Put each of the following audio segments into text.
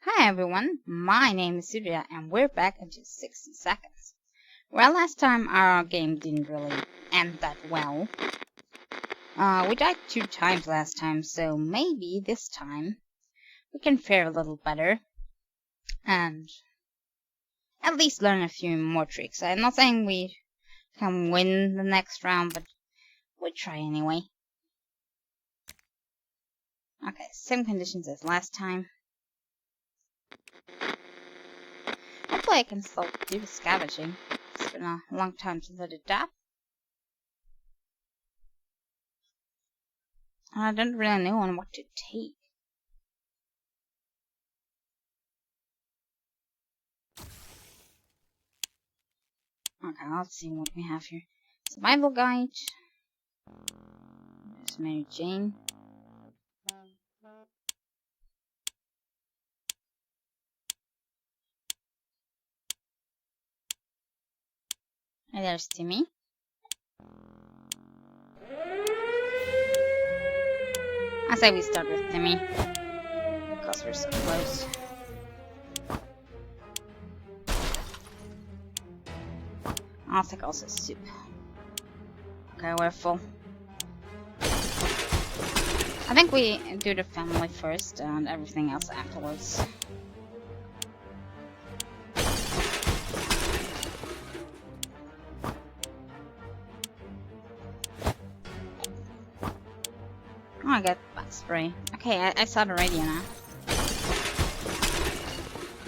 Hi everyone, my name is Surya and we're back in just 60 seconds. Well, last time our game didn't really end that well. We died 2 times last time, so maybe this time we can fare a little better and at least learn a few more tricks. I'm not saying we can win the next round, but we'll try anyway. Okay, same conditions as last time. Hopefully I can still do the scavenging. It's been a long time since I did that. I don't really know on what to take. Okay, let's see what we have here. Survival guide. There's Mary Jane. And there's Timmy. I say we start with Timmy, because we're so close. I'll take also soup. Okay, we're full. I think we do the family first and everything else afterwards. Oh, I got bat spray. Okay, I saw the radio now.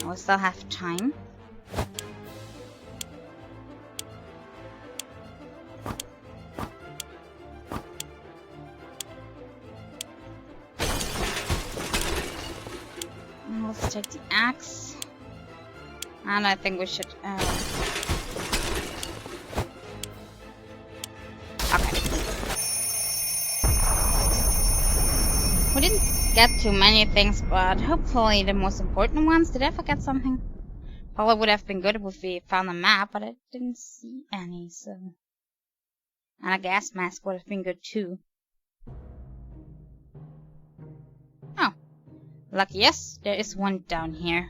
We still have time. Let's take the axe. And I think we should... Okay. We didn't get too many things, but hopefully the most important ones. Did I forget something? Probably would have been good if we found a map, but I didn't see any, so... And a gas mask would have been good too. Oh. Lucky yes, there is one down here.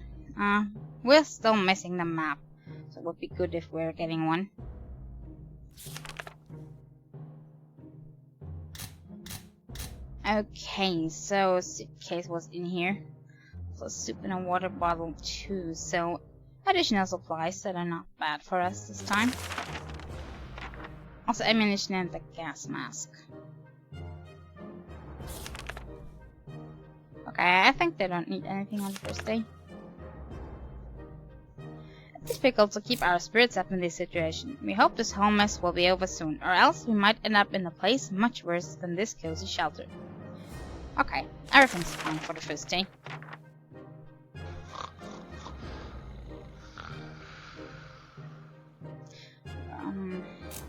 We're still missing the map, so it would be good if we're getting one. Okay, so suitcase was in here. So soup and a water bottle too, so additional supplies that are not bad for us this time. Also ammunition and the gas mask. Okay, I think they don't need anything on the first day. It's difficult to keep our spirits up in this situation. We hope this whole mess will be over soon, or else we might end up in a place much worse than this cozy shelter. Okay, everything's fine for the first day.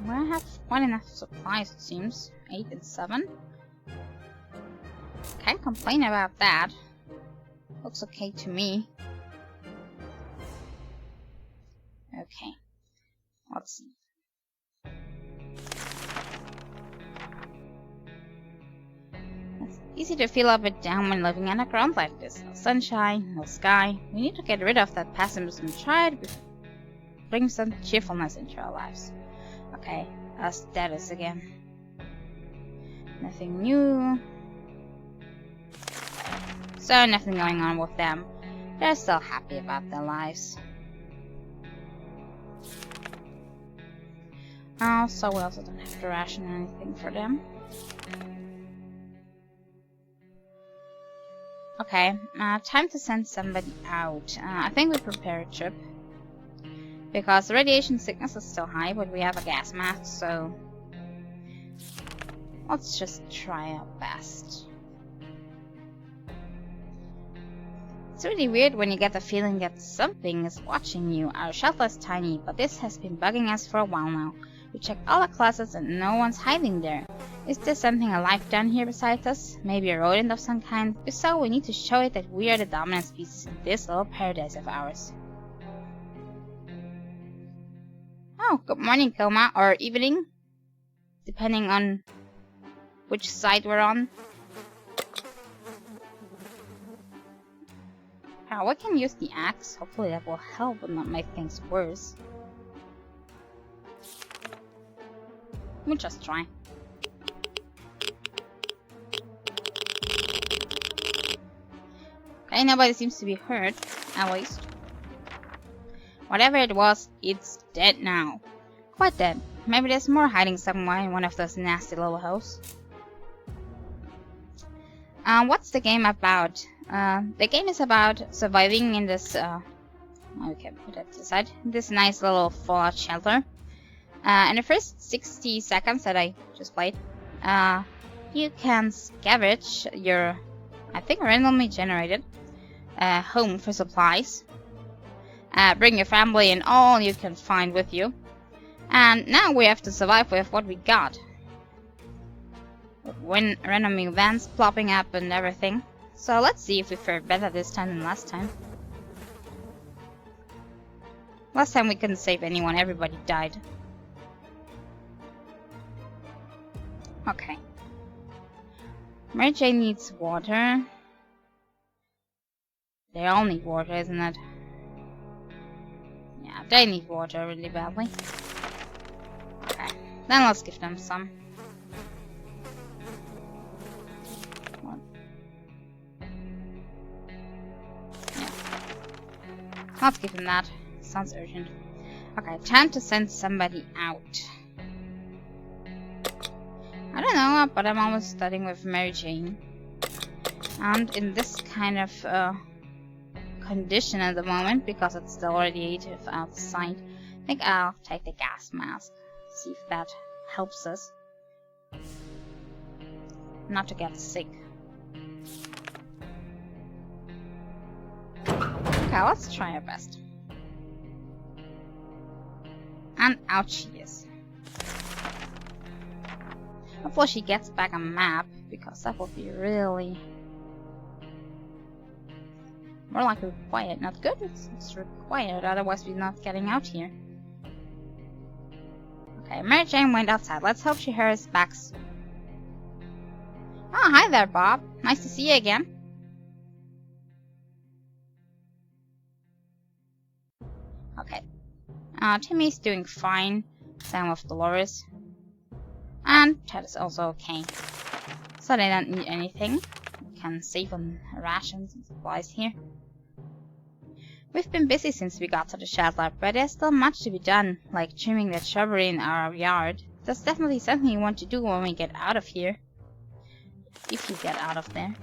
We have quite enough supplies, it seems. 8 and 7. Can't complain about that. Looks okay to me. Okay. Let's see. It's easy to feel a bit down when living underground like this. No sunshine, no sky. We need to get rid of that pessimism and try to bring some cheerfulness into our lives. Okay, our status again. Nothing new. So nothing going on with them. They're still happy about their lives. So we also don't have to ration anything for them. Okay, time to send somebody out. I think we prepare a trip. Because the radiation sickness is still high, but we have a gas mask, so... Let's just try our best. It's really weird when you get the feeling that something is watching you. Our shelter is tiny, but this has been bugging us for a while now. We checked all the closets and no one's hiding there. Is there something alive down here besides us? Maybe a rodent of some kind? If so, we need to show it that we are the dominant species in this little paradise of ours. Oh, good morning, Coma, or evening, depending on which side we're on. Okay, we can use the axe. Hopefully that will help and not make things worse. We'll just try. Okay, nobody seems to be hurt, at least. Whatever it was, it's dead now. Quite dead. Maybe there's more hiding somewhere in one of those nasty little holes. What's the game about? The game is about surviving in this, okay, put that aside, this nice little fallout shelter. In the first 60 seconds that I just played, you can scavenge your, I think randomly generated, home for supplies. Bring your family and all you can find with you. And now we have to survive with what we got. When random events plopping up and everything. So let's see if we fared better this time than last time. Last time we couldn't save anyone, everybody died. Okay. Mary Jane needs water. They all need water, isn't it? Yeah, they need water really badly. Okay, then let's give them some. Yeah. Let's give them that. Sounds urgent. Okay, time to send somebody out. I don't know, but I'm almost starting with Mary Jane. And in this kind of condition at the moment, because it's still radiative outside, I think I'll take the gas mask. See if that helps us not to get sick. Okay, let's try our best. And out she is. Hopefully she gets back a map, because that would be really more like required. Not good, it's required, otherwise we're not getting out here. Okay, Mary Jane went outside. Let's hope she hurries back soon. Oh, hi there, Bob. Nice to see you again. Okay. Timmy's doing fine. Same with Dolores. And Ted is also okay. So they don't need anything. We can save on rations and supplies here. We've been busy since we got to the shelter, but there's still much to be done, like trimming the shrubbery in our yard. That's definitely something you want to do when we get out of here. If you get out of there.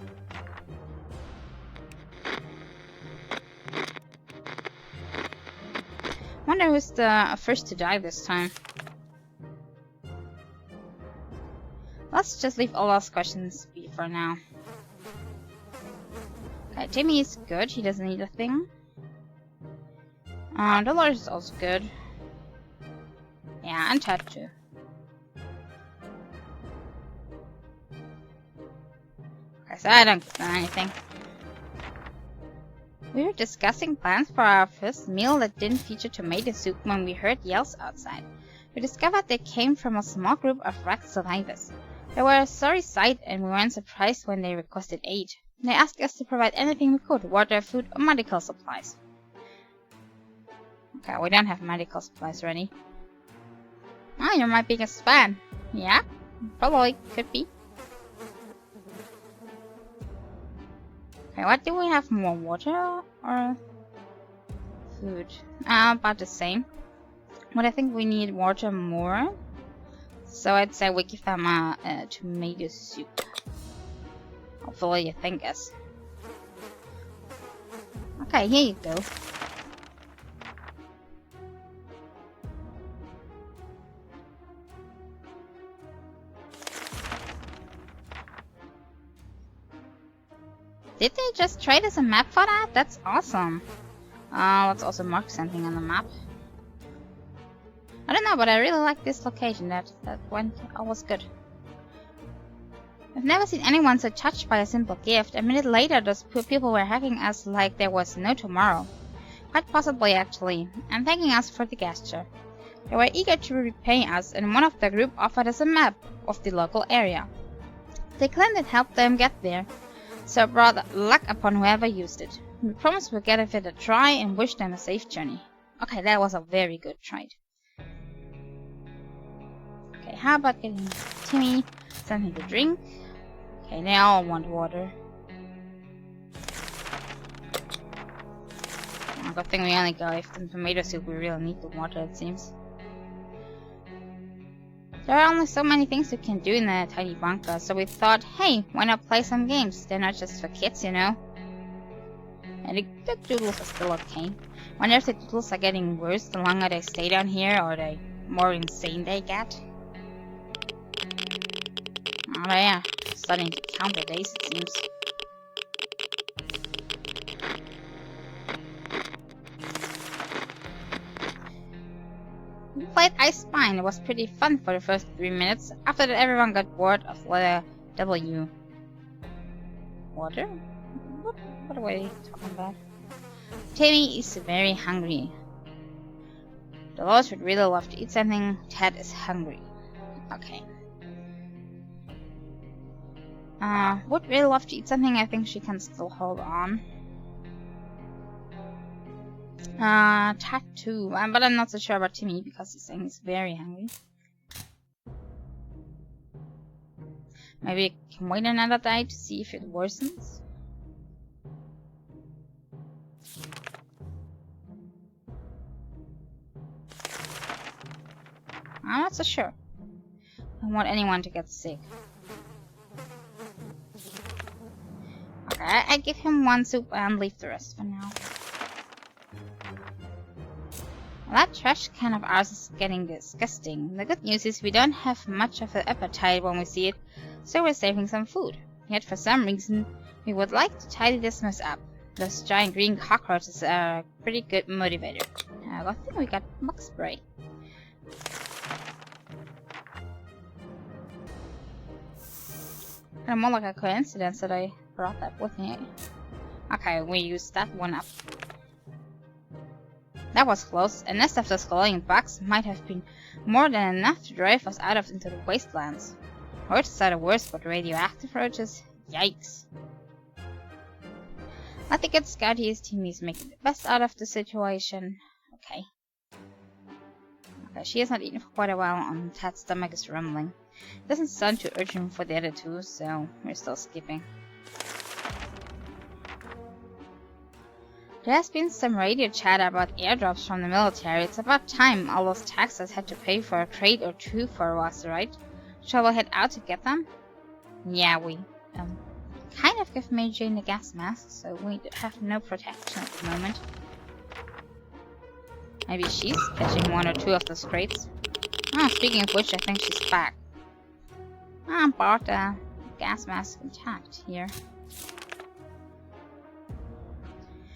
Wonder who's the first to die this time. Let's just leave all those questions be for now. Okay, Timmy is good. He doesn't need a thing. Dolores is also good. Yeah, and Ted too. Okay, so I don't get anything. We were discussing plans for our first meal that didn't feature tomato soup when we heard yells outside. We discovered they came from a small group of wrecked survivors. They were a sorry sight, and we weren't surprised when they requested aid. They asked us to provide anything we could, water, food, or medical supplies. Okay, we don't have medical supplies ready. Oh, you're my biggest fan. Yeah, probably, could be. Okay, what do we have more, water or food? About the same. But I think we need water more. So I'd say we give them a tomato soup. Hopefully you thank us. Okay, here you go. Did they just trade us a map for that? That's awesome. Let's also mark something on the map. I don't know, but I really like this location. That went always good. I've never seen anyone so touched by a simple gift. A minute later, those poor people were hugging us like there was no tomorrow. Quite possibly, actually, and thanking us for the gesture. They were eager to repay us, and one of the group offered us a map of the local area. They claimed it helped them get there. So brought luck upon whoever used it. We promise we'll give it a try and wish them a safe journey. Okay, that was a very good try. Okay, how about getting Timmy something to drink? Okay, they all want water. Good thing we only gave them tomato soup. We really need the water, it seems. There are only so many things you can do in a tiny bunker, so we thought, hey, why not play some games? They're not just for kids, you know. And the doodles are still okay. Wonder if the doodles are getting worse the longer they stay down here, or the more insane they get. Oh, they are starting to count the days, it seems. We played I Spy. It was pretty fun for the first 3 minutes. After that, everyone got bored of letter W. Water? What are we talking about? Timmy is very hungry. Dolores would really love to eat something. Ted is hungry. Okay. Would really love to eat something. I think she can still hold on. Tattoo. But I'm not so sure about Timmy because he's saying he's very hungry. Maybe I can wait another day to see if it worsens. I'm not so sure. I don't want anyone to get sick. Okay, I give him one soup and leave the rest for now. Well, that trash can of ours is getting disgusting. The good news is we don't have much of an appetite when we see it, so we're saving some food. Yet for some reason, we would like to tidy this mess up. Those giant green cockroaches are a pretty good motivator. I think we got bug spray. Kind of more like a coincidence that I brought that with me. Okay, we used that one up. That was close. A nest of those glowing bugs might have been more than enough to drive us out of into the wastelands. Roaches are the worst, but radioactive roaches? Yikes. I think it's Scotty's team is making the best out of the situation. Okay. Okay, she has not eaten for quite a while and Ted's stomach is rumbling. It doesn't sound too urgent for the other two, so we're still skipping. There has been some radio chatter about airdrops from the military. It's about time all those taxes had to pay for a crate or two for us, right? Shall we head out to get them? Yeah, we kind of give Mary Jane a gas mask, so we have no protection at the moment. Maybe she's catching one or two of those crates. Oh, speaking of which, I think she's back. I bought a gas mask intact here.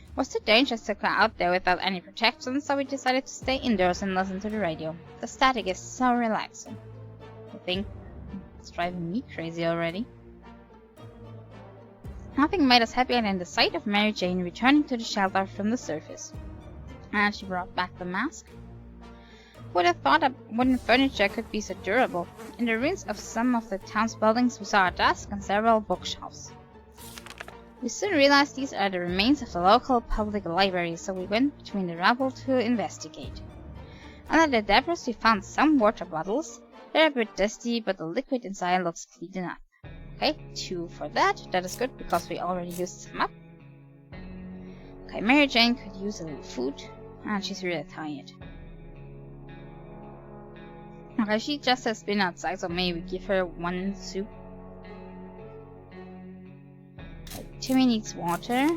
It was too dangerous to go out there without any protection, so we decided to stay indoors and listen to the radio. The static is so relaxing. I think it's driving me crazy already. Nothing made us happier than the sight of Mary Jane returning to the shelter from the surface. And she brought back the mask. Who would have thought that wooden furniture could be so durable? In the ruins of some of the town's buildings we saw a desk and several bookshelves. We soon realized these are the remains of the local public library, so we went between the rubble to investigate. Under the debris we found some water bottles. They're a bit dusty, but the liquid inside looks clean enough. Okay, 2 for that. That is good because we already used some up. Okay, Mary Jane could use a little food, and she's really tired. Okay, she just has been outside, so maybe give her one soup. Timmy needs water.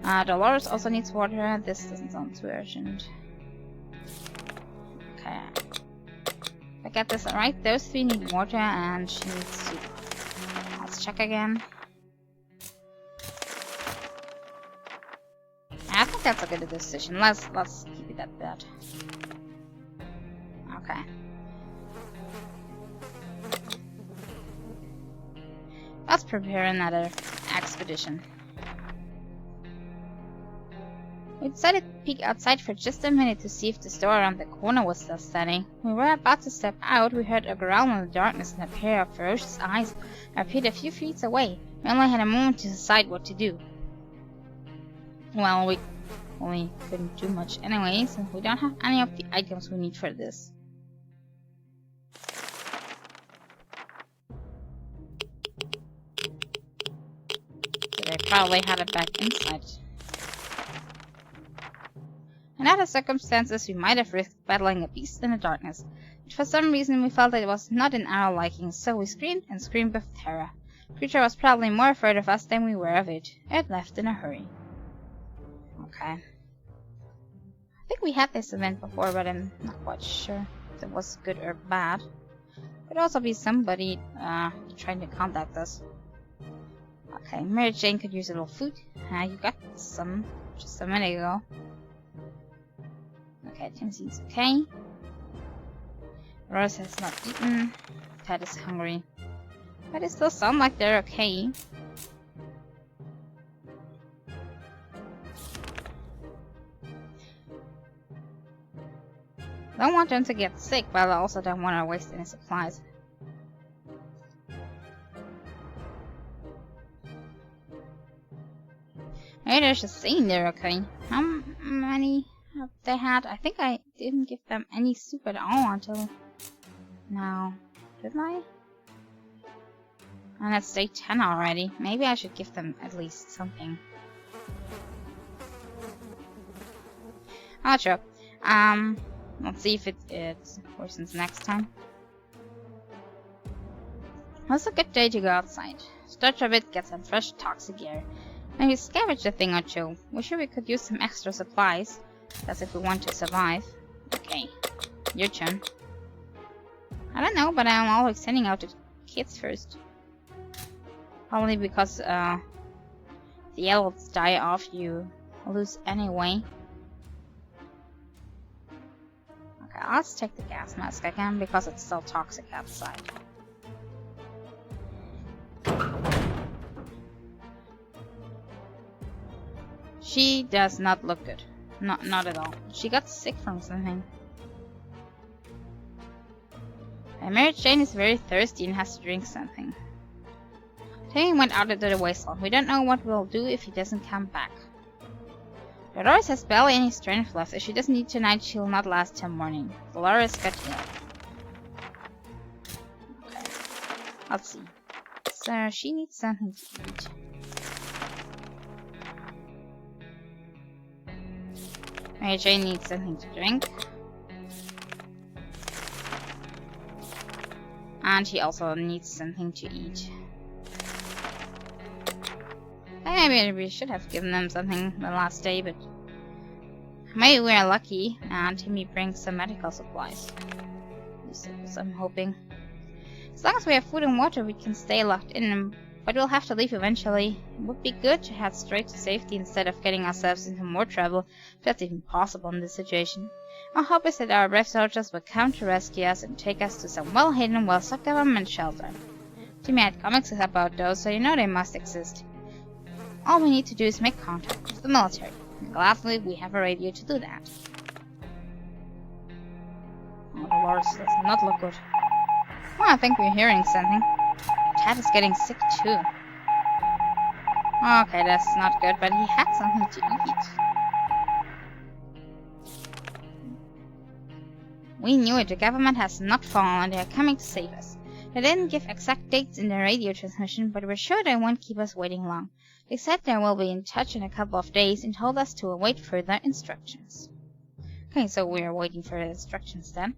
Dolores also needs water. This doesn't sound too urgent. Okay. I got this right. Those 3 need water and she needs soup. Let's check again. I think that's a good decision. Let's keep it at that. Okay. Let's prepare another expedition. We decided to peek outside for just a minute to see if the store around the corner was still standing. When we were about to step out, we heard a growl in the darkness and a pair of ferocious eyes appeared a few feet away. We only had a moment to decide what to do. Well, we only couldn't do much anyway, so we don't have any of the items we need for this. So they probably had it back inside. In other circumstances, we might have risked battling a beast in the darkness, but for some reason we felt that it was not in our liking, so we screamed and screamed with terror. The creature was probably more afraid of us than we were of it. It left in a hurry. Okay. I think we had this event before, but I'm not quite sure if it was good or bad. Could also be somebody trying to contact us. Okay, Mary Jane could use a little food. You got some just a minute ago. Okay, Tennessee's okay. Rose has not eaten. Ted is hungry. But it still sounds like they're okay. Don't want them to get sick, but I also don't want to waste any supplies. Maybe they're just saying they're okay. How many have they had? I think I didn't give them any soup at all until now. Did I? And it's day 10 already. Maybe I should give them at least something. Oh, sure. Let's see if it worsens next time. It's a good day to go outside. Stretch a bit, get some fresh toxic air. Maybe scavenge a thing or two. We're sure we could use some extra supplies. That's if we want to survive. Okay, your turn. I don't know, but I'm always sending out the kids first. Probably because the elves die off, you lose anyway. Okay, let's take the gas mask again because it's still toxic outside. She does not look good. Not at all. She got sick from something. And Mary Jane is very thirsty and has to drink something. Tammy went out into the wasteland. We don't know what we'll do if he doesn't come back. Dolores has barely any strength left. If she doesn't eat tonight, she'll not last till morning. Dolores got ill. Okay. Let's see. So she needs something to eat. Mary Jane needs something to drink. And she also needs something to eat. Maybe we should have given them something the last day, but maybe we're lucky and Timmy brings some medical supplies. I'm hoping. As long as we have food and water, we can stay locked in, but we'll have to leave eventually. It would be good to head straight to safety instead of getting ourselves into more trouble, if that's even possible in this situation. Our hope is that our brave soldiers will come to rescue us and take us to some well-hidden, well-stocked government shelter. Timmy had comics about those, so you know they must exist. All we need to do is make contact with the military. And gladly, we have a radio to do that. Oh, Dolores does not look good. Oh, I think we're hearing something. Ted is getting sick too. Okay, that's not good, but he had something to eat. We knew it. The government has not fallen and they are coming to save us. They didn't give exact dates in their radio transmission, but we're sure they won't keep us waiting long. They said they will be in touch in a couple of days and told us to await further instructions. Okay, so we are waiting for the instructions then.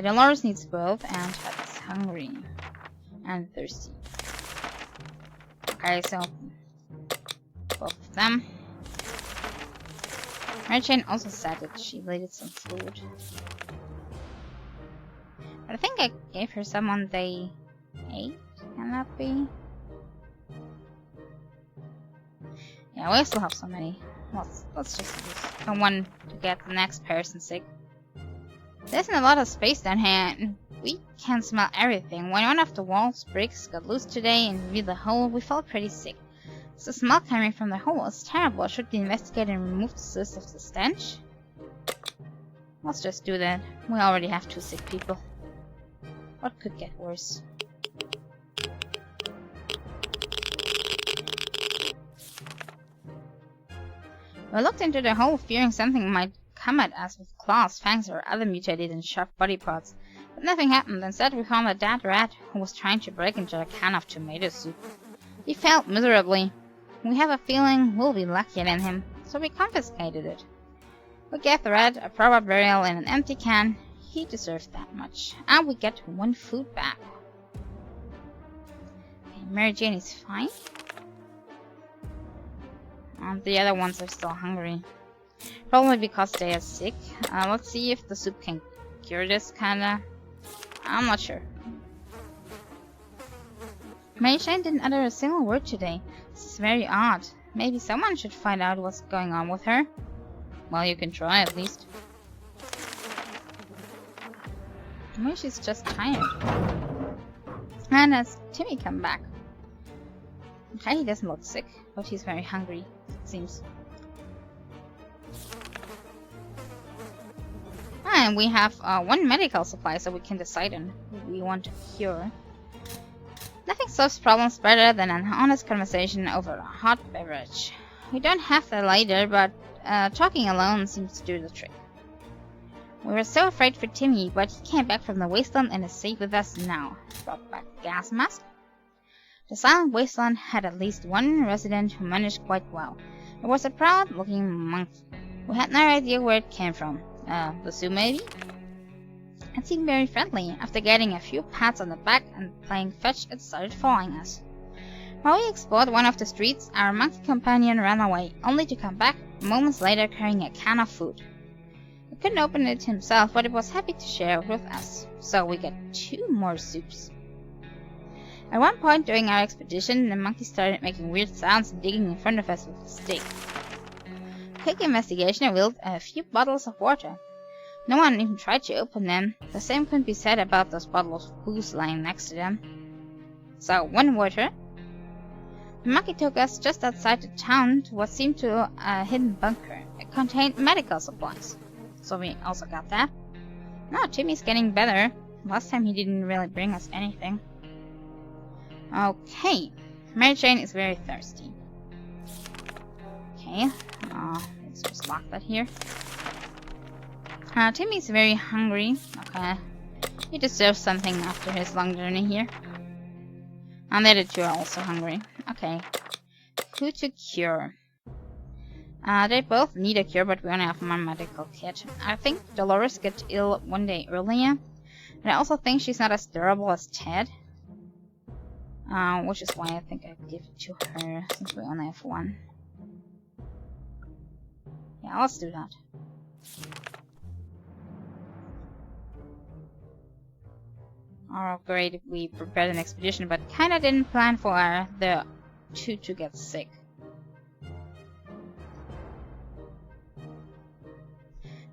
Dolores needs both, and Ted is hungry and thirsty. Okay, so both of them. Mary Jane also said that she needed some food. But I think I gave her some on day 8. Can that be? Yeah, we still have so many. Let's just use the one to get the next person sick. There isn't a lot of space down here, and we can smell everything. When one of the walls bricks got loose today and revealed the hole, we felt pretty sick. The smell coming from the hole was terrible. Should we investigate and remove the source of the stench? Let's just do that. We already have 2 sick people. What could get worse? We looked into the hole, fearing something might come at us with claws, fangs, or other mutated and sharp body parts. But nothing happened. Instead, we found a dead rat who was trying to break into a can of tomato soup. He failed miserably. We have a feeling we'll be luckier than him, so we confiscated it. We gave the rat a proper burial in an empty can. He deserved that much. And we get 1 food back. Okay, Mary Jane is fine. The other ones are still hungry. Probably because they are sick. Let's see if the soup can cure this, kinda. I'm not sure. Mary Jane didn't utter a single word today. This is very odd. Maybe someone should find out what's going on with her. Well, you can try at least. Maybe she's just tired. And has Timmy come back? Okay, he doesn't look sick, but he's very hungry, it seems. And we have 1 medical supply, so we can decide on who we want to cure. Nothing solves problems better than an honest conversation over a hot beverage. We don't have that later, but talking alone seems to do the trick. We were so afraid for Timmy, but he came back from the wasteland and is safe with us now. Brought back gas mask. The silent wasteland had at least 1 resident who managed quite well. It was a proud-looking monkey. We had no idea where it came from. The zoo maybe? It seemed very friendly. After getting a few pats on the back and playing fetch, it started following us. While we explored one of the streets, our monkey companion ran away, only to come back moments later carrying a can of food. He couldn't open it himself, but it was happy to share it with us. So we get 2 more soups. At one point during our expedition, the monkey started making weird sounds and digging in front of us with a stick. Quick investigation revealed a few bottles of water. No one even tried to open them. The same couldn't be said about those bottles of booze lying next to them. So, 1 water. The monkey took us just outside the town to what seemed to a hidden bunker. It contained medical supplies. So we also got that. Now Timmy's getting better. Last time he didn't really bring us anything. Okay. Mary Jane is very thirsty. Okay. Let's just lock that here. Timmy's very hungry. Okay. He deserves something after his long journey here. And the other 2 are also hungry. Okay. Who to cure? They both need a cure, but we only have 1 medical kit. I think Dolores got ill 1 day earlier. And I also think she's not as durable as Ted. Which is why I think I'd give it to her, since we only have 1. Yeah, let's do that. Oh, great, we prepared an expedition, but kinda didn't plan for the 2 to get sick.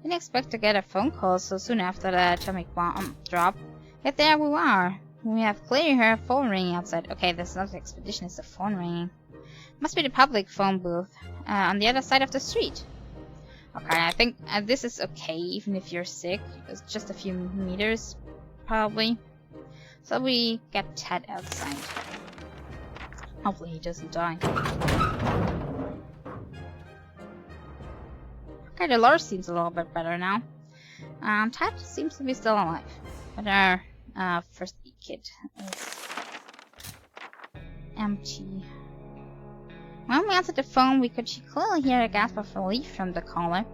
Didn't expect to get a phone call so soon after the atomic bomb drop. Yet there we are. We have clearly heard a phone ringing outside. Okay, that's not the expedition, it's the phone ringing. Must be the public phone booth on the other side of the street. Okay, I think this is okay, even if you're sick. It's just a few meters, probably. So we get Ted outside. Hopefully he doesn't die. Okay, Dolores seems a little bit better now. Ted seems to be still alive. But our first aid kit is empty. When we answered the phone, we could clearly hear a gasp of relief from the caller.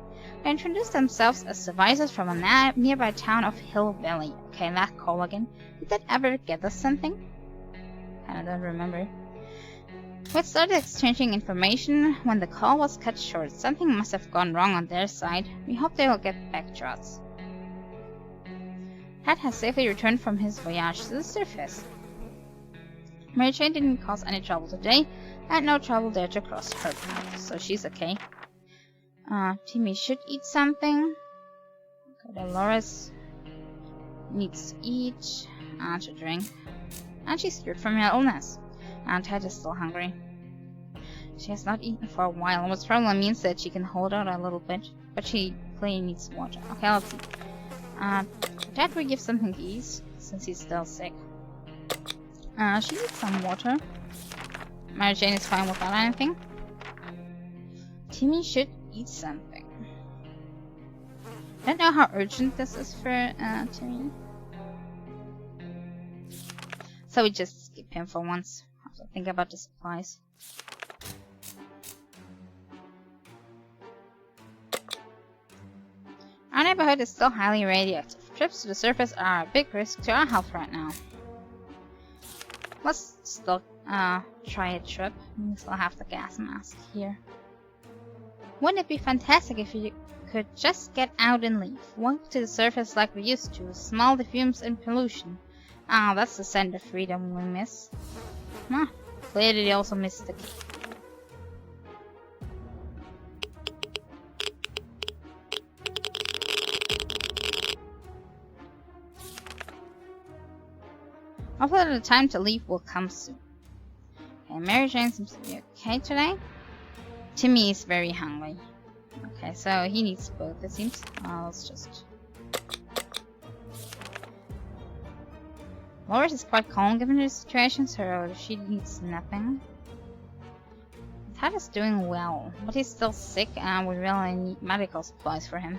They introduced themselves as survivors from a nearby town of Hill Valley. Okay, that call again. Did that ever get us something? I don't remember. We started exchanging information when the call was cut short. Something must have gone wrong on their side. We hope they will get back to us. Ted has safely returned from his voyage to the surface. Mary Jane didn't cause any trouble today, and no trouble there to cross her path, so she's okay. Timmy should eat something. Okay, Dolores needs to eat and to drink. And she's cured from her illness. And Ted is still hungry. She has not eaten for a while, which probably means that she can hold out a little bit. But she clearly needs water. Okay, let's see. Dad will give something to eat, since he's still sick. She needs some water. Mary Jane is fine without anything. Timmy should eat something. I don't know how urgent this is for Timmy. So we just skip him for once. Have to think about the supplies. Our neighborhood is still highly radioactive. Trips to the surface are a big risk to our health right now. Let's still try a trip. We still have the gas mask here. Wouldn't it be fantastic if you could just get out and leave? Walk to the surface like we used to, smell the fumes and pollution. Ah, that's the scent of freedom we miss. Huh, clearly they also missed the key. Hopefully the time to leave will come soon. Okay, Mary Jane seems to be okay today. Timmy is very hungry. Okay, so he needs both, it seems. Let's just... Loris is quite calm given the situation, so she needs nothing. Ted is doing well, but he's still sick and we really need medical supplies for him.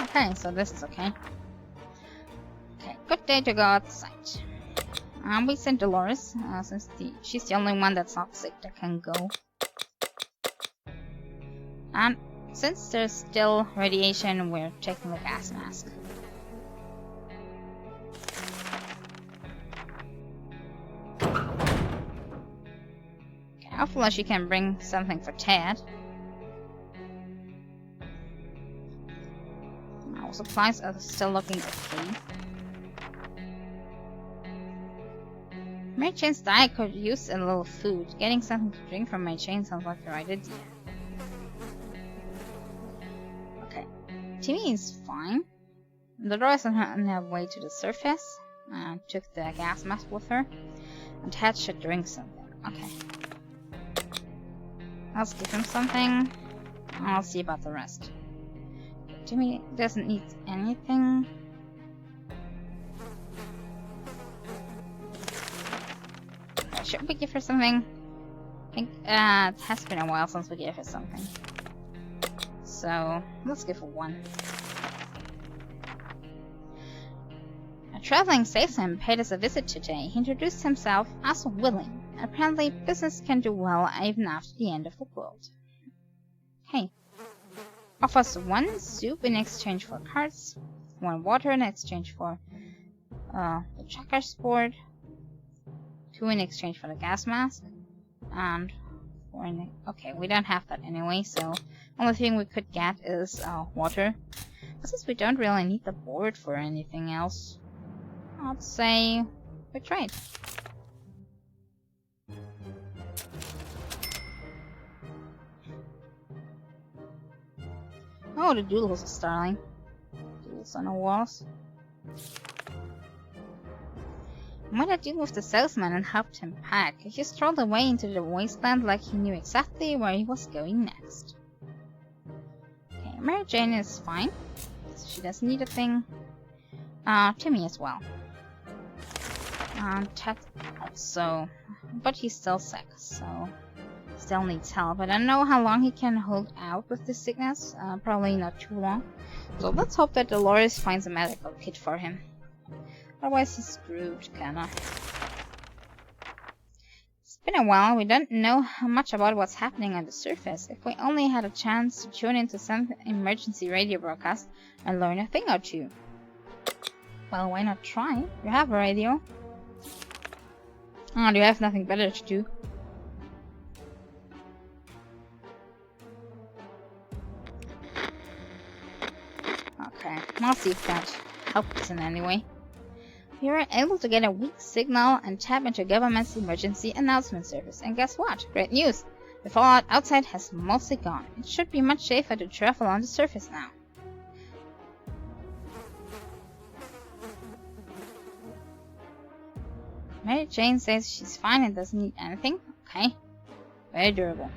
Okay, so this is okay. Okay, good day to go outside. We sent Dolores, since she's the only one that's not sick that can go. And since there's still radiation, we're taking the gas mask. Okay, hopefully she can bring something for Ted. Our supplies are still looking okay. Mary Jane's diet could use a little food. Getting something to drink from Mary Jane sounds like the right idea. Okay, Timmy is fine. The door is on her way to the surface. Took the gas mask with her. And Ted should drink something. Okay. Let's give him something. I'll see about the rest. Timmy doesn't need anything. Should we give her something? I think it has been a while since we gave her something. So let's give her one. A traveling salesman paid us a visit today. He introduced himself as willing. Apparently business can do well even after the end of the world. Hey. Offers 1 soup in exchange for cards, 1 water in exchange for the checkers board, 2 in exchange for the gas mask, and 4 in... Okay, we don't have that anyway, so only thing we could get is water. But since we don't really need the board for anything else, I'd say we trade. Oh, the doodles are starting. Doodles on the walls. I might have dealt with the salesman and helped him pack. He strolled away into the wasteland like he knew exactly where he was going next. Okay, Mary Jane is fine. She doesn't need a thing. Timmy as well. Ted also. But he's still sick, so... Still needs help. I don't know how long he can hold out with this sickness. Probably not too long. So let's hope that Dolores finds a medical kit for him. Otherwise he's screwed, kinda. It's been a while. We don't know much about what's happening on the surface. If we only had a chance to tune into some emergency radio broadcast and learn a thing or two. Well, why not try? You have a radio. Oh, you have nothing better to do. Okay, I'll see if that helps in any way. We were able to get a weak signal and tap into government's emergency announcement service. And guess what? Great news! The fallout outside has mostly gone. It should be much safer to travel on the surface now. Mary Jane says she's fine and doesn't need anything. Okay. Very durable.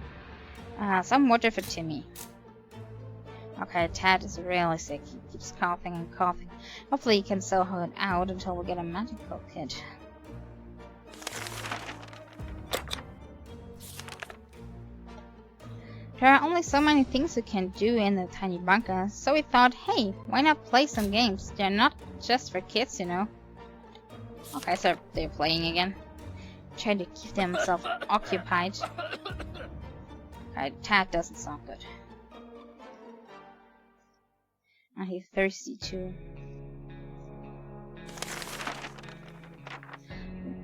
Some water for Timmy. Okay, Ted is really sick. He keeps coughing and coughing. Hopefully he can still hold out until we get a medical kit. There are only so many things we can do in the tiny bunker, so we thought, hey, why not play some games? They're not just for kids, you know. Okay, so they're playing again. Trying to keep themselves occupied. Okay, Tad doesn't sound good. And he's thirsty too.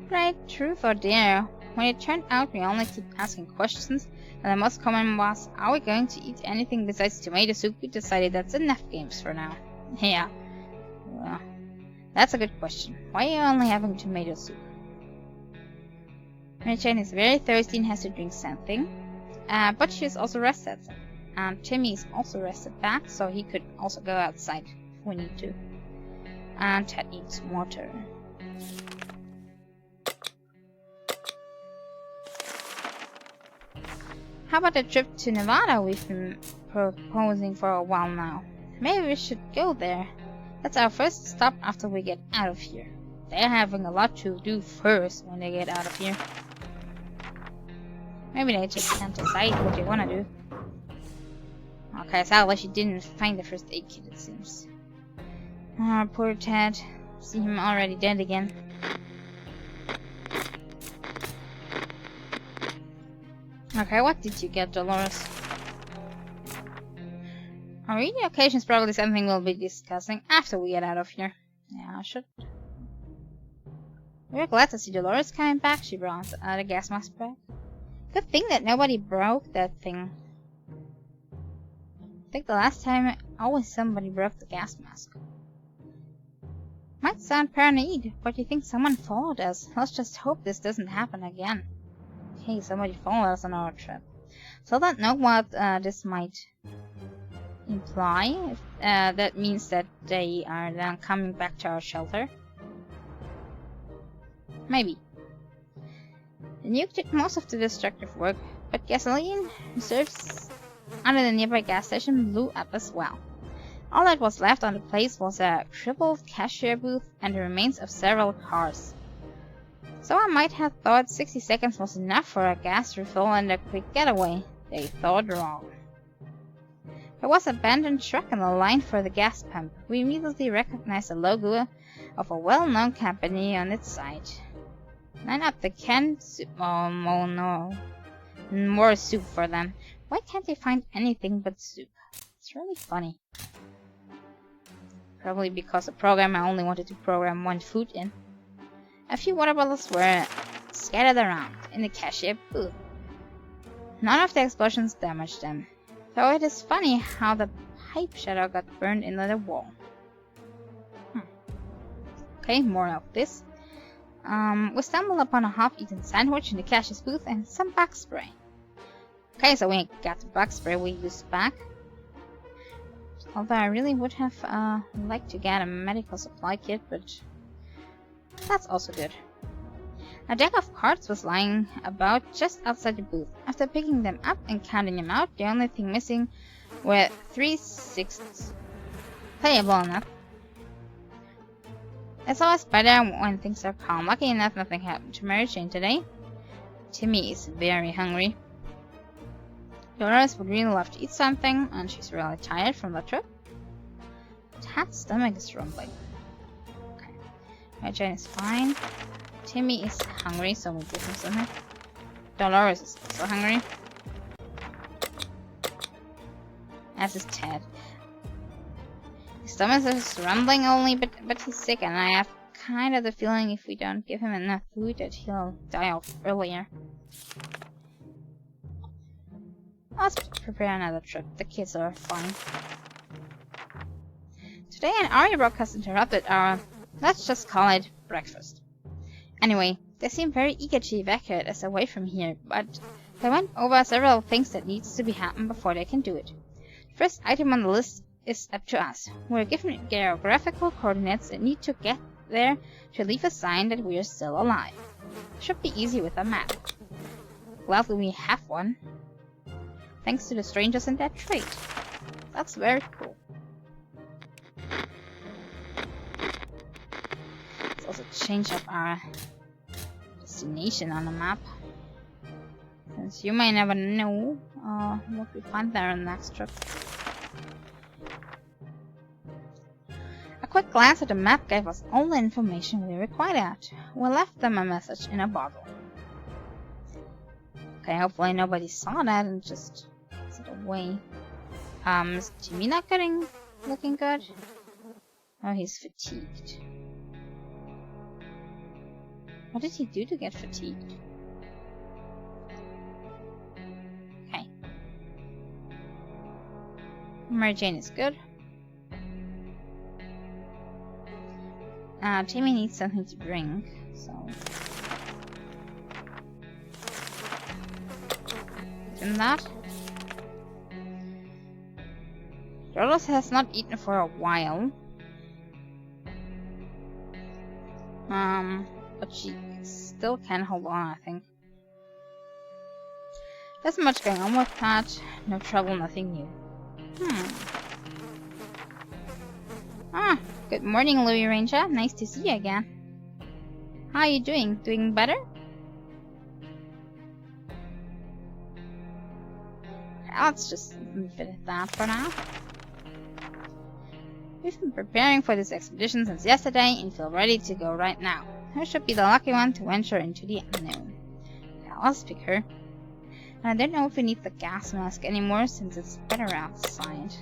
Right, truth or dare? When it turned out we only keep asking questions, and the most common was, are we going to eat anything besides tomato soup? We decided that's enough games for now. Yeah. Well, that's a good question. Why are you only having tomato soup? Mary Jane is very thirsty and has to drink something. But she's also rested. Timmy is also rested back, so he could also go outside if we need to. And Ted needs water. How about a trip to Nevada we've been proposing for a while now? Maybe we should go there. That's our first stop after we get out of here. They're having a lot to do first when they get out of here. Maybe they just can't decide what they want to do. Okay, sadly she didn't find the first aid kit, it seems. Ah, poor Ted. See him already dead again. Okay, what did you get, Dolores? On reading occasion is probably something we'll be discussing after we get out of here. Yeah, I should. We're glad to see Dolores coming back. She brought the gas mask back. Good thing that nobody broke that thing. I think the last time always somebody broke the gas mask. Might sound paranoid, but you think someone followed us. Let's just hope this doesn't happen again. Okay, somebody followed us on our trip. So I don't know what this might imply. If, that means that they are then coming back to our shelter. Maybe. The nuke did most of the destructive work, but gasoline reserves under the nearby gas station blew up as well. All that was left on the place was a crippled cashier booth and the remains of several cars. So I might have thought 60 seconds was enough for a gas refill and a quick getaway. They thought wrong. There was an abandoned truck in the line for the gas pump. We immediately recognized the logo of a well-known company on its side. Line up the canned soup. Oh no. More soup for them. Why can't they find anything but soup? It's really funny. Probably because the programmer only wanted to program one food in. A few water bottles were scattered around in the cashier booth. None of the explosions damaged them, though it is funny how the pipe shadow got burned into the wall. Okay, more of this. We stumbled upon a half-eaten sandwich in the cashier's booth and some bug spray. Okay, so we got the bug spray we used back. Although I really would have liked to get a medical supply kit, but that's also good. A deck of cards was lying about just outside the booth. After picking them up and counting them out, the only thing missing were 3 sixes. Playable enough. It's always better when things are calm. Lucky enough, nothing happened to Mary Jane today. Timmy is very hungry. Dolores would really love to eat something, and she's really tired from the trip. Tad's stomach is rumbling. Okay. Mary Jane is fine. Timmy is hungry, so we'll give him something. Dolores is also hungry. As is Ted. His stomach is rumbling only, but he's sick, and I have kind of the feeling if we don't give him enough food that he'll die off earlier. Let's prepare another trip. The kids are fine. Today an audio broadcast interrupted our, let's just call it, breakfast. Anyway, they seem very eager to evacuate us away from here, but They went over several things that needs to be happen before they can do it. The first item on the list is up to us. We're given geographical coordinates and need to get there to leave a sign that we are still alive. Should be easy with a map. Gladly we have one. Thanks to the strangers in that trade. That's very cool. Let's also change up our destination on the map. Since you may never know what we find there on the next trip. A quick glance at the map gave us all the information we required. We left them a message in a bottle. Okay, hopefully nobody saw that and just put it away. Is Timmy not looking good? Oh, he's fatigued. What did he do to get fatigued? Okay. Mary Jane is good. Timmy needs something to drink, so... in that. Doris has not eaten for a while. But she still can hold on, I think. There's much going on with that. No trouble, nothing new. Good morning, Louis Ranger. Nice to see you again. How are you doing? Doing better? Let's just leave it at that for now. We've been preparing for this expedition since yesterday and feel ready to go right now. Who should be the lucky one to venture into the unknown? I'll pick her. And I don't know if we need the gas mask anymore since it's better outside.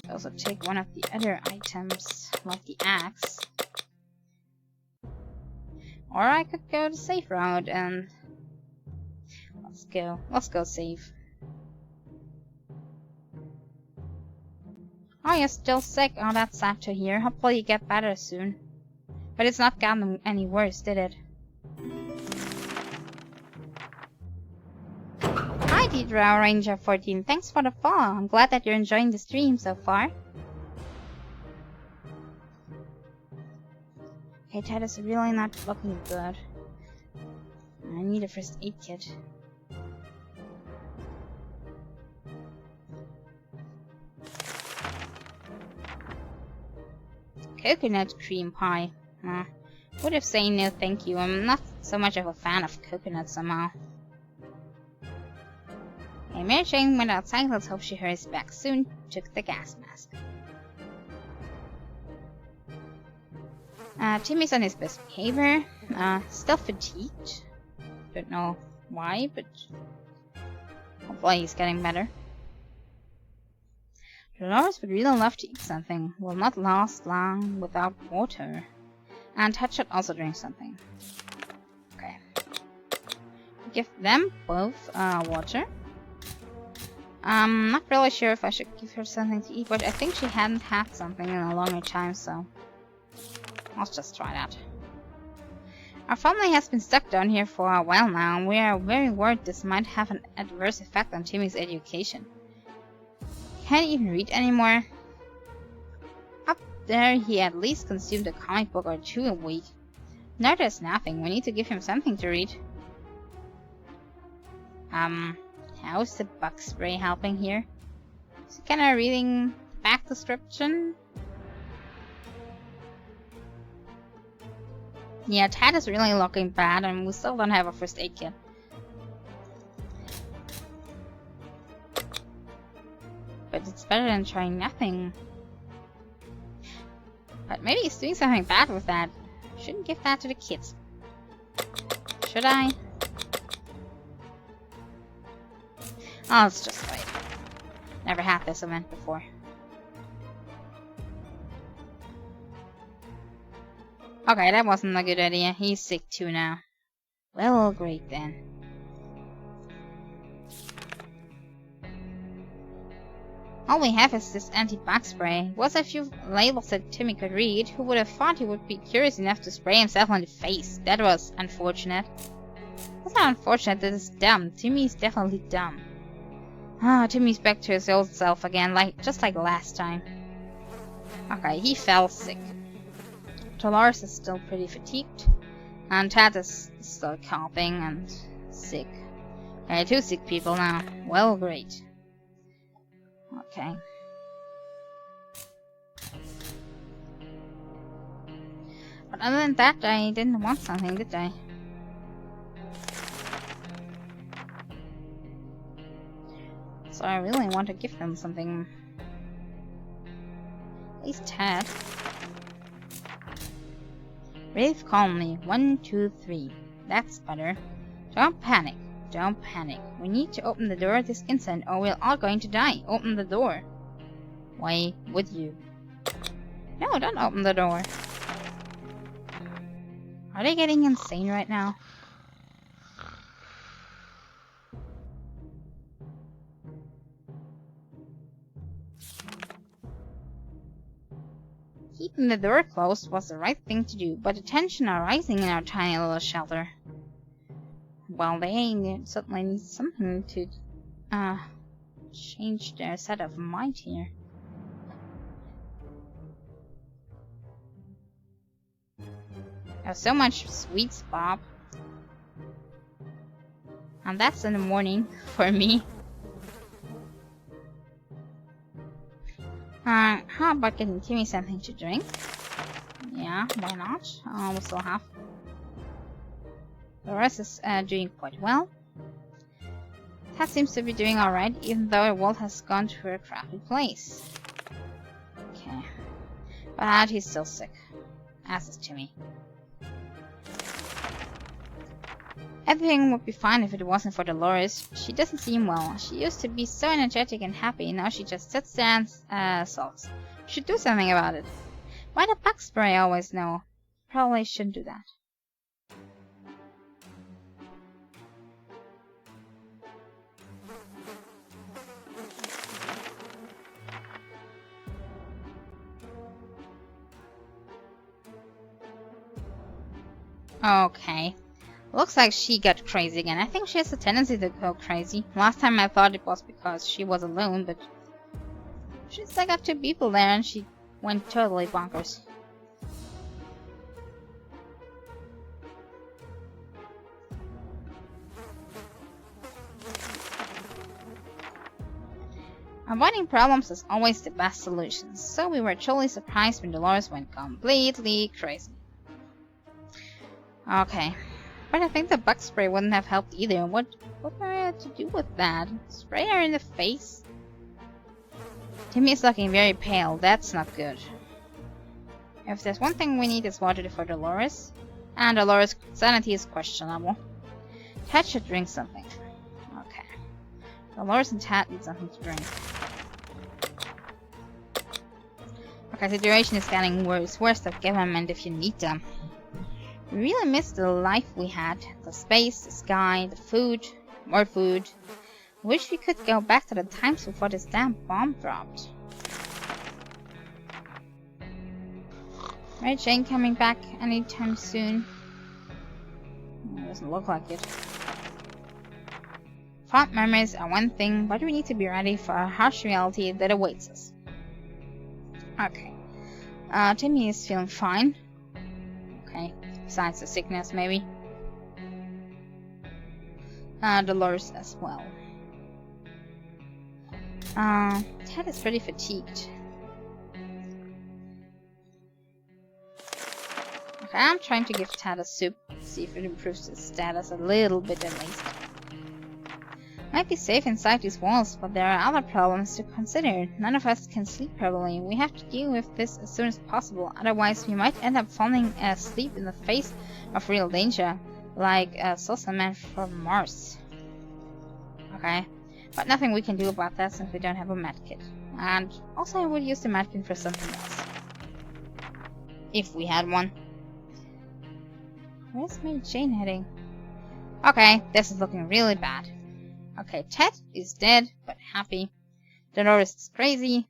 I'll also take one of the other items, like the axe. Or I could go the safe route and... Let's go safe. Oh, you're still sick. Oh, that's sad to hear. Hopefully you get better soon. But it's not gotten any worse, did it? Hi, Deidre Ranger 14. Thanks for the follow. I'm glad that you're enjoying the stream so far. Okay, Ted is really not looking good. I need a first aid kit. Coconut cream pie. Would have said no thank you. I'm not so much of a fan of coconut somehow. Okay, Mary Jane went outside. Let's hope she hurries back soon. Took the gas mask. Timmy's on his best behavior. Still fatigued. Don't know why, but hopefully he's getting better. Dolores would really love to eat something. Will not last long without water. And Ted should also drink something. Okay. Give them both water. I'm not really sure if I should give her something to eat, but I think she hadn't had something in a longer time, so let's just try that. Our family has been stuck down here for a while now, and we are very worried this might have an adverse effect on Timmy's education. Can't even read anymore. Up there, he at least consumed a comic book or two a week. Now there's nothing. We need to give him something to read. How's the bug spray helping here? Is it kinda reading back description? Yeah, Ted is really looking bad, and we still don't have a first aid kit. But it's better than trying nothing. But maybe he's doing something bad with that. Shouldn't give that to the kids. Should I? Oh, let's just wait. Never had this event before. Okay, that wasn't a good idea. He's sick too now. Well, great then. All we have is this anti-bug spray. Was a few labels that Timmy could read. Who would have thought he would be curious enough to spray himself on the face? That was unfortunate. That's not unfortunate, that is dumb. Timmy's definitely dumb. Ah, Timmy's back to his old self again, just like last time. Okay, he fell sick. Dolores is still pretty fatigued. And Ted is still coughing and sick. Okay, 2 sick people now. Well, great. Okay. But other than that, I didn't want something, did I? So I really want to give them something. At least Ted. Breathe calmly. 1, 2, 3. That's better. Don't panic. Don't panic. We need to open the door this instant or we're all going to die. Open the door. Why would you? No, don't open the door. Are they getting insane right now? Keeping the door closed was the right thing to do, but the tension are rising in our tiny little shelter. Well, they certainly need something to change their set of mind here. There's so much sweets, Bob. And that's in the morning for me. How about getting Timmy something to drink? Yeah, why not? We still have. The rest is doing quite well. Ted seems to be doing alright, even though the world has gone to a crappy place. Okay. But he's still sick. As is Timmy. Everything would be fine if it wasn't for Dolores. She doesn't seem well. She used to be so energetic and happy, now she just sits there and sulks. Should do something about it. Why the bug spray always know? Probably shouldn't do that. Okay. Looks like she got crazy again. I think she has a tendency to go crazy. Last time I thought it was because she was alone, but she's like got 2 people there and she went totally bonkers. Avoiding problems is always the best solution, so we were totally surprised when Dolores went completely crazy. Okay. But I think the bug spray wouldn't have helped either. What would I have to do with that? Spray her in the face? Timmy is looking very pale. That's not good. If there's one thing we need, it's water for Dolores. And Dolores' sanity is questionable. Ted should drink something. Okay. Dolores and Ted need something to drink. Okay, situation is getting worse. Where's the government if you need them? We really miss the life we had. The space, the sky, the food, more food. Wish we could go back to the times before this damn bomb dropped. Mary Jane coming back anytime soon? It doesn't look like it. Fond memories are one thing, but we need to be ready for a harsh reality that awaits us. Okay. Timmy is feeling fine. Okay. Besides the sickness, maybe. Dolores as well. Ted is pretty fatigued. Okay, I'm trying to give Ted a soup, see if it improves his status a little bit at least. Might be safe inside these walls, but there are other problems to consider. None of us can sleep properly. We have to deal with this as soon as possible, otherwise we might end up falling asleep in the face of real danger, like a Salsa Man from Mars. Okay, but nothing we can do about that since we don't have a medkit. And also I would use the medkit for something else. If we had one. Where's Mary Jane heading? Okay, this is looking really bad. Okay, Ted is dead, but happy. Dolores is crazy.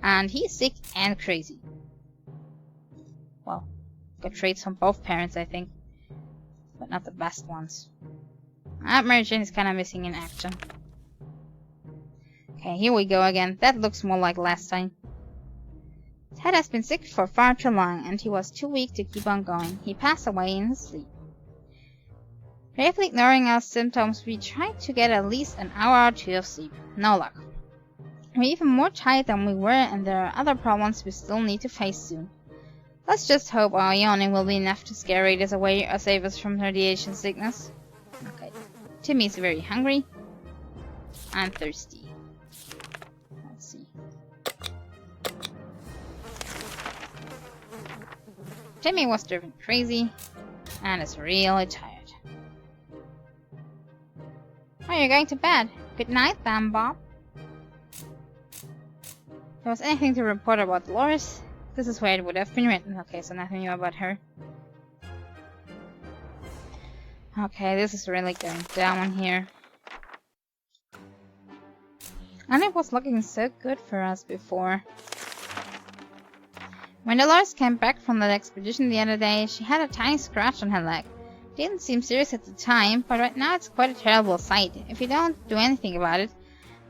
And he's sick and crazy. Well, got traits from both parents, I think. but not the best ones. Mary Jane is kind of missing in action. Okay, here we go again. That looks more like last time. Ted has been sick for far too long, and he was too weak to keep on going. He passed away in his sleep. Bravely ignoring our symptoms, we tried to get at least an hour or two of sleep. No luck. We're even more tired than we were, and there are other problems we still need to face soon. Let's just hope our yawning will be enough to scare Radius away or save us from radiation sickness. Okay. Timmy's very hungry. I'm thirsty. Let's see. Timmy was driven crazy and is really tired. Oh, you're going to bed. Good night, then, Bob. If there was anything to report about Dolores, this is where it would have been written. Okay, so nothing new about her. Okay, this is really going down here. And it was looking so good for us before. When Dolores came back from that expedition the other day, she had a tiny scratch on her leg. Didn't seem serious at the time, but right now it's quite a terrible sight. If you don't do anything about it,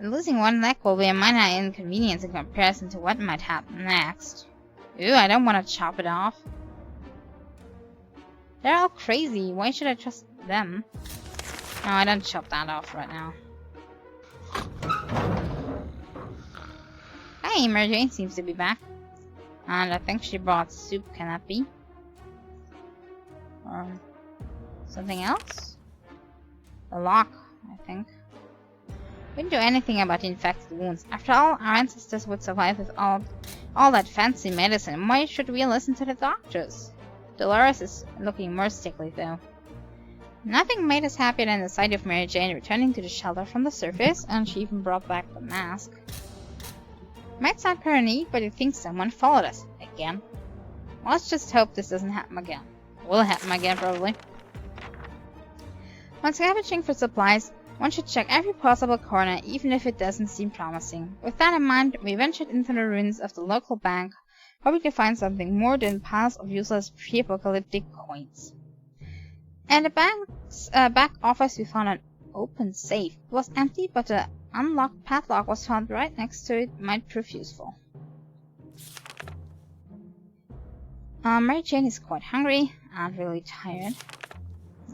losing one leg will be a minor inconvenience in comparison to what might happen next. Ew, I don't want to chop it off. They're all crazy. Why should I trust them? No, I don't chop that off right now. Hey, Mary Jane seems to be back. And I think she brought soup, can that be? Or something else? The lock, I think. We didn't do anything about the infected wounds. After all, our ancestors would survive with all that fancy medicine. Why should we listen to the doctors? Dolores is looking more sickly, though. Nothing made us happier than the sight of Mary Jane returning to the shelter from the surface, and she even brought back the mask. Might sound paranoid, but I think someone followed us. Again. Well, let's just hope this doesn't happen again. Will happen again, probably. When scavenging for supplies, one should check every possible corner, even if it doesn't seem promising. With that in mind, we ventured into the ruins of the local bank, hoping to find something more than piles of useless pre-apocalyptic coins. At the bank's back office, we found an open safe. It was empty, but the unlocked padlock was found right next to it. Might prove useful. Mary Jane is quite hungry and really tired.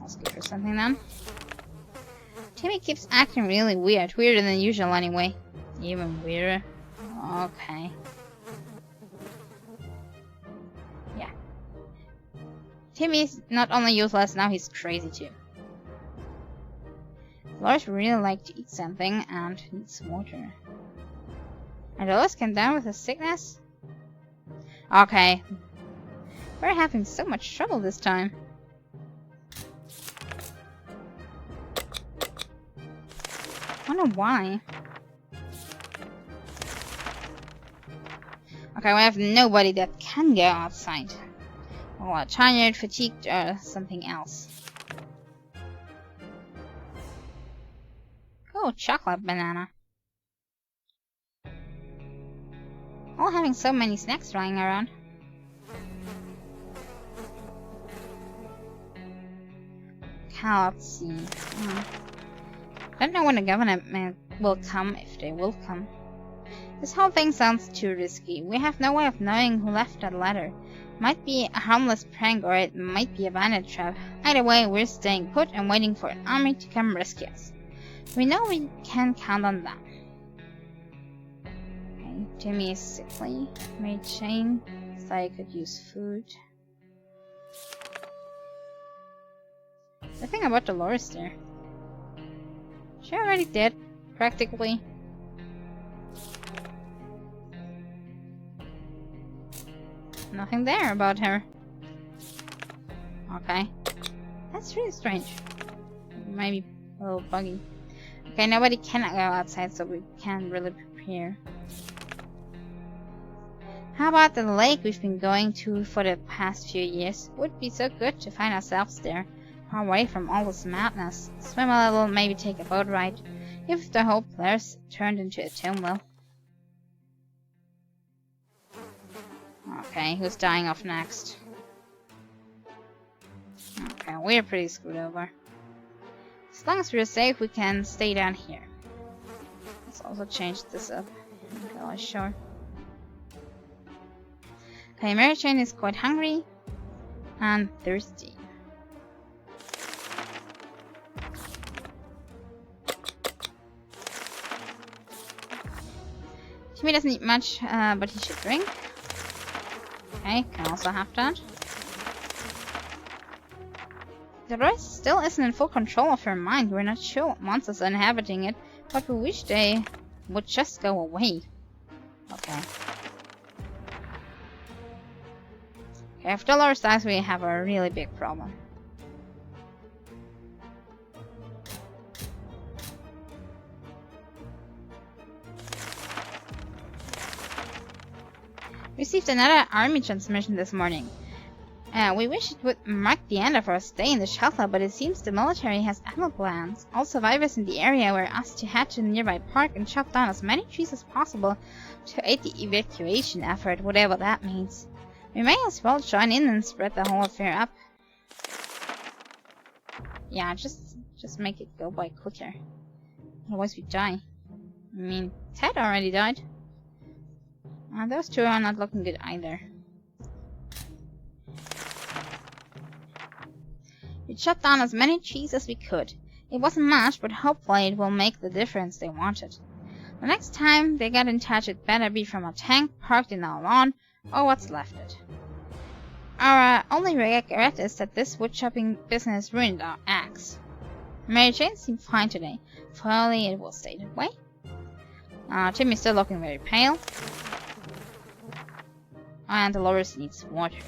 Let's give her something then. Timmy keeps acting really weird. Weirder than usual anyway. Even weirder. Okay. Yeah. Timmy's not only useless, now he's crazy too. Dolores would really like to eat something and needs water. And Dolores came down with a sickness? Okay. We're having so much trouble this time. I wonder why. Okay, we have nobody that can go outside. Or tired, fatigued, or something else. Oh, chocolate banana. All having so many snacks lying around. Let's see. I don't know when the government will come, if they will come. This whole thing sounds too risky. We have no way of knowing who left that letter. Might be a harmless prank, or it might be a bandit trap. Either way, we're staying put and waiting for an army to come rescue us. We know we can count on them. Okay, Jimmy is sickly. Mary Jane thought I could use food. The thing about Dolores there. She already did, practically. Nothing there about her. Okay. That's really strange. Maybe a little buggy. Okay, nobody can go outside, so we can't really prepare. How about the lake we've been going to for the past few years? Would be so good to find ourselves there. Far away from all this madness. Swim a little, maybe take a boat ride. If the whole place turned into a tomb, well. Okay, who's dying off next? Okay, we're pretty screwed over. As long as we're safe, we can stay down here. Let's also change this up. Okay, sure. Okay, Mary Jane is quite hungry and thirsty. Timmy doesn't eat much, but he should drink. Okay, can also have that. Dolores still isn't in full control of her mind. We're not sure what monsters are inhabiting it, but we wish they would just go away. Okay. Okay, if Dolores dies, we have a really big problem. Received another army transmission this morning. We wish it would mark the end of our stay in the shelter, but it seems the military has other plans. All survivors in the area were asked to head to the nearby park and chop down as many trees as possible to aid the evacuation effort, whatever that means. We may as well join in and spread the whole affair up. Yeah, just make it go by quicker. Otherwise we die. I mean, Ted already died. Those two are not looking good either. We chopped down as many trees as we could. It wasn't much, but hopefully it will make the difference they wanted. The next time they get in touch, it better be from a tank parked in our lawn, or what's left it. Our only regret is that this wood-chopping business ruined our axe. Mary Jane seemed fine today. Hopefully it will stay that way. Timmy's still looking very pale. And Dolores needs water.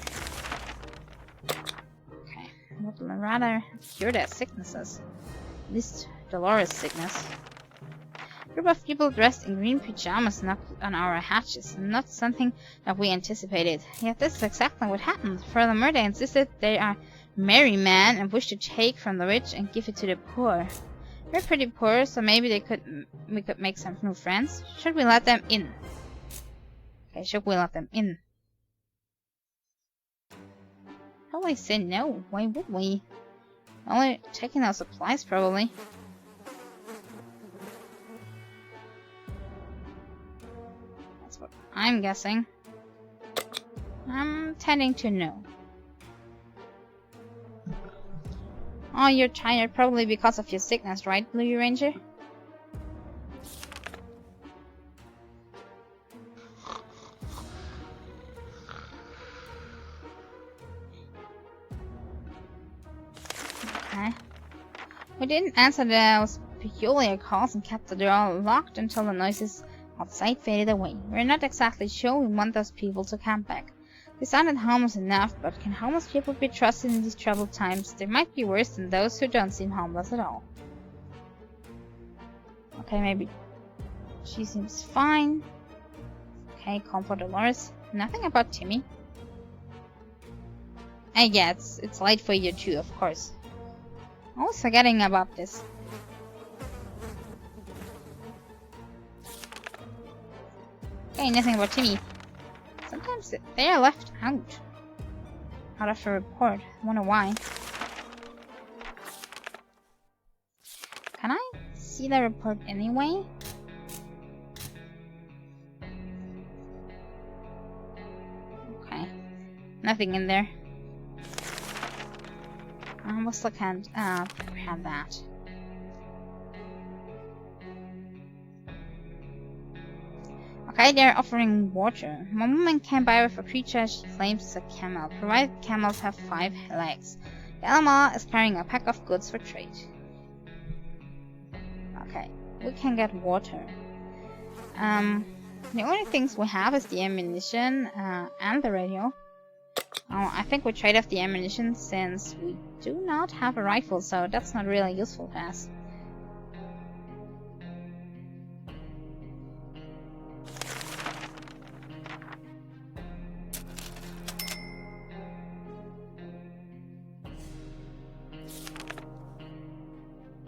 Okay, would rather cure their sicknesses. At least Dolores' sickness. A group of people dressed in green pajamas knocked on our hatches, not something that we anticipated. Yet this is exactly what happened. Furthermore, they insisted they are merry men and wish to take from the rich and give it to the poor. We're pretty poor, so maybe we could make some new friends. Should we let them in? Okay, should we let them in? Probably say no. Why would we? Only taking our supplies, probably. That's what I'm guessing. I'm tending to no. Oh, you're tired, probably because of your sickness, right, Blue Ranger? Okay. We didn't answer those peculiar calls and kept the door locked until the noises outside faded away. We're not exactly sure we want those people to come back. They sounded harmless enough, but can harmless people be trusted in these troubled times? They might be worse than those who don't seem harmless at all. Okay, maybe she seems fine. Okay, comfort Dolores. Nothing about Timmy. And yeah, it's late for you too, of course. Always forgetting about this. Okay, nothing about Timmy. Sometimes they are left out of a report. I wonder why. Can I see the report anyway? Okay, nothing in there. Let's look at have that. Okay, they're offering water. One woman came by with a creature she claims is a camel, provided camels have 5 legs. The animal is carrying a pack of goods for trade. Okay, we can get water. The only things we have is the ammunition and the radio. I think we trade off the ammunition since we do not have a rifle, so that's not really useful to us.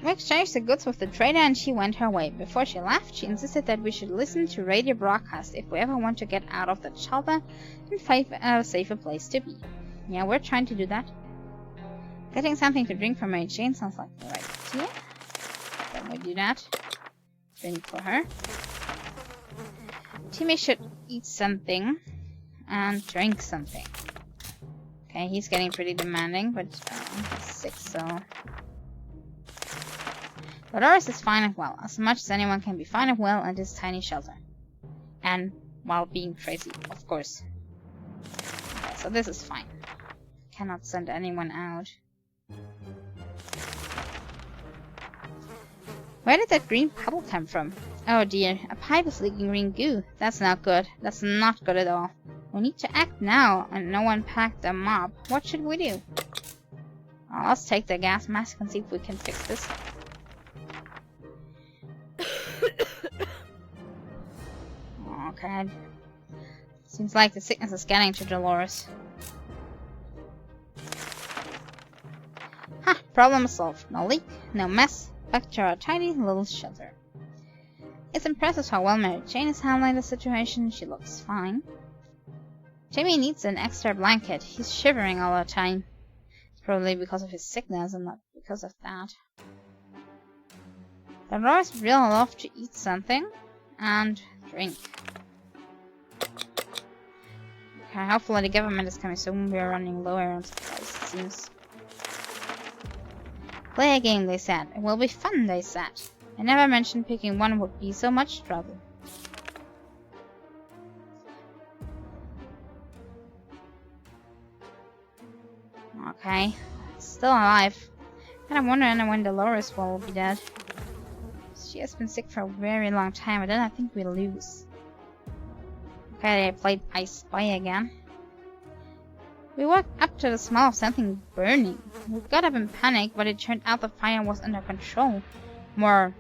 We exchanged the goods with the trader and she went her way. Before she left, she insisted that we should listen to radio broadcast if we ever want to get out of that shelter and find a safer place to be. Yeah, we're trying to do that. Getting something to drink for Mary Jane sounds like the right idea. Then we do that. Drink for her. Timmy should eat something and drink something. Okay, he's getting pretty demanding, but he's sick, so... Dolores is fine and well, as much as anyone can be fine and well in this tiny shelter. And while being crazy, of course. Okay, so this is fine. Cannot send anyone out. Where did that green pebble come from? Oh dear, a pipe is leaking green goo. That's not good. That's not good at all. We need to act now, and no one packed a mop. What should we do? Well, let's take the gas mask and see if we can fix this. Okay. Seems like the sickness is getting to Dolores. Ha! Problem solved. No leak, no mess. Back to our tiny little shelter. It's impressive how well Mary Jane is handling the situation. She looks fine. Timmy needs an extra blanket. He's shivering all the time. It's probably because of his sickness and not because of that. Dolores would really love to eat something and drink. Okay, hopefully the government is coming soon. We are running lower on supplies, it seems. Play a game, they said. It will be fun, they said. I never mentioned picking one would be so much trouble. Okay, still alive. Kinda wondering when Dolores will be dead. She has been sick for a very long time, and then I think we lose. Okay, I played I Spy again. We walked up to the smell of something burning. We got up in panic, but it turned out the fire was under control. More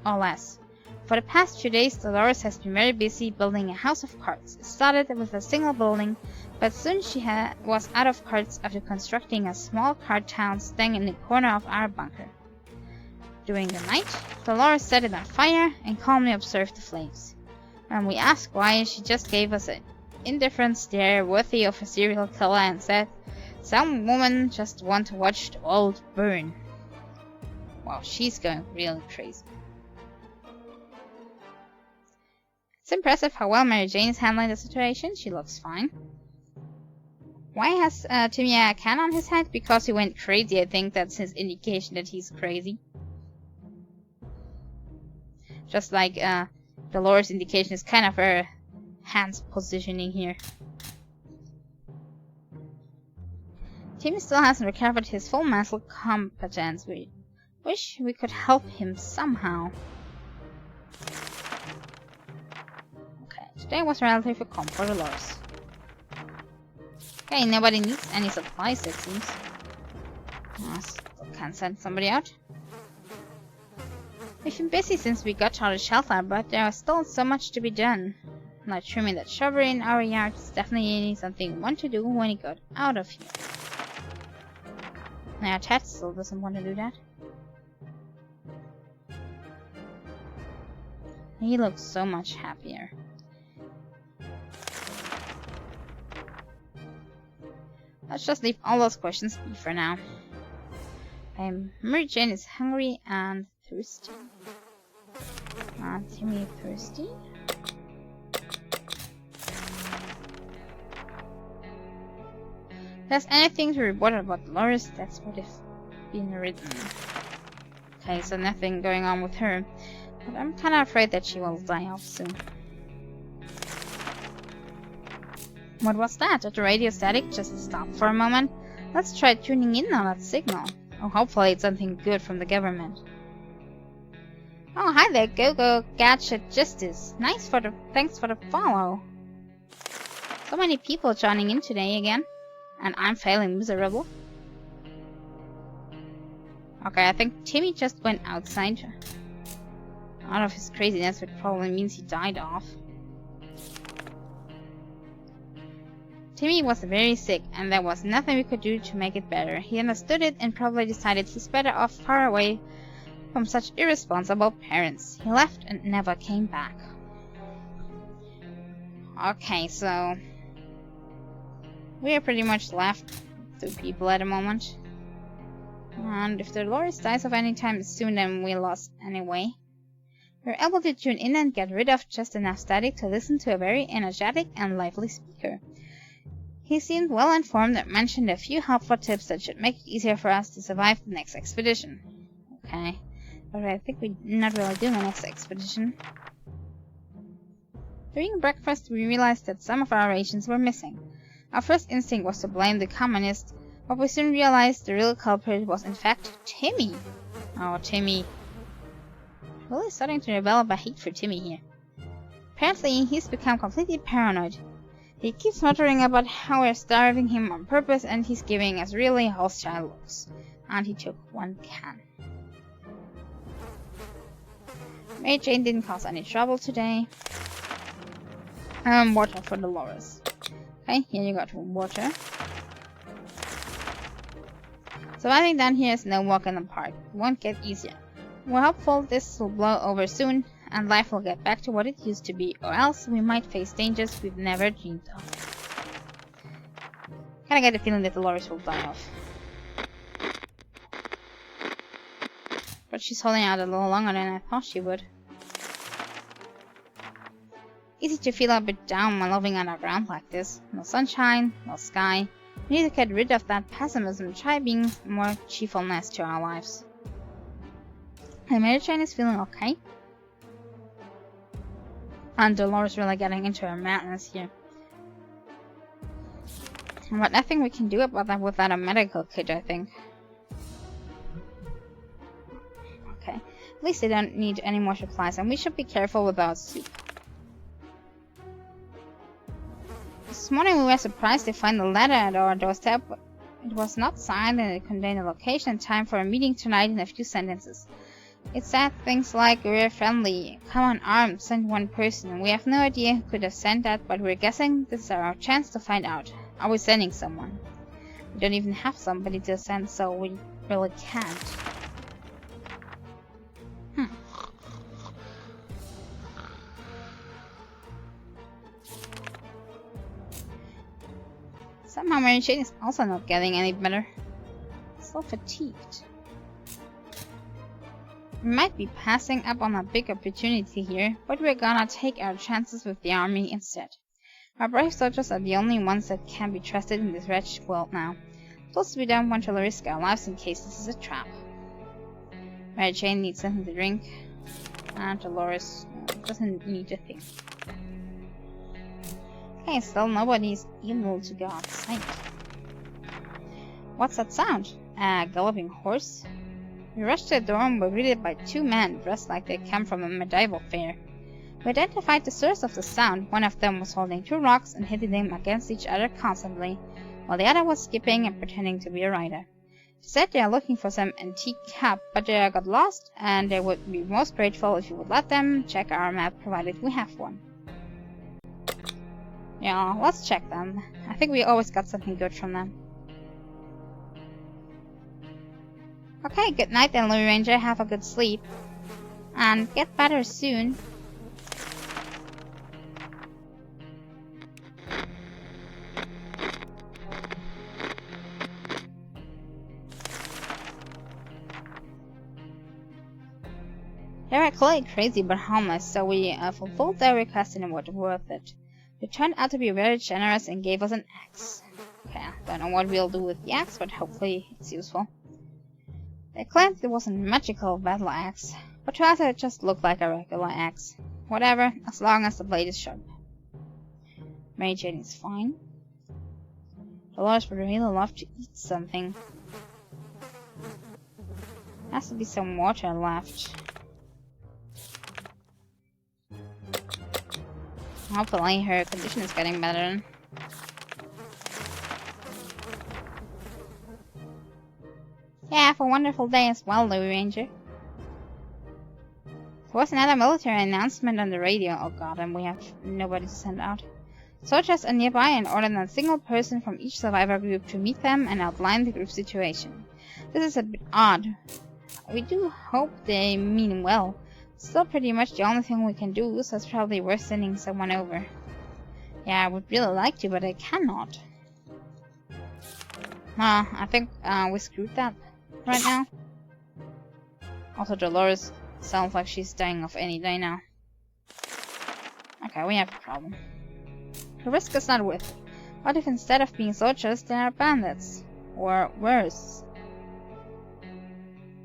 or less. For the past few days, Dolores has been very busy building a house of cards. It started with a single building, but soon she was out of cards after constructing a small card town staying in the corner of our bunker. During the night, Dolores set it on fire and calmly observed the flames. When we asked why, she just gave us an indifferent stare worthy of a serial killer and said, "Some woman just want to watch the world burn." Wow, she's going really crazy. It's impressive how well Mary Jane is handling the situation. She looks fine. Why has Timmy a can on his head? Because he went crazy. I think that's his indication that he's crazy. Just like Dolores' indication is kind of her hands positioning here. Timmy still hasn't recovered his full mental competence. We wish we could help him somehow. Okay, today was relatively calm for Dolores. Okay, nobody needs any supplies, it seems. Still can't send somebody out. We've been busy since we got out of the shelter, but there is still so much to be done. Like trimming that shrubbery in our yard is definitely something we want to do when we got out of here. Now Ted still doesn't want to do that. He looks so much happier. Let's just leave all those questions be for now. Mary Jane is hungry and thirsty. Timmy thirsty? If there's anything to report about Dolores, that's what is being written. Okay, so nothing going on with her. But I'm kinda afraid that she will die off soon. What was that? Did the radio static just stop for a moment? Let's try tuning in on that signal. Oh, hopefully it's something good from the government. Oh, hi there, Go-Go Gadget Justice. Thanks for the follow. So many people joining in today again. And I'm failing miserable. Okay, I think Timmy just went outside. Out of his craziness, which probably means he died off. Timmy was very sick, and there was nothing we could do to make it better. He understood it and probably decided he's better off far away from such irresponsible parents. He left and never came back. Okay, so we are pretty much left 2 people at the moment. And if Dolores dies of any time soon, then we lost anyway. We were able to tune in and get rid of just enough static to listen to a very energetic and lively speaker. He seemed well informed and mentioned a few helpful tips that should make it easier for us to survive the next expedition. Okay, but I think we're not really doing the next expedition. During breakfast, we realized that some of our rations were missing. Our first instinct was to blame the communists, but we soon realized the real culprit was in fact Timmy. Oh, Timmy. Really starting to develop a hate for Timmy here. Apparently, he's become completely paranoid. He keeps muttering about how we're starving him on purpose and he's giving us really hostile looks. And he took one can. Mary Jane didn't cause any trouble today. Water for Dolores. Okay, here you got water. Surviving down here is no walk in the park. It won't get easier. We're hopeful this will blow over soon, and life will get back to what it used to be, or else we might face dangers we've never dreamed of. Kinda get the feeling that Dolores will die off. But she's holding out a little longer than I thought she would. Easy to feel a bit down when living underground like this. No sunshine, no sky. We need to get rid of that pessimism, try being more cheerfulness to our lives. And Mary Jane is feeling okay. And Dolores really getting into her madness here. But nothing we can do about that without a medical kit, I think. Okay. At least they don't need any more supplies, and we should be careful with our soup. This morning we were surprised to find a letter at our doorstep. It was not signed and it contained a location and time for a meeting tonight in a few sentences. It said things like, "We're friendly, come on armed, send one person." We have no idea who could have sent that, but we're guessing this is our chance to find out. Are we sending someone? We don't even have somebody to send, so we really can't. Somehow Mary Jane is also not getting any better. So fatigued. We might be passing up on a big opportunity here, but we're gonna take our chances with the army instead. Our brave soldiers are the only ones that can be trusted in this wretched world now. Plus, we don't want to risk our lives in case this is a trap. Mary Jane needs something to drink, and Dolores doesn't need a thing. Okay, still nobody's able to go outside. What's that sound? A galloping horse? We rushed to the door and were greeted by two men dressed like they come from a medieval fair. We identified the source of the sound. One of them was holding two rocks and hitting them against each other constantly, while the other was skipping and pretending to be a rider. They said they are looking for some antique cap, but they got lost, and they would be most grateful if you would let them check our map, provided we have one. Yeah, let's check them. I think we always got something good from them. Okay, good night then, Louie Ranger. Have a good sleep. And get better soon. They were clearly crazy but harmless, so we fulfilled their request and it was worth it. They turned out to be very generous and gave us an axe. Okay, I don't know what we'll do with the axe, but hopefully it's useful. They claimed it was a magical battle axe, but to us it just looked like a regular axe. Whatever, as long as the blade is sharp. Mary Jane is fine. Dolores would really love to eat something. There has to be some water left. Hopefully her condition is getting better. Yeah, have a wonderful day as well, Louie Ranger. There was another military announcement on the radio. Oh god, and we have nobody to send out. Soldiers are nearby and ordered a single person from each survivor group to meet them and outline the group situation. This is a bit odd. We do hope they mean well. Still pretty much the only thing we can do, so it's probably worth sending someone over. Yeah, I would really like to, but I cannot. I think we screwed that. right now. Also, Dolores sounds like she's dying of any day now. Okay, we have a problem. The risk is not worth it. What if instead of being soldiers, they are bandits? Or worse?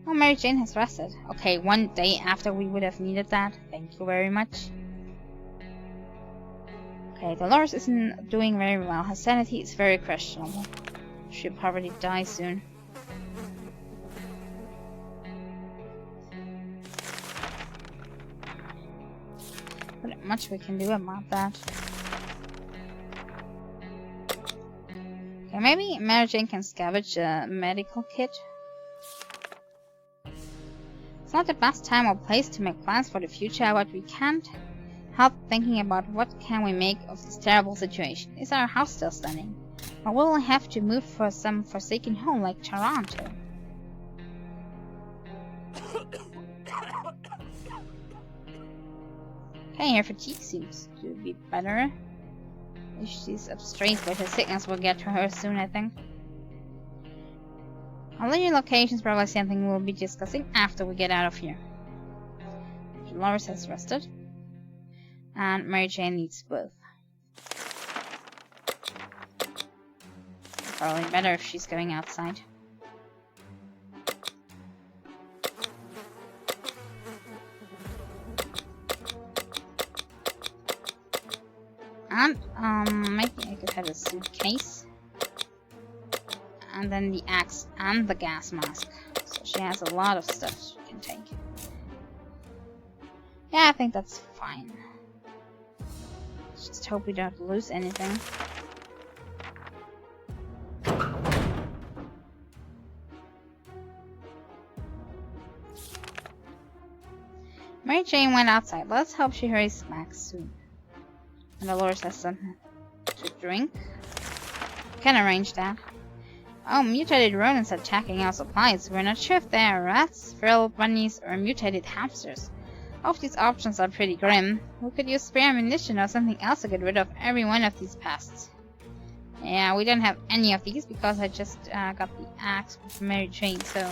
Oh, Mary Jane has rested. Okay, one day after we would have needed that. Thank you very much. Okay, Dolores isn't doing very well. Her sanity is very questionable. She'll probably die soon. Not much we can do about that. Okay, maybe Mary Jane can scavenge a medical kit. It's not the best time or place to make plans for the future, but we can't help thinking about what can we make of this terrible situation. Is our house still standing? Or will we have to move for some forsaken home like Toronto? Okay, her fatigue seems to be better. If she's upstairs, but her sickness will get to her soon, I think. Our living location is probably something we'll be discussing after we get out of here. Dolores has rested. And Mary Jane needs both. Probably better if she's going outside. And, maybe I could have a suitcase. And then the axe and the gas mask. So she has a lot of stuff she can take. Yeah, I think that's fine. Just hope we don't lose anything. Mary Jane went outside. Let's hope she hurries back soon. And Dolores has something to drink. Can arrange that. Oh, mutated rodents attacking our supplies. We're not sure if they are rats, feral bunnies, or mutated hamsters. All of these options are pretty grim. We could use spare ammunition or something else to get rid of every one of these pests. Yeah, we don't have any of these because I just got the axe with Mary Jane, so...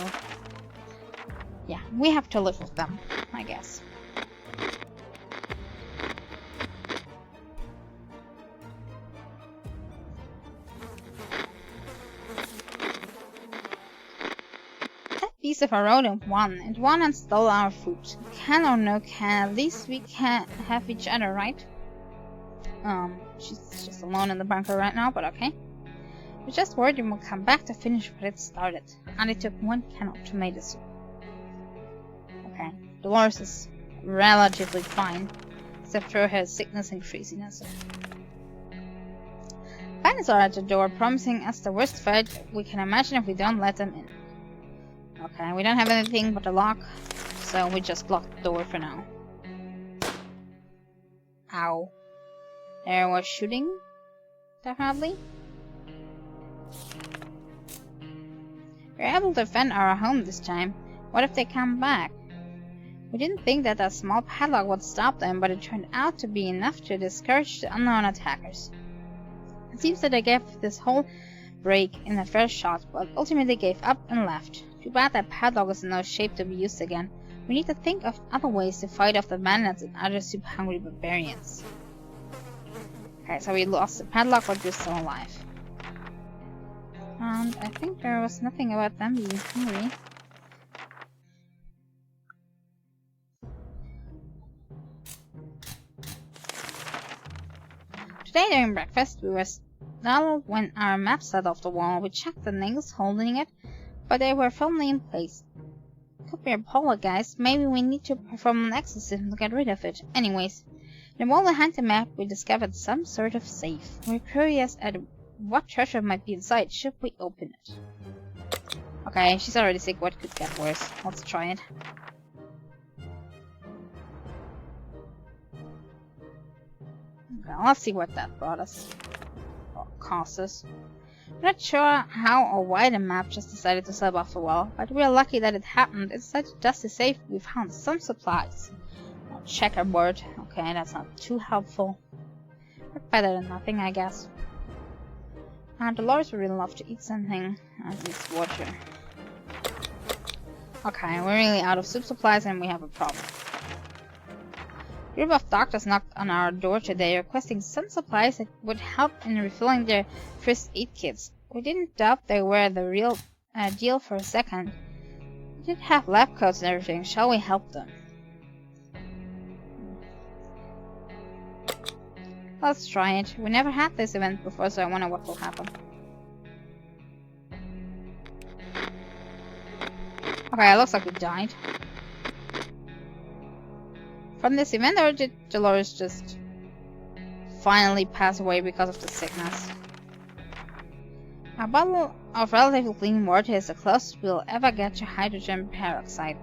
yeah, we have to live with them, I guess. Piece of a rodent won. It won and stole our food. Can or no can, at least we can have each other, right? She's just alone in the bunker right now, but okay. We're just worried it will come back to finish what it started. And it took one can of tomato soup. Okay, Dolores is relatively fine, except for her sickness and craziness. Bandits are at the door, promising us the worst fight we can imagine if we don't let them in. Okay, we don't have anything but a lock, so we just lock the door for now. Ow. There was shooting, definitely. We're able to defend our home this time. What if they come back? We didn't think that a small padlock would stop them, but it turned out to be enough to discourage the unknown attackers. It seems that they gave this whole break in the first shot, but ultimately gave up and left. Too bad that padlock is in no shape to be used again. We need to think of other ways to fight off the bandits and other soup-hungry barbarians. Okay, so we lost the padlock, but we're still alive. And I think there was nothing about them being hungry. Today during breakfast, we were startled when our map set off the wall. We checked the nails holding it, but they were firmly in place. Could be a poltergeist. Maybe we need to perform an exorcism to get rid of it. Anyways, in the wall behind the map, we discovered some sort of safe. We're curious at what treasure might be inside. Should we open it? Okay, she's already sick. What could get worse? Let's try it. Okay, let's see what that brought us. Or cost us. I'm not sure how or why the map just decided to slip off the wall, but we are lucky that it happened. It's such a dusty safe. We found some supplies. Checkerboard. Okay, that's not too helpful. But better than nothing, I guess. And Dolores would really love to eat something. At least water. Okay, we're really out of soup supplies and we have a problem. A group of doctors knocked on our door today requesting some supplies that would help in refilling their first aid kits. We didn't doubt they were the real deal for a second. We did have lab coats and everything. Shall we help them? Let's try it. We never had this event before, so I wonder what will happen. Okay, it looks like we died. From this event, or did Dolores just finally pass away because of the sickness? A bottle of relatively clean water is the closest we'll ever get to hydrogen peroxide.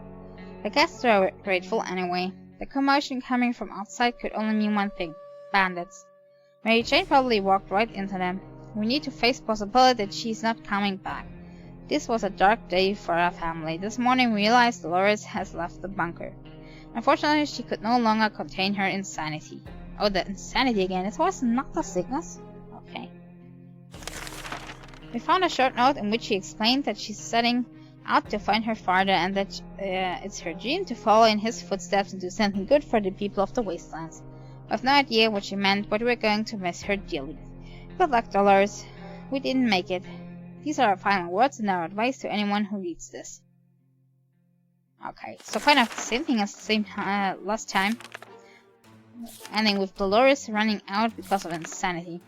The guests were grateful anyway. The commotion coming from outside could only mean one thing: bandits. Mary Jane probably walked right into them. We need to face the possibility that she's not coming back. This was a dark day for our family. This morning we realized Dolores has left the bunker. Unfortunately, she could no longer contain her insanity. Oh, the insanity again. It was not the sickness? Okay. We found a short note in which she explained that she's setting out to find her father and that it's her dream to follow in his footsteps and do something good for the people of the wastelands. I have no idea what she meant, but we're going to miss her dearly. Good luck, Dolores. We didn't make it. These are our final words and our advice to anyone who reads this. Okay, so kind of the same thing as the same last time. Ending with Dolores running out because of insanity.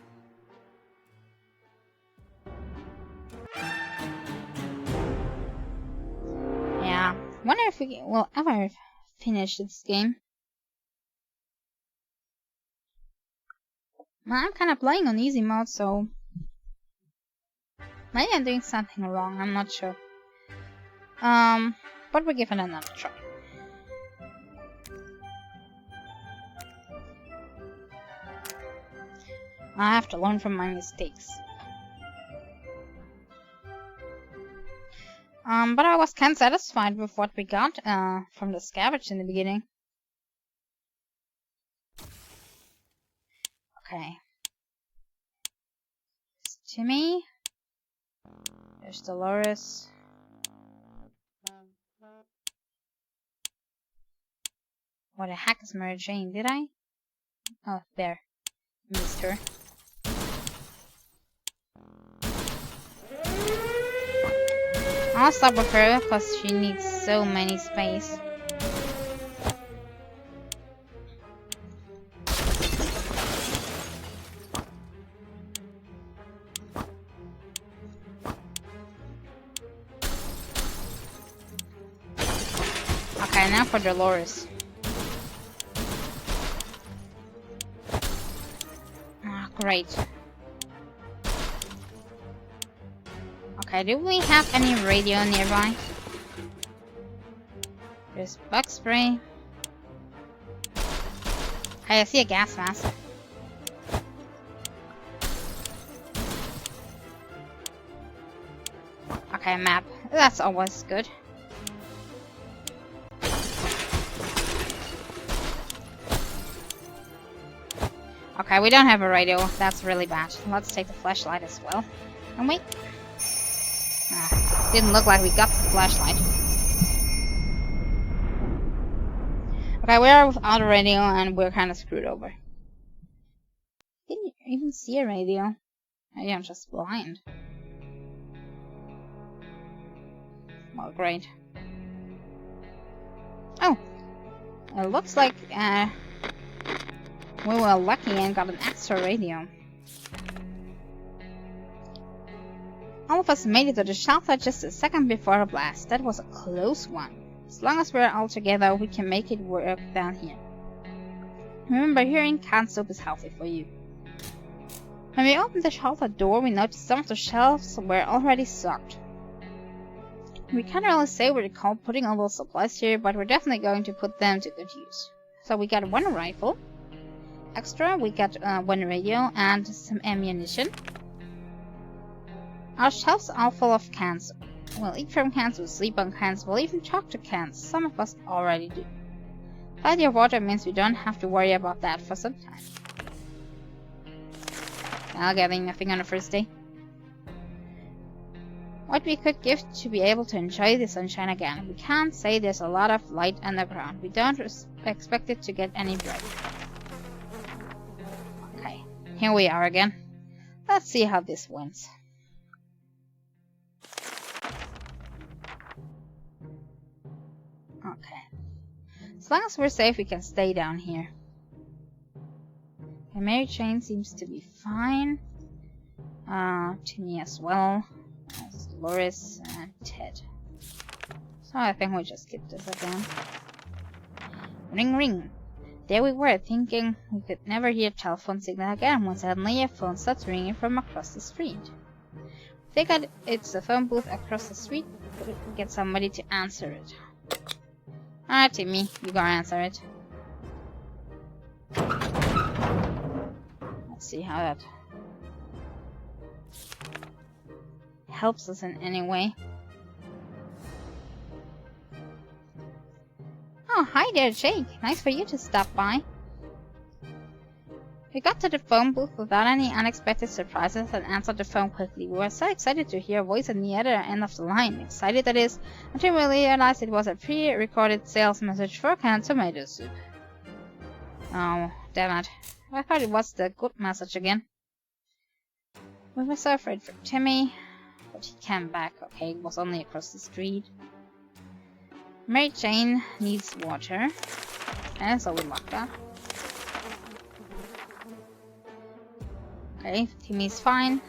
Yeah, wonder if we will ever finish this game. Well, I'm kind of playing on easy mode, so maybe I'm doing something wrong, I'm not sure. But we're giving it another try. I have to learn from my mistakes. But I was kind of satisfied with what we got from the scavenge in the beginning. Okay. There's Timmy. There's Dolores. What the heck is Mary Jane? Did I? Oh, there. Missed her. I'll stop with her because she needs so many space. Okay, now for Dolores. Ah, great. Okay, do we have any radio nearby? There's bug spray. Okay, I see a gas mask. Okay, map. That's always good. Okay, we don't have a radio. That's really bad. Let's take the flashlight as well. And wait. Didn't look like we got the flashlight. Okay, we are without a radio and we're kind of screwed over. Didn't even see a radio. Maybe I'm just blind. Well, great. Oh! It looks like we were lucky and got an extra radio. All of us made it to the shelter just a second before a blast. That was a close one. As long as we're all together, we can make it work down here. Remember, hearing canned soup is healthy for you. When we opened the shelter door, we noticed some of the shelves were already stocked. We can't really say what we call putting all those supplies here, but we're definitely going to put them to good use. So we got one rifle. Extra, we got one radio and some ammunition. Our shelves are full of cans. We'll eat from cans, we'll sleep on cans, we'll even talk to cans. Some of us already do. Plenty of water means we don't have to worry about that for some time. I'll getting nothing on the first day. What we could give to be able to enjoy the sunshine again. We can't say there's a lot of light underground. We don't expect it to get any brighter. Okay, here we are again. Let's see how this went. Okay. As long as we're safe, we can stay down here. Okay, Mary Jane seems to be fine. Timmy as well. As Dolores and Ted. So I think we just skip this again. Ring ring. There we were, thinking we could never hear telephone signal again, when suddenly a phone starts ringing from across the street. Figured it's a phone booth across the street, but we could get somebody to answer it. Alright, Timmy, you gotta answer it. Let's see how that helps us in any way. Oh, hi there, Jake. Nice for you to stop by. We got to the phone booth without any unexpected surprises and answered the phone quickly. We were so excited to hear a voice on the other end of the line. Excited, that is, until we realized it was a pre-recorded sales message for canned tomato soup. Oh, damn it. I thought it was the good message again. We were so afraid for Timmy, but he came back. Okay, it was only across the street. Mary Jane needs water. And so we locked that. Okay, Timmy's fine.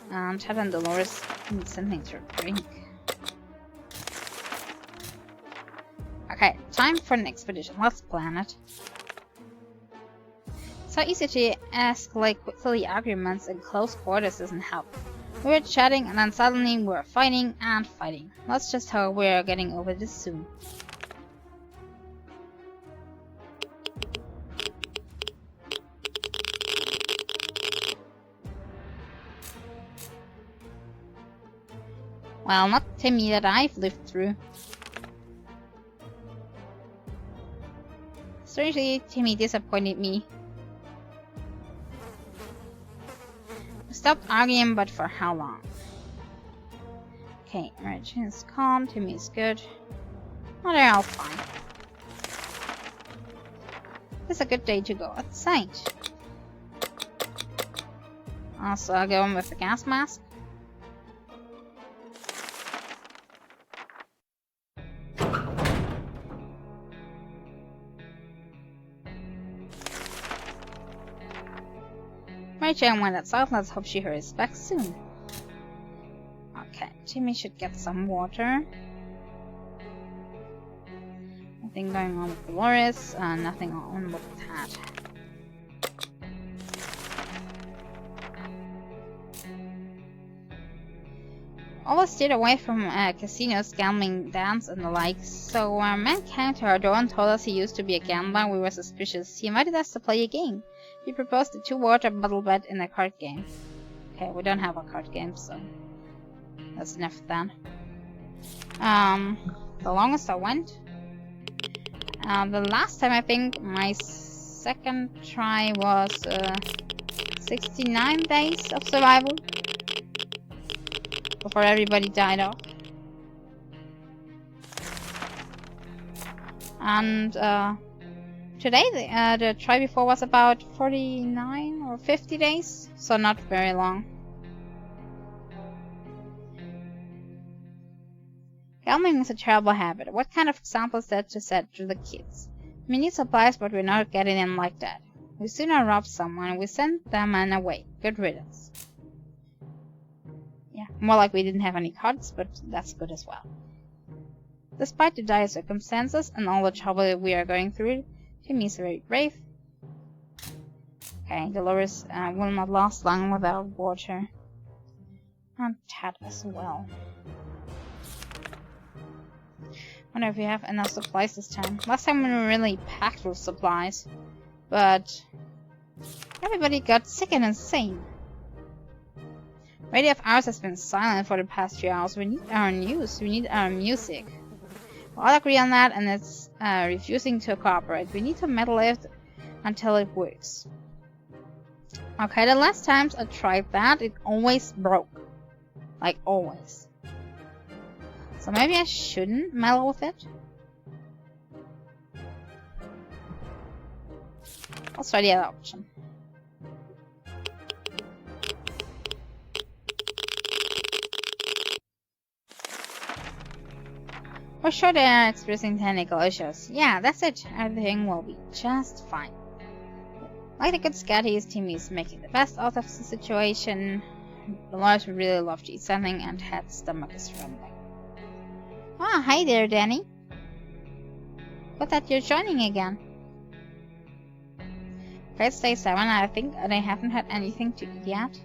Ted and Dolores need something to drink. Okay, time for an expedition. Let's plan it. So easy to escalate silly arguments in close quarters doesn't help. We were chatting and then suddenly we were fighting and fighting. Let's just hope we're getting over this soon. Well, not Timmy that I've lived through. Strangely, Timmy disappointed me. We stopped arguing, but for how long? Okay, Mary Jane is calm, Timmy is good. Oh, they're all fine. This is a good day to go outside. Also, I'll go in with the gas mask. Mary Jane went outside. Let's hope she hurries back soon. Okay, Timmy should get some water. Nothing going on with Dolores, nothing on with Ted. Always stayed away from casinos, gambling, dance, and the like. So when a man came to our door and told us he used to be a gambler, we were suspicious. He invited us to play a game. He proposed a 2-water bottle bet in a card game. Okay, we don't have a card game, so that's enough of that. The longest I went. The last time I think my second try was 69 days of survival before everybody died off. And today the try before was about 49 or 50 days, so not very long. Gambling is a terrible habit. What kind of example is that to set to the kids? We need supplies, but we're not getting in like that. We sooner rob someone, we send them man away. Good riddance. Yeah, more like we didn't have any cards, but that's good as well. Despite the dire circumstances and all the trouble we are going through, Timmy is very brave. Okay, Dolores will not last long without water. And Ted as well. Wonder if we have enough supplies this time. Last time we were really packed with supplies, but everybody got sick and insane. Radio of ours has been silent for the past few hours. We need our news. We need our music. We all agree on that, and it's refusing to cooperate. We need to meddle it until it works. Okay, the last times I tried that, it always broke. Like always. So maybe I shouldn't meddle with it? Let's try the other option. We're sure they are experiencing technical issues. Yeah, that's it. Everything will be just fine. Like the good Scotty, his team is making the best out of the situation. The lawyers would really love to eat something, and Ted's stomach is rumbling. Ah, hi there, Danny. Good that you're joining again. Okay, it's day 7. I think they haven't had anything to eat yet.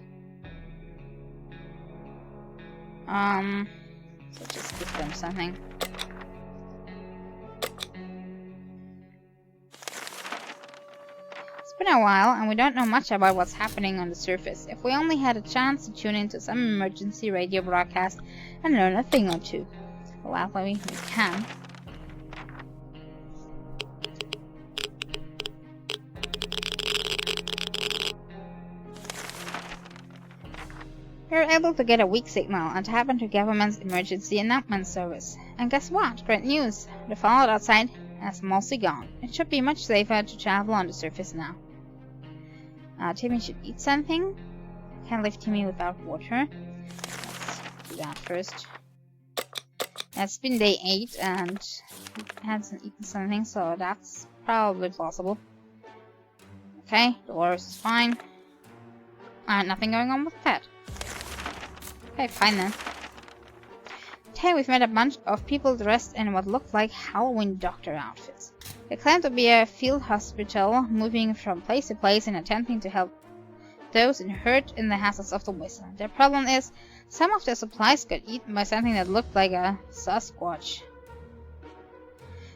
So just give them something. It's been a while, and we don't know much about what's happening on the surface. If we only had a chance to tune into some emergency radio broadcast and learn a thing or two. Well, we can. We were able to get a weak signal and tap into government's emergency announcement service. And guess what? Great news! The fallout outside has mostly gone. It should be much safer to travel on the surface now. Timmy should eat something. Can't leave Timmy without water. Let's do that first. It's been day 8 and he hasn't eaten something, so that's probably plausible. Okay, Dolores is fine. Nothing going on with that. Okay, fine then. Today we've met a bunch of people dressed in what looked like Halloween doctor outfits. They claim to be a field hospital, moving from place to place and attempting to help those hurt in the hazards of the wasteland. Their problem is, some of their supplies got eaten by something that looked like a Sasquatch.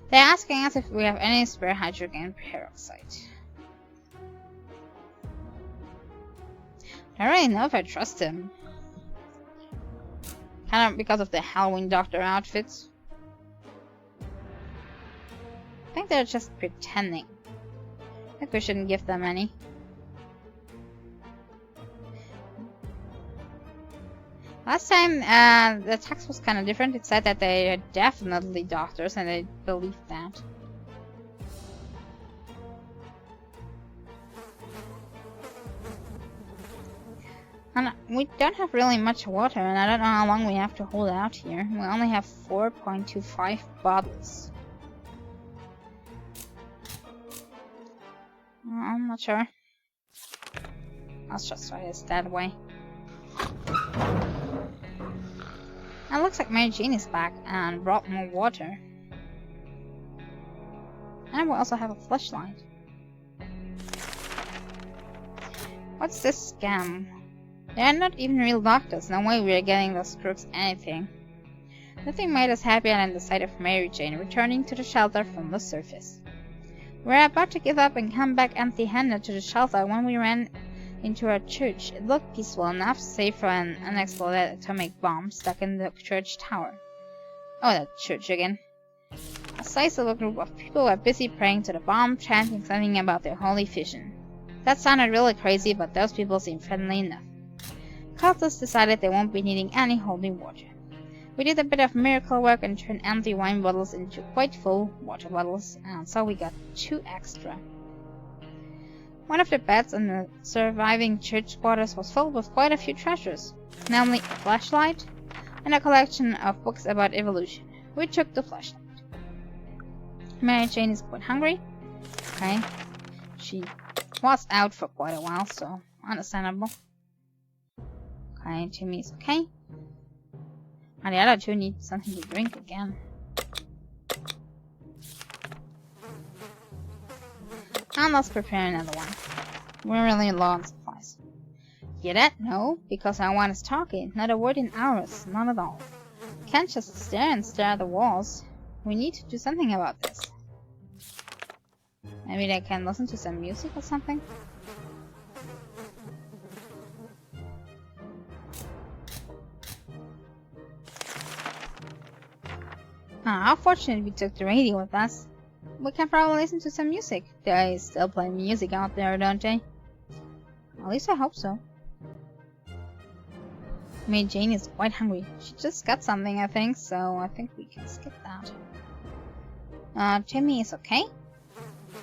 They're asking us if we have any spare hydrogen peroxide. I don't really know if I trust him. Kind of because of the Halloween doctor outfits. I think they're just pretending. I think we shouldn't give them any. Last time, the text was kind of different. It said that they are definitely doctors, and I believed that. And we don't have really much water, and I don't know how long we have to hold out here. We only have 4.25 bottles. I'm not sure. Let's just try this that way. It looks like Mary Jane is back and brought more water. And we also have a flashlight. What's this scam? They are not even real doctors. No way we are getting those crooks anything. Nothing made us happier than the sight of Mary Jane returning to the shelter from the surface. We were about to give up and come back empty-handed to the shelter when we ran into a church. It looked peaceful enough, save for an unexploded atomic bomb stuck in the church tower. Oh, that church again. A sizable group of people were busy praying to the bomb, chanting something about their holy vision. That sounded really crazy, but those people seemed friendly enough. Cultists decided they won't be needing any holy water. We did a bit of miracle work and turned empty wine bottles into quite full water bottles, and so we got 2 extra. One of the beds in the surviving church quarters was filled with quite a few treasures, namely a flashlight and a collection of books about evolution. We took the flashlight. Mary Jane is quite hungry. Okay. She was out for quite a while, so understandable. Okay, Timmy's okay. And the other 2 need something to drink again. And let's prepare another one. We're really low on supplies. Hear that? No, because our one is talking, not a word in ours, not at all. Can't just stare at the walls. We need to do something about this. Maybe they can listen to some music or something? How fortunate we took the radio with us. We can probably listen to some music. They still play music out there, don't they? At least I hope so. Mary Jane is quite hungry. She just got something, I think, so I think we can skip that. Timmy is okay.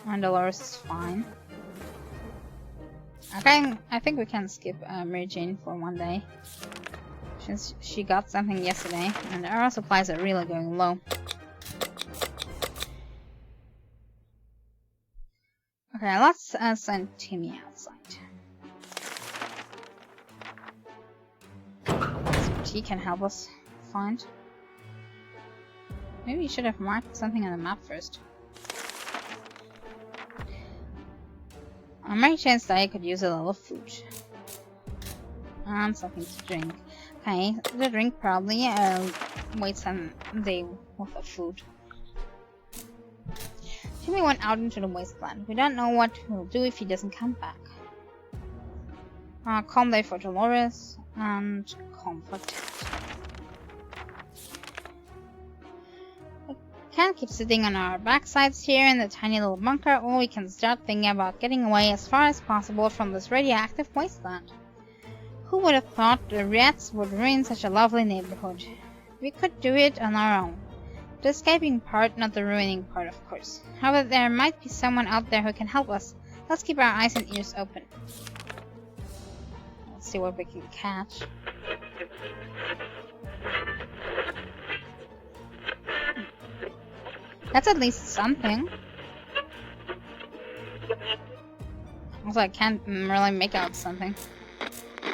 And Dolores is fine. Okay, I think we can skip Mary Jane for one day. Since she got something yesterday, and our supplies are really going low. Okay, let's send Timmy outside. So he can help us find. Maybe we should have marked something on the map first. Mary Jane's diet could use a little food. And something to drink. Okay, the drink probably waits some day with the food. Timmy went out into the wasteland. We don't know what he'll do if he doesn't come back. Calm day for Dolores and calm for Ted. We can't keep sitting on our backsides here in the tiny little bunker, or we can start thinking about getting away as far as possible from this radioactive wasteland. Who would have thought the rats would ruin such a lovely neighborhood? We could do it on our own. The escaping part, not the ruining part, of course. However, there might be someone out there who can help us. Let's keep our eyes and ears open. Let's see what we can catch. That's at least something. Also, I can't really make out something.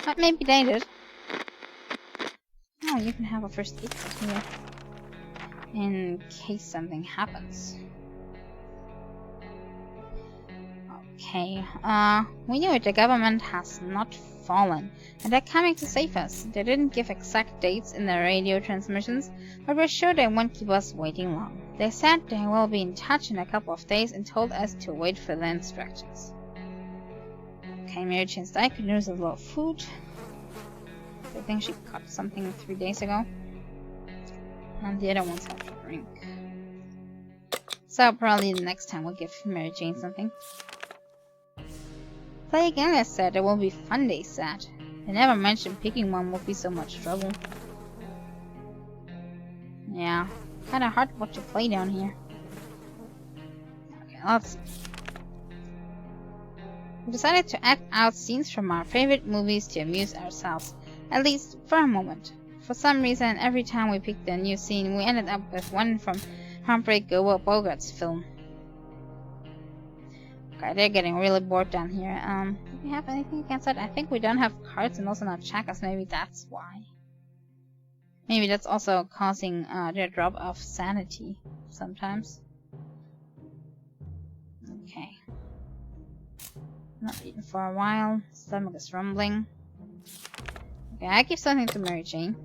But maybe they did. Oh, you can have a first aid kit here. In case something happens. Okay, we knew it, the government has not fallen, and they're coming to save us. They didn't give exact dates in their radio transmissions, but we're sure they won't keep us waiting long. They said they will be in touch in a couple of days and told us to wait for the instructions. Okay, Mary Jane's diet could use a little food. I think she caught something 3 days ago. And the other ones have to drink. So probably the next time we'll give Mary Jane something. Play again, I said. There will be fun, they said. They never mentioned picking one would be so much trouble. Yeah, kinda hard what to play down here. Okay, let's see. We decided to act out scenes from our favorite movies to amuse ourselves, at least for a moment. For some reason, every time we picked a new scene, we ended up with one from Humphrey Bogart's film. Okay, they're getting really bored down here. Do we have anything against that? I think we don't have cards and also not checkers. Maybe that's why. Maybe that's also causing their drop of sanity sometimes. Okay. Not eaten for a while. Stomach is rumbling. Okay, I give something to Mary Jane.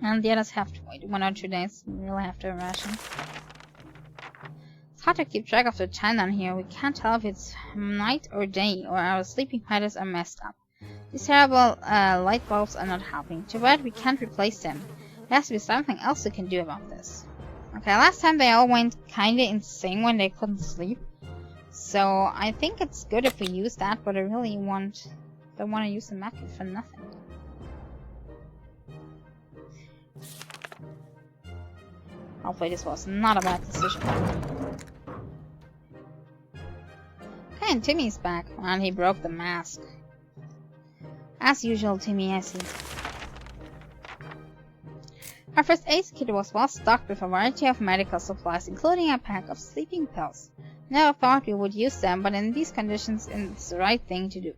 And the others have to wait 1 or 2 days. We really have to ration. It's hard to keep track of the time down here. We can't tell if it's night or day, or our sleeping patterns are messed up. These terrible light bulbs are not helping. Too bad we can't replace them. There has to be something else we can do about this. Okay, last time they all went kinda insane when they couldn't sleep. So I think it's good if we use that, but I really don't want to use the map for nothing. Hopefully this was not a bad decision. Okay, and Timmy's back, and he broke the mask. As usual, Timmy, I see. Our first aid kit was well stocked with a variety of medical supplies, including a pack of sleeping pills. Never thought we would use them, but in these conditions it's the right thing to do.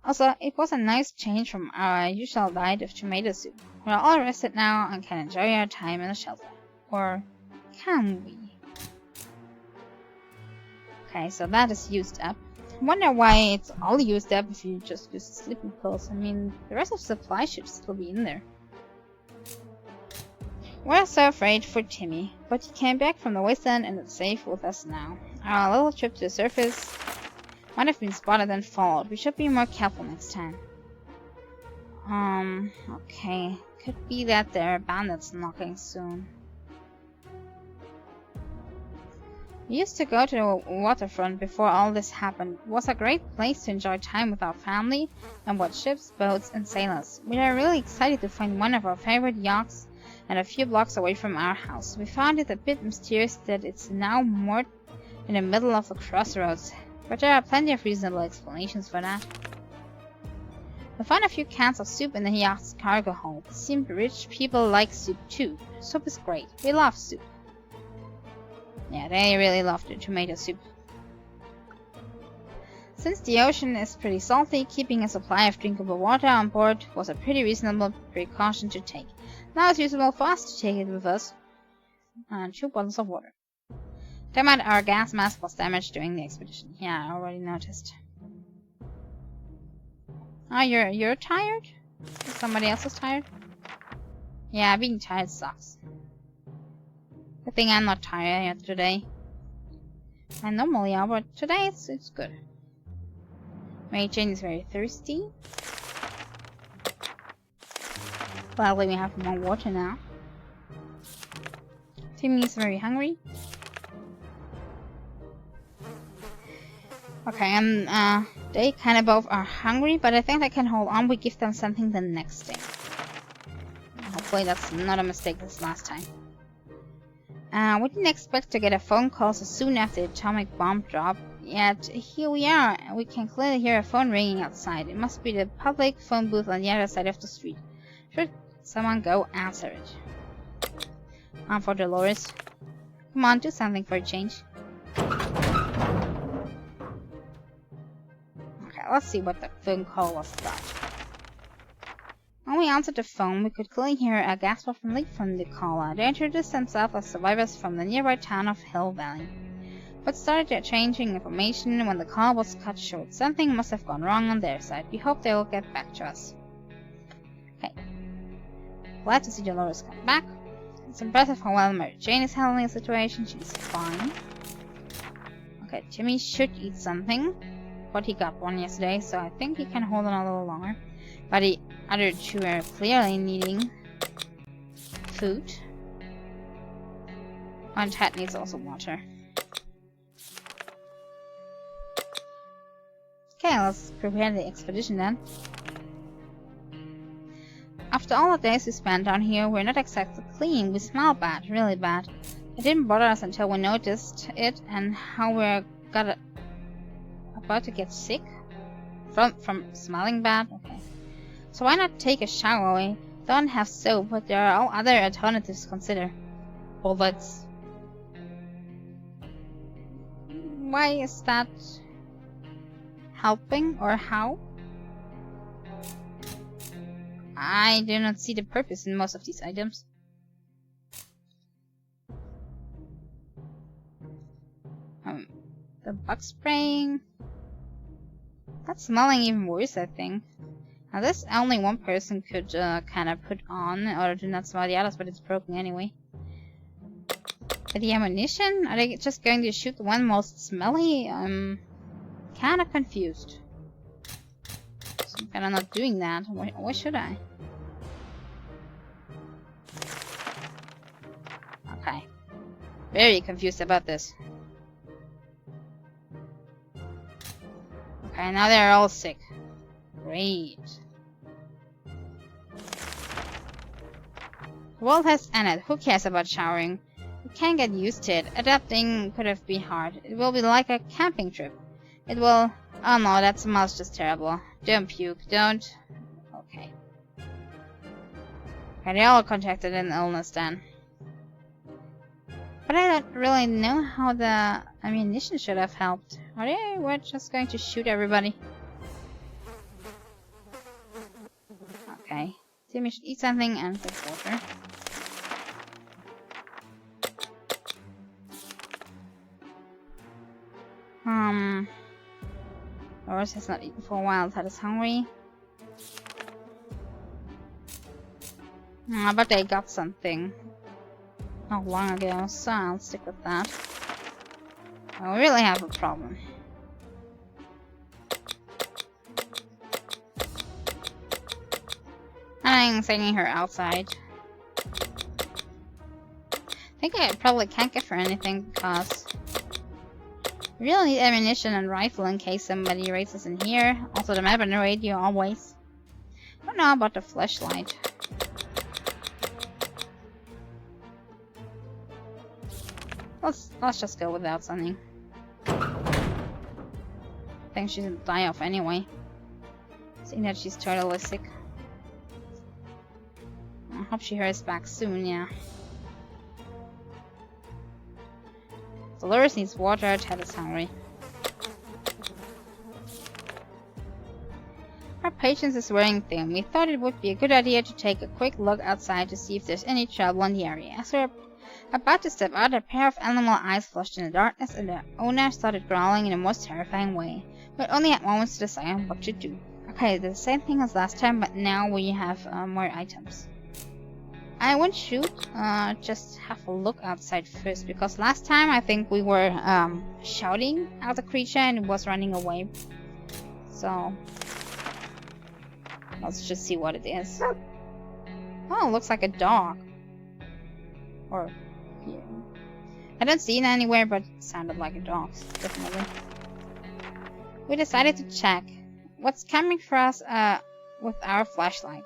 Also, it was a nice change from our usual diet of tomato soup. We're all rested now and can enjoy our time in the shelter. Or can we? Okay, so that is used up. I wonder why it's all used up if you just use the sleeping pills. I mean, the rest of the supply should still be in there. We're so afraid for Timmy, but he came back from the wasteland and is safe with us now. Our little trip to the surface might have been spotted and followed. We should be more careful next time. Okay. Could be that there are bandits knocking soon. We used to go to the waterfront before all this happened. It was a great place to enjoy time with our family and watch ships, boats, and sailors. We are really excited to find one of our favorite yachts and a few blocks away from our house. We found it a bit mysterious that it's now moored in the middle of the crossroads, but there are plenty of reasonable explanations for that. We found a few cans of soup in the yacht's cargo hold. It seemed rich people like soup too. Soup is great. We love soup. Yeah, they really love the tomato soup. Since the ocean is pretty salty, keeping a supply of drinkable water on board was a pretty reasonable precaution to take. Now it's usable for us to take it with us. And 2 bottles of water. Damn it, our gas mask was damaged during the expedition. Yeah, I already noticed. Oh, you're tired? Somebody else is tired? Yeah, being tired sucks. Good thing I'm not tired yet today. I normally are, but today it's good. Mary Jane is very thirsty. Gladly we have more water now. Timmy is very hungry. Okay, they kind of both are hungry, but I think they can hold on. We give them something the next day. Hopefully that's not a mistake this last time. We didn't expect to get a phone call so soon after the atomic bomb drop, yet here we are. We can clearly hear a phone ringing outside. It must be the public phone booth on the other side of the street. Should someone go answer it? For Dolores. Come on, do something for a change. Okay, let's see what the phone call was about. When we answered the phone, we could clearly hear a gasp of relief from the caller. They introduced themselves as survivors from the nearby town of Hill Valley, but started exchanging information when the call was cut short. Something must have gone wrong on their side. We hope they will get back to us. Okay. Glad to see Dolores come back. It's impressive how well Mary Jane is handling the situation. She's fine. Okay, Jimmy should eat something, but he got one yesterday, so I think he can hold on a little longer. But the other 2 are clearly needing food. And Ted needs also water. Okay, let's prepare the expedition then. After all the days we spent down here, we're not exactly clean. We smell bad, really bad. It didn't bother us until we noticed it and how we're about to get sick from smelling bad. Okay. So why not take a shower? We don't have soap, but there are all other alternatives to consider. Bullets. Why is that helping, or how? I do not see the purpose in most of these items. The bug spraying. That's smelling even worse, I think. Now this only one person could kind of put on in order to not smell the others, but it's broken anyway. But the ammunition? Are they just going to shoot the one most smelly? I'm kind of confused. So I'm kind of not doing that. Why should I? Okay. Very confused about this. Okay, now they're all sick. Great. The world has ended. Who cares about showering? We can't get used to it. Adapting could have been hard. It will be like a camping trip. It will... Oh no, that smells just terrible. Don't puke. Don't... Okay. Okay, they all contracted an illness then. But I don't really know how the ammunition should have helped. Or they were just going to shoot everybody. Okay. Timmy should eat something and drink water. Doris has not eaten for a while. Ted is hungry. But they got something not long ago, so I'll stick with that. We really have a problem. I'm sending her outside. I think I probably can't give her anything because We really need ammunition and rifle in case somebody races in here. Also the map and the radio always. Don't know about the flashlight. Let's just go without something. I think she'll die off anyway. Seeing that she's totally sick. I hope she hurries back soon, yeah. Dolores needs water, Ted is hungry. Our patience is wearing thin. We thought it would be a good idea to take a quick look outside to see if there's any trouble in the area. As we're about to step out, a pair of animal eyes flashed in the darkness and the owner started growling in the most terrifying way. We only had moments to decide on what to do. Okay, the same thing as last time, but now we have more items. I won't shoot, just have a look outside first, because last time I think we were shouting at the creature and it was running away. So, let's just see what it is. Oh, it looks like a dog. Or, yeah. I don't see it anywhere, but it sounded like a dog, definitely. We decided to check what's coming for us with our flashlight.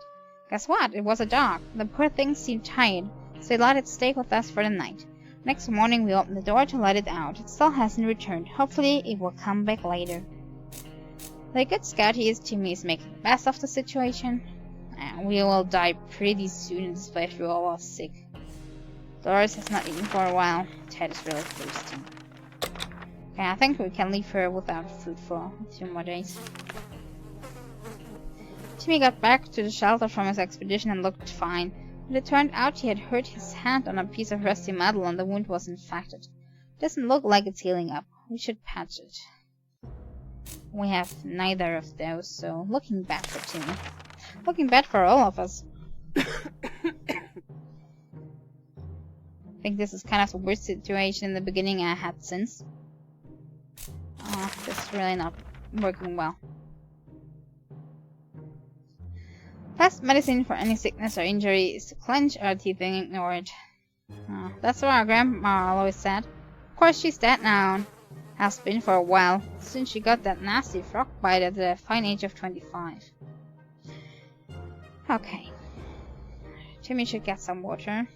Guess what? It was a dog. The poor thing seemed tired, so we let it stay with us for the night. Next morning we opened the door to let it out. It still hasn't returned. Hopefully it will come back later. The good scout he is, Timmy is making the best of the situation. We will die pretty soon in this place. We're all sick. Dolores has not eaten for a while. Ted is really thirsty. Okay, I think we can leave her without food for a few more days. Timmy got back to the shelter from his expedition and looked fine, but it turned out he had hurt his hand on a piece of rusty metal and the wound was infected. It doesn't look like it's healing up. We should patch it. We have neither of those, so looking bad for Timmy. Looking bad for all of us. I think this is kind of the worst situation in the beginning I had since. Oh, this is really not working well. Best medicine for any sickness or injury is to clench our teeth and ignore it. That's what our grandma always said. Of course she's dead now. Has been for a while, since she got that nasty frog bite at the fine age of 25. Okay. Timmy should get some water.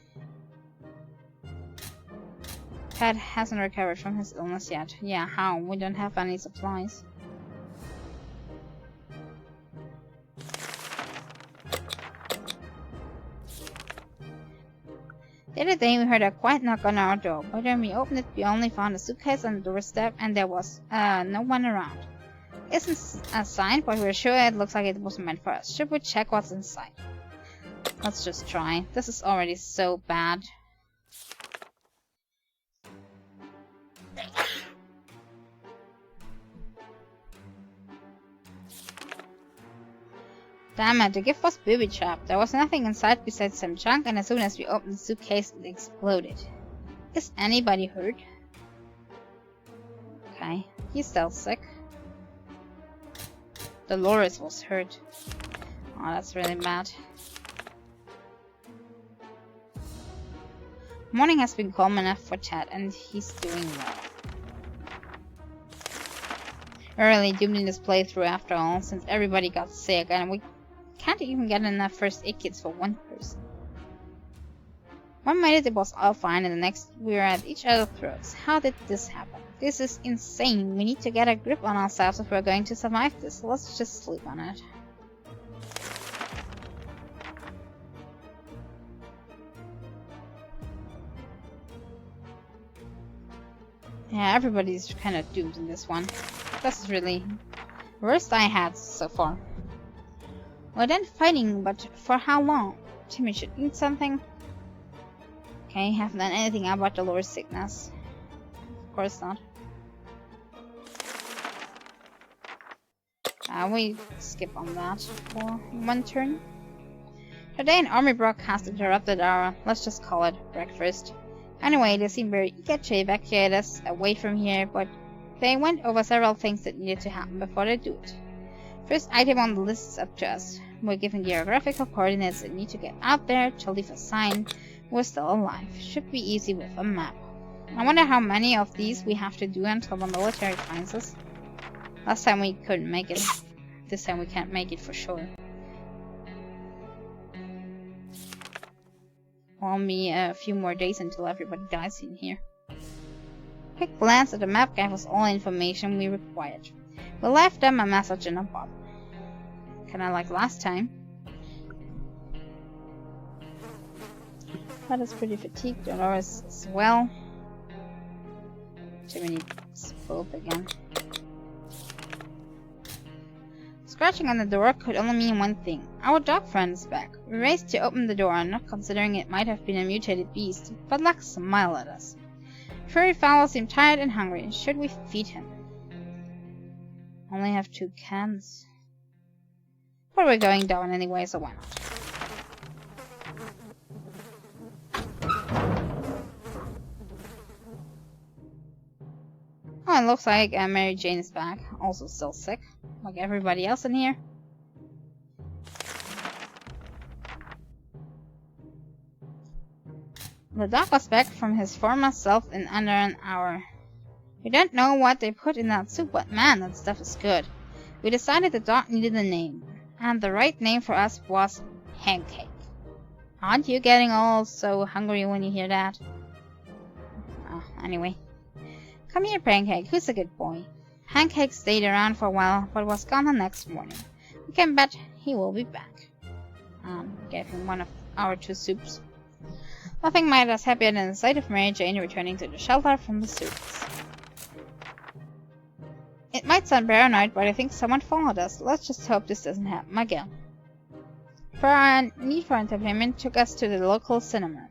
Ted hasn't recovered from his illness yet. Yeah, how? We don't have any supplies. The other day we heard a quiet knock on our door, but when we opened it we only found a suitcase on the doorstep and there was no one around. Isn't a sign, but we're sure it looks like it was meant for us. Should we check what's inside? Let's just try. This is already so bad. Damn it, the gift was booby-trapped. There was nothing inside besides some junk, and as soon as we opened the suitcase, it exploded. Is anybody hurt? Okay, he's still sick. Dolores was hurt. Oh, that's really bad. Morning has been calm enough for Ted, and he's doing well. Early doomed in this playthrough after all, since everybody got sick, and we can't even get enough first aid kits for one person. 1 minute it was all fine, and the next we were at each other's throats. How did this happen? This is insane. We need to get a grip on ourselves if we're going to survive this. Let's just sleep on it. Yeah, everybody's kind of doomed in this one. This is really the worst I had so far. We're then fighting, but for how long? Timmy should eat something. Okay, haven't done anything about Dolores' sickness. Of course not. We skip on that for one turn. Today an army broadcast interrupted our, let's just call it, breakfast. Anyway, they seemed very eager to evacuate us away from here, but they went over several things that needed to happen before they do it. First item on the list is up to us. We're given geographical coordinates and need to get out there to leave a sign we're still alive. Should be easy with a map. I wonder how many of these we have to do until the military finds us. Last time we couldn't make it. This time we can't make it for sure. Only a few more days until everybody dies in here. Quick glance at the map gave us all information we required. We left them a message in a bottle. Kinda like last time. That is pretty fatigued. Dolores as well. Too many spoke again. Scratching on the door could only mean one thing. Our dog friend is back. We raced to open the door, not considering it might have been a mutated beast, but luck smiled at us. Furry Fowl seemed tired and hungry. Should we feed him? Only have 2 cans. But we're going down anyway, so why not? Oh, it looks like Mary Jane is back. Also still sick, like everybody else in here. The dog was back from his former self in under an hour. We don't know what they put in that soup, but man, that stuff is good. We decided the dog needed a name, and the right name for us was Pancake. Aren't you getting all so hungry when you hear that? Anyway. Come here, Pancake. Who's a good boy? Pancake stayed around for a while, but was gone the next morning. We can bet he will be back. Gave him one of our 2 soups. Nothing made us happier than the sight of Mary Jane returning to the shelter from the soups. It might sound paranoid, but I think someone followed us. Let's just hope this doesn't happen again. For our need for entertainment took us to the local cinema.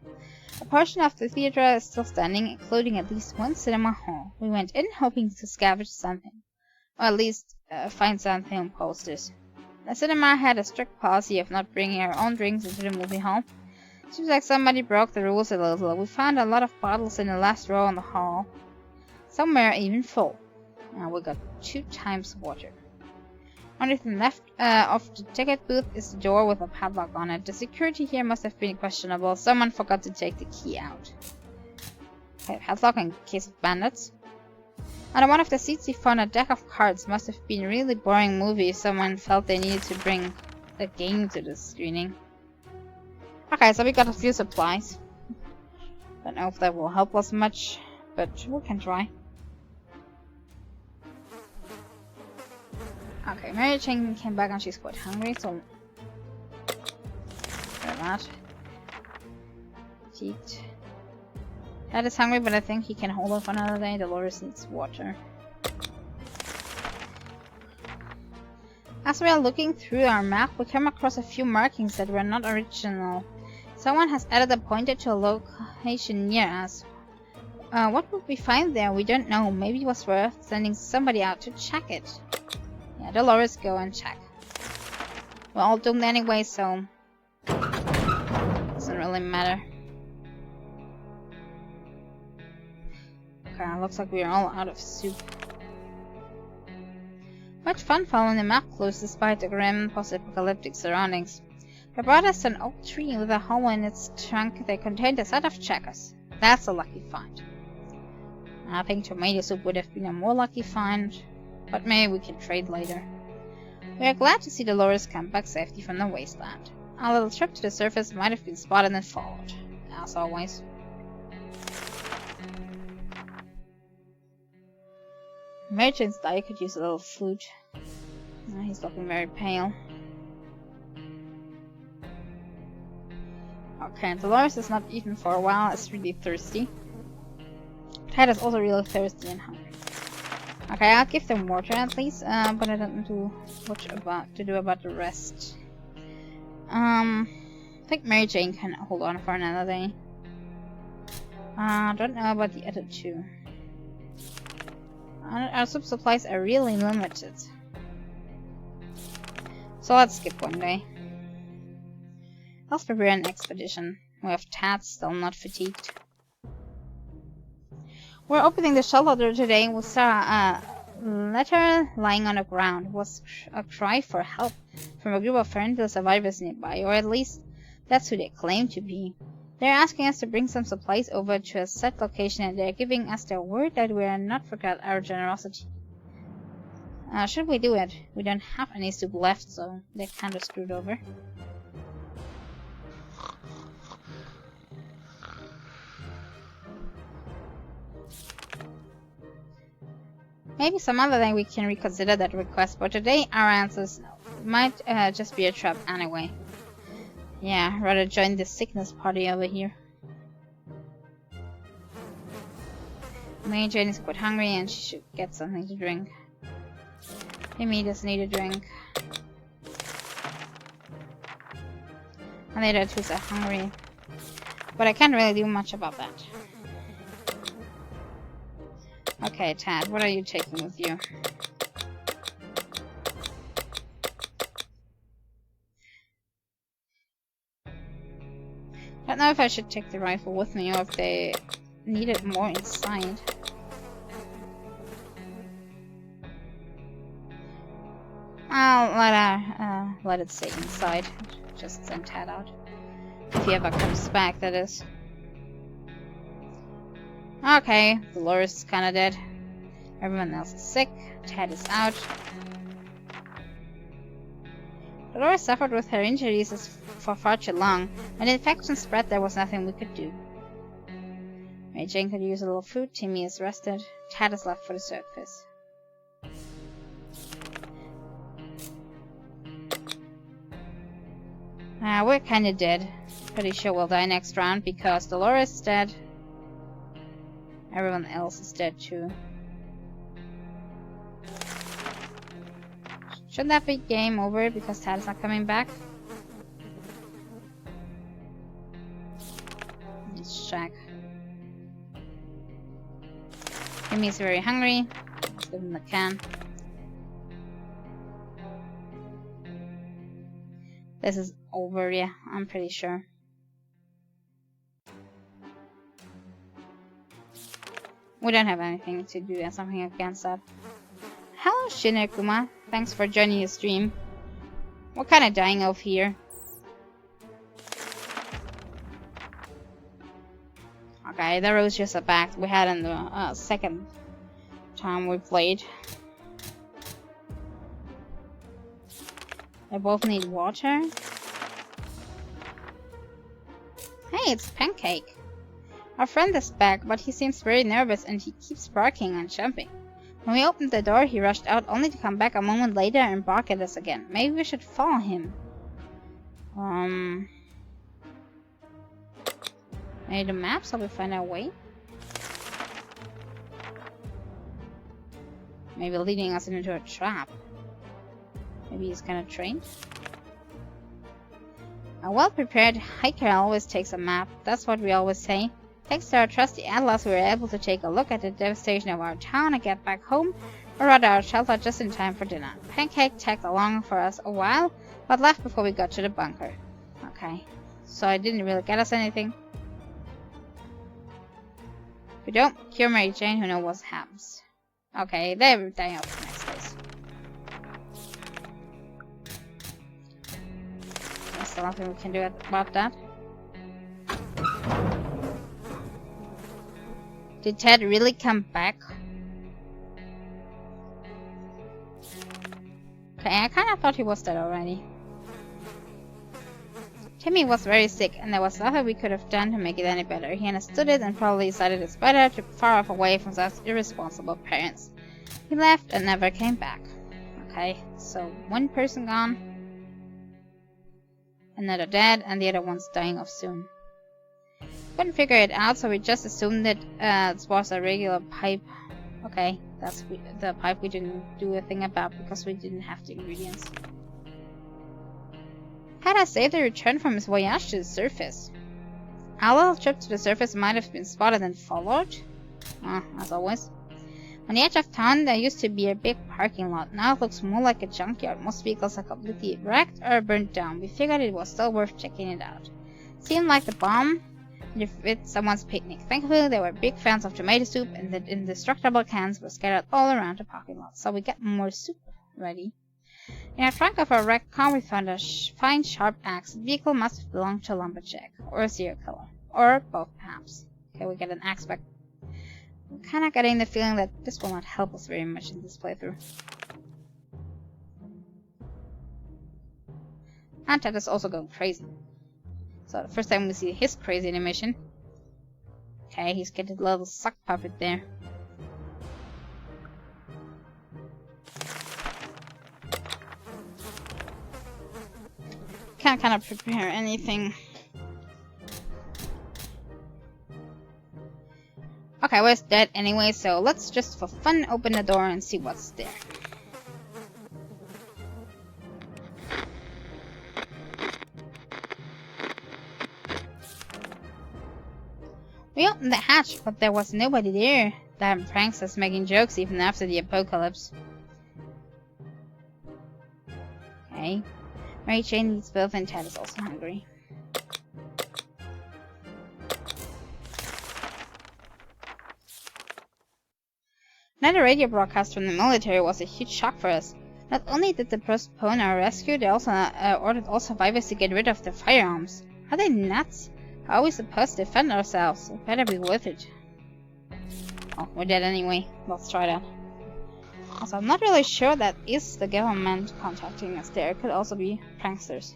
A portion of the theater is still standing, including at least 1 cinema hall. We went in hoping to scavenge something, or at least find something on posters. The cinema had a strict policy of not bringing our own drinks into the movie hall. Seems like somebody broke the rules a little. We found a lot of bottles in the last row in the hall. Some were even full. We got 2 times water. Only thing left of the ticket booth is the door with a padlock on it. The security here must have been questionable. Someone forgot to take the key out. Okay, padlock in case of bandits. On one of the seats we found a deck of cards. Must have been a really boring movie if someone felt they needed to bring a game to the screening. Okay, so we got a few supplies. Don't know if that will help us much, but we can try. Okay, Mary Jane came back and she's quite hungry, so that. Eat. Dad is hungry, but I think he can hold on for another day. Dolores needs water. As we are looking through our map, we came across a few markings that were not original. Someone has added a pointer to a location near us. What would we find there? We don't know. Maybe it was worth sending somebody out to check it. Yeah, Dolores, go and check. We're all doomed anyway, so doesn't really matter. Okay, looks like we're all out of soup. Much fun following the map clues despite the grim post-apocalyptic surroundings. They brought us to an oak tree with a hole in its trunk that contained a set of checkers. That's a lucky find. I think tomato soup would have been a more lucky find, but maybe we can trade later. We are glad to see Dolores come back safely from the wasteland. Our little trip to the surface might have been spotted and followed, as always. Mary Jane's daddy could use a little food. He's looking very pale. Okay, Dolores is not eaten for a while. It's really thirsty. Ted is also really thirsty and hungry. Okay, I'll give them water at least, but I don't know what to do about the rest. I think Mary Jane can hold on for another day. I don't know about the other 2. Our soup supplies are really limited. So let's skip one day. Let's prepare an expedition. We have Tats still not fatigued. We're opening the shelter today. We saw a letter lying on the ground. It was a cry for help from a group of friendly survivors nearby, or at least that's who they claim to be. They're asking us to bring some supplies over to a set location, and they're giving us their word that we are not forget our generosity. Should we do it? We don't have any soup left, so they're kind of screwed over. Maybe some other day we can reconsider that request, but today our answers might just be a trap anyway. Yeah, rather join the sickness party over here. Mary Jane is quite hungry and she should get something to drink. Timmy does need a drink. And the other two are hungry. But I can't really do much about that. Okay, Tad, what are you taking with you? I don't know if I should take the rifle with me or if they need it more inside. I'll let it stay inside. Just send Tad out. If he ever comes back, that is. Okay, Dolores is kinda dead. Everyone else is sick. Tad is out. Dolores suffered with her injuries for far too long. When the infection spread, there was nothing we could do. Mary Jane could use a little food. Timmy is rested. Tad is left for the surface. We're kinda dead. Pretty sure we'll die next round because Dolores is dead. Everyone else is dead too. Shouldn't that be game over because Tad is not coming back? Let's check. Timmy's very hungry. Let's give him the can. This is over, yeah, I'm pretty sure. We don't have anything to do and something against that. Hello, Shinekuma. Thanks for joining the stream. What kind of dying of here? Okay, the roses are back. We had in the second time we played. They both need water. Hey, it's Pancake. Our friend is back, but he seems very nervous and he keeps barking and jumping. When we opened the door, he rushed out only to come back a moment later and bark at us again. Maybe we should follow him. Maybe the map so we find our way? Maybe leading us into a trap. Maybe he's kind of trained. A well-prepared hiker always takes a map. That's what we always say. Thanks to our trusty atlas, we were able to take a look at the devastation of our town and get back home, or rather our shelter, just in time for dinner. Pancake tagged along for us a while, but left before we got to the bunker. Okay, so it didn't really get us anything. If we don't cure Mary Jane, who knows what happens. Okay, they're dying out the next days. There's still nothing we can do about that. Did Ted really come back? Okay, I kinda thought he was dead already. Timmy was very sick, and there was nothing we could have done to make it any better. He understood it and probably decided it's better to be far off away from such irresponsible parents. He left and never came back. Okay, so one person gone, another dead, and the other one's dying off soon. Couldn't figure it out, so we just assumed that it was a regular pipe. Okay, that's the pipe we didn't do a thing about because we didn't have the ingredients. Had I saved the return from his voyage to the surface? Our little trip to the surface might have been spotted and followed. As always. On the edge of town, there used to be a big parking lot. Now it looks more like a junkyard. Most vehicles are completely wrecked or burned down. We figured it was still worth checking it out. Seemed like the bomb fit someone's picnic. Thankfully, they were big fans of tomato soup, and the indestructible cans were scattered all around the parking lot, so we got more soup ready. In a trunk of a wrecked car, we found a fine, sharp axe. The vehicle must have belonged to a lumberjack or a serial killer. Or both, perhaps. Okay, we get an axe back. I'm kinda getting the feeling that this will not help us very much in this playthrough. And Ted is also going crazy. So the first time we see his crazy animation. Okay, he's getting a little sock puppet there. Can't kind of prepare anything. Okay, well, it's dead anyway, so let's just for fun open the door and see what's there. We opened the hatch, but there was nobody there. Damn pranksters making jokes even after the apocalypse. Okay. Mary Jane needs both and Ted is also hungry. Another radio broadcast from the military was a huge shock for us. Not only did they postpone our rescue, they also ordered all survivors to get rid of their firearms. Are they nuts? How are we supposed to defend ourselves? It better be worth it. Oh, we're dead anyway. Let's try that. Also, I'm not really sure that is the government contacting us there. It could also be pranksters.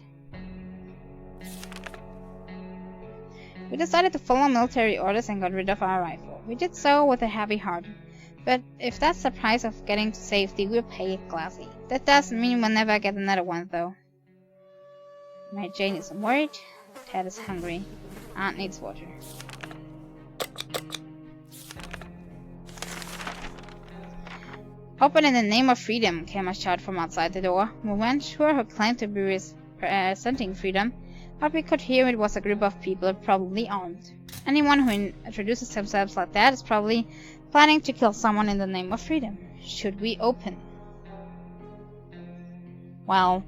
We decided to follow military orders and got rid of our rifle. We did so with a heavy heart. But if that's the price of getting to safety, we'll pay it gladly. That doesn't mean we'll never get another one, though. Mary Jane is worried. Ted is hungry. Aunt needs water. Open in the name of freedom, came a shout from outside the door. We weren't sure who claimed to be representing freedom, but we could hear it was a group of people probably armed. Anyone who introduces themselves like that is probably planning to kill someone in the name of freedom. Should we open? Well,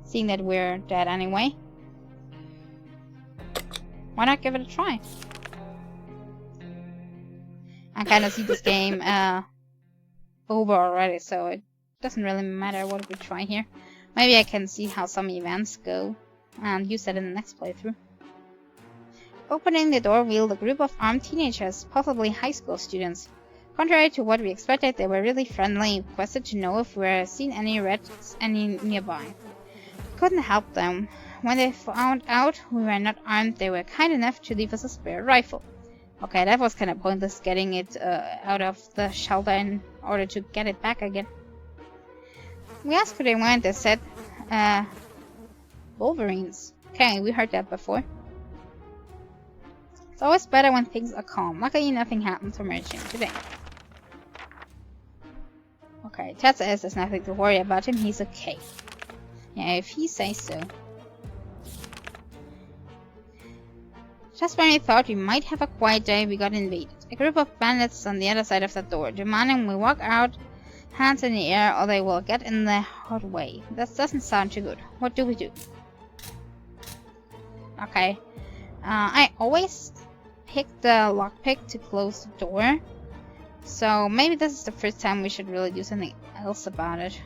seeing that we're dead anyway, why not give it a try? I kind of see this game over already, so it doesn't really matter what we try here. Maybe I can see how some events go and use that in the next playthrough. Opening the door revealed a group of armed teenagers, possibly high school students. Contrary to what we expected, they were really friendly, requested to know if we were seen any reds any nearby. We couldn't help them. When they found out we were not armed, they were kind enough to leave us a spare rifle. Okay, that was kind of pointless getting it out of the shelter in order to get it back again. We asked who they were and they said, Wolverines. Okay, we heard that before. It's always better when things are calm. Luckily, nothing happened to Mary Jane today. Okay, Ted says there's nothing to worry about him. He's okay. Yeah, if he says so. Just when we thought we might have a quiet day, we got invaded. A group of bandits on the other side of the door, demanding we walk out, hands in the air, or they will get in the hot way. That doesn't sound too good. What do we do? Okay. I always pick the lockpick to close the door. So maybe this is the first time we should really do something else about it.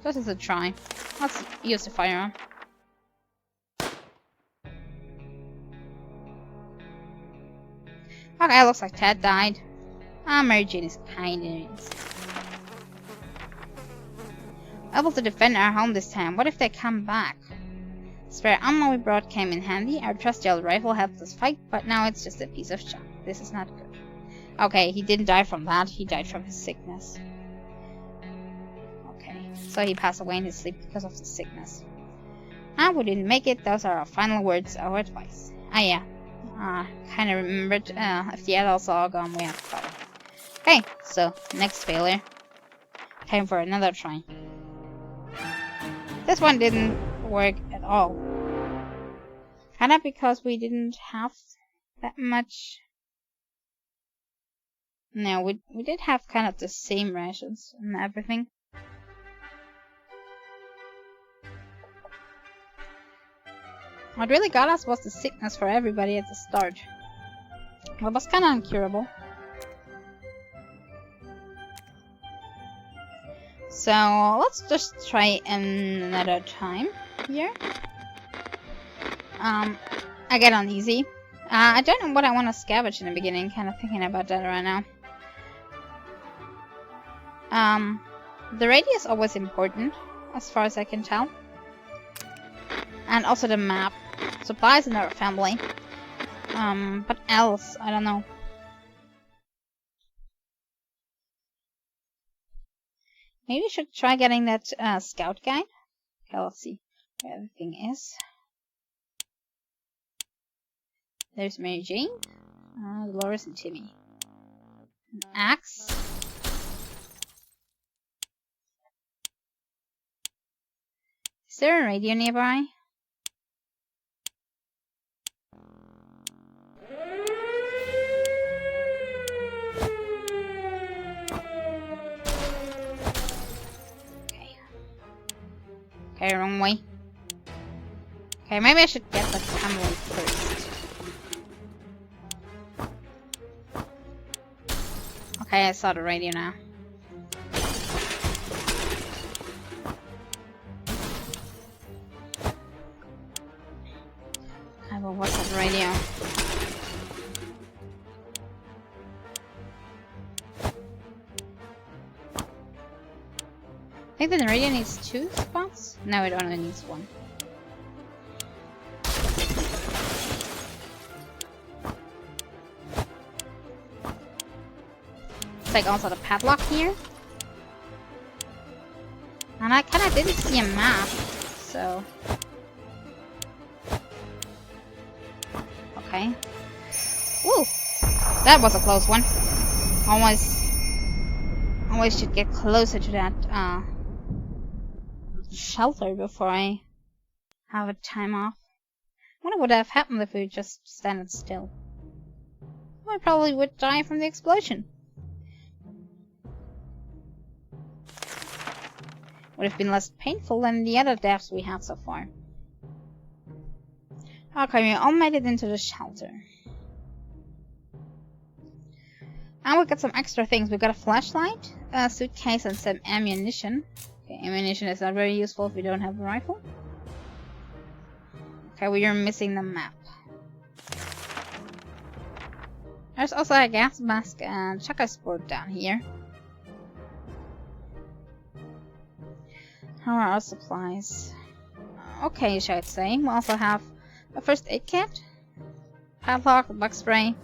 This is a try. Let's use the firearm. Okay, looks like Ted died. Mary Jane is kinda able to defend our home this time. What if they come back? Spare ammo we brought came in handy. Our trusty old rifle helped us fight, but now it's just a piece of junk. This is not good. Okay, he didn't die from that. He died from his sickness. Okay, so he passed away in his sleep because of the sickness. We didn't make it. Those are our final words, our advice. Yeah. Kinda remembered, if the adults are all gone, we have a problem. Okay, so, next failure. Time for another try. This one didn't work at all. Kinda because we didn't have that much... No, we did have kind of the same rations and everything. What really got us was the sickness for everybody at the start. It was kinda incurable. So let's just try another time here. I get uneasy. I don't know what I want to scavenge in the beginning, kind of thinking about that right now. The radio is always important, as far as I can tell. And also the map. Supplies in our family. But else, I don't know. Maybe we should try getting that scout guide. Okay, let's see where everything is. There's Mary Jane, Dolores, and Timmy. An axe. Is there a radio nearby? Okay, wrong way. Okay, maybe I should get the family first. Okay, I saw the radio now. Okay, well, what's that radio? I think the radio needs 2 spots? No, it only needs 1. It's like also the padlock here. And I kinda didn't see a map, so... Okay. Woo! That was a close one. Always should get closer to that, shelter before I have a time off. I wonder what would have happened if we just stand still. I probably would die from the explosion. Would have been less painful than the other deaths we had so far. Okay, we all made it into the shelter. And we got some extra things. We got a flashlight, a suitcase, and some ammunition. Okay, ammunition is not very useful if we don't have a rifle. Okay, we are missing the map. There's also a gas mask and chakra sport down here. How are our supplies? Okay, shall I say. We also have a first aid kit, padlock, a bug spray.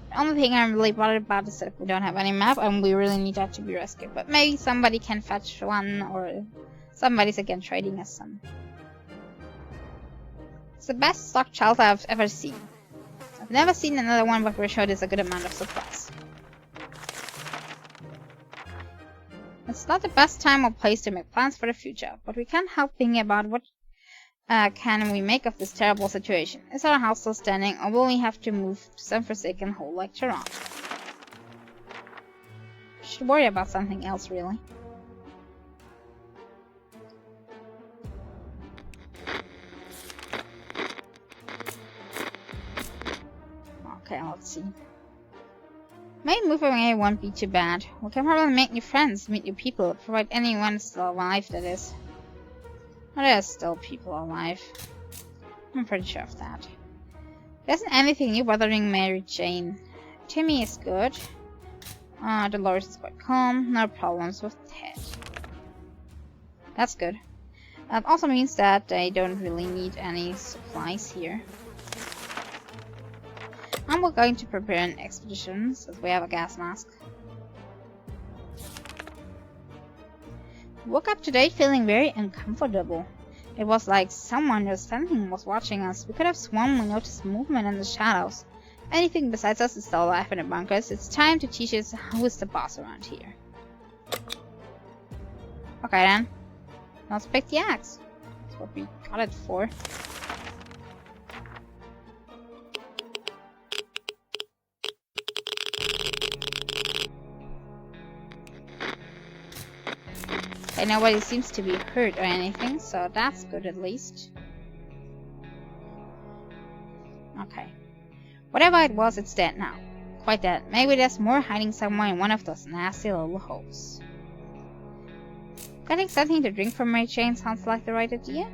The only thing I'm really bothered about is that we don't have any map and we really need that to be rescued. But maybe somebody can fetch one, or somebody's again trading us some. It's the best stocked shelter I've ever seen. I've never seen another one, but we're sure there's a good amount of supplies. It's not the best time or place to make plans for the future, but we can't help thinking about what can we make of this terrible situation. Is our house still standing, or will we have to move to some forsaken hole like Toronto? We should worry about something else, really. Okay, let's see. Maybe moving away won't be too bad. We can probably make new friends, meet new people, provide anyone still alive, that is. Well, there's still people alive. I'm pretty sure of that. There isn't anything new bothering Mary Jane. Timmy is good. Dolores is quite calm. No problems with Ted. That's good. That also means that they don't really need any supplies here. And we're going to prepare an expedition, since we have a gas mask. Woke up today feeling very uncomfortable. It was like someone or something was watching us. We could have sworn we noticed movement in the shadows. Anything besides us is still alive in the bunkers. It's time to teach us who is the boss around here. Okay then. Let's pick the axe. That's what we got it for. Okay, nobody seems to be hurt or anything, so that's good at least. Okay. Whatever it was, it's dead now. Quite dead. Maybe there's more hiding somewhere in one of those nasty little holes. Getting something to drink from Mary Jane sounds like the right idea.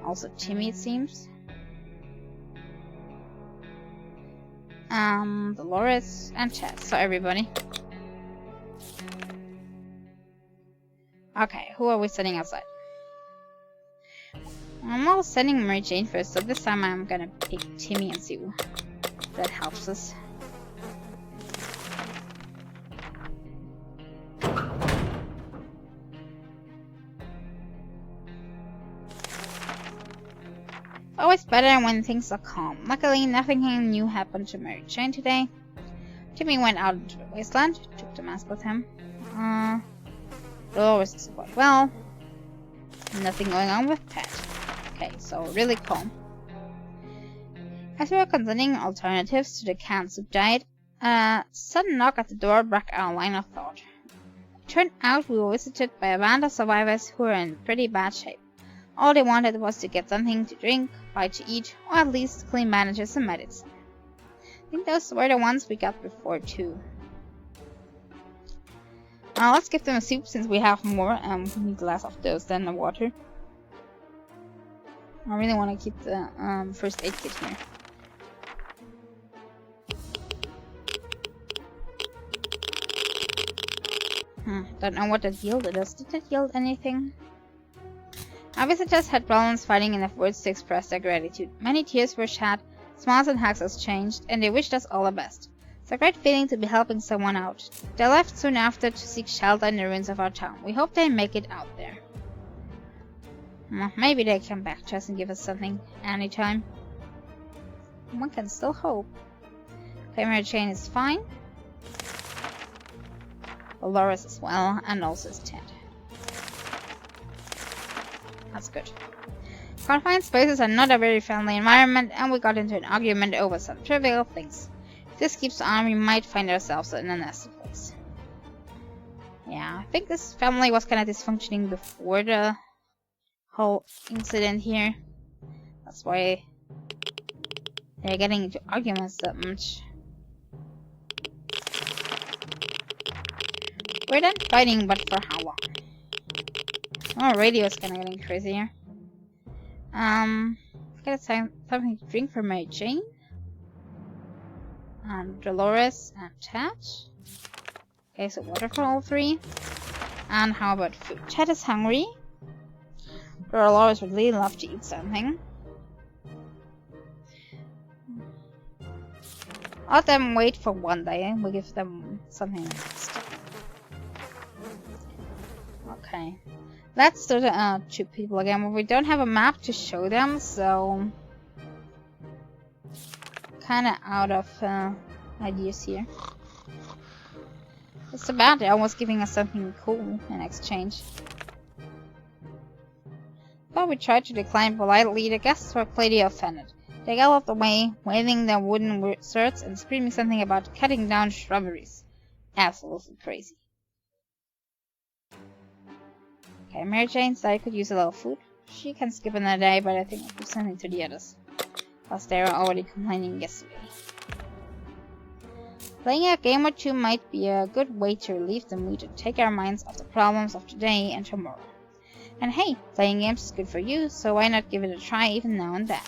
Also Timmy, it seems. Dolores, and Chad. So everybody. Okay, who are we sending outside? I'm all sending Mary Jane first, so this time I'm gonna pick Timmy and Sue. That helps us. Always better when things are calm. Luckily, nothing new happened to Mary Jane today. Timmy went out into the wasteland, took the mask with him. Dolores is quite well. Nothing going on with Pat. Okay, so really calm. As we were considering alternatives to the canned soup diet, a sudden knock at the door broke our line of thought. It turned out we were visited by a band of survivors who were in pretty bad shape. All they wanted was to get something to drink, buy to eat, or at least clean bandages and medicine. I think those were the ones we got before too. Let's give them a soup since we have more. We need less of those than the water. I really want to keep the first aid kit here. Don't know what that yielded us. Did that yield anything? Our visitors had problems finding enough words to express their gratitude. Many tears were shed, smiles and hugs exchanged, and they wished us all the best. It's a great feeling to be helping someone out. They left soon after to seek shelter in the ruins of our town. We hope they make it out there. Maybe they come back to us and give us something anytime. One can still hope. Okay, Mary Jane is fine. Dolores as well, and also is Ted. That's good. Confined spaces are not a very friendly environment, and we got into an argument over some trivial things. If this keeps on, we might find ourselves in a nasty place. Yeah, I think this family was kind of dysfunctioning before the whole incident here. That's why they're getting into arguments that much. We're done fighting, but for how long? Oh, radio is kind of getting crazy here. Get something to drink for Mary Jane. Dolores and Ted. Okay, so water for all three. And how about food? Ted is hungry. Dolores would really love to eat something. I'll let them wait for one day and we'll give them something next. Okay. Let's do the two people again, but we don't have a map to show them, so kinda out of ideas here. It's too bad they're almost giving us something cool in exchange. But we tried to decline politely. The guests were clearly offended. They galloped away, waving their wooden swords and screaming something about cutting down shrubberies. Absolutely crazy. Okay, Mary Jane said I could use a little food. She can skip another day, but I think I'll give something to the others. Plus they were already complaining yesterday. Playing a game or two might be a good way to relieve the mood and take our minds off the problems of today and tomorrow. And hey, playing games is good for you, so why not give it a try even now and then?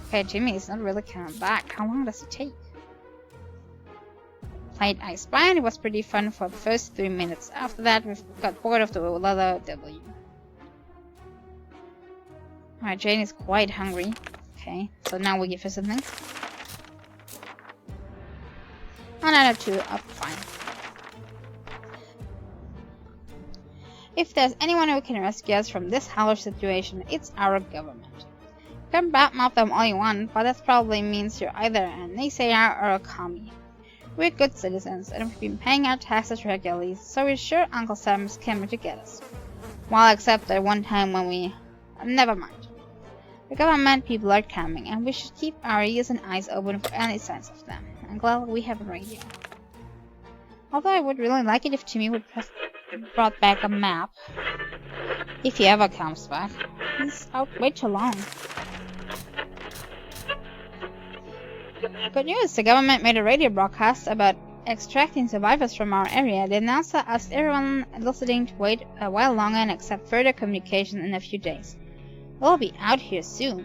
Okay, Jimmy is not really coming back. How long does it take? Played I Spy and it was pretty fun for the first 3 minutes. After that, we got bored of the leather W. Alright, Jane is quite hungry. Okay, so now we give her something. Another 2 up, fine. If there's anyone who can rescue us from this hellish situation, it's our government. You can badmouth them all you want, but that probably means you're either a naysayer or a commie. We're good citizens, and we've been paying our taxes regularly, so we're sure Uncle Sam is coming to get us. Well, except that one time when we... never mind. The government people are coming, and we should keep our ears and eyes open for any signs of them. I'm glad we have a radio. Although I would really like it if Timmy would brought back a map. If he ever comes back. He's out way too long. Good news, the government made a radio broadcast about extracting survivors from our area. The announcer asked everyone listening to wait a while longer and accept further communication in a few days. We'll be out here soon.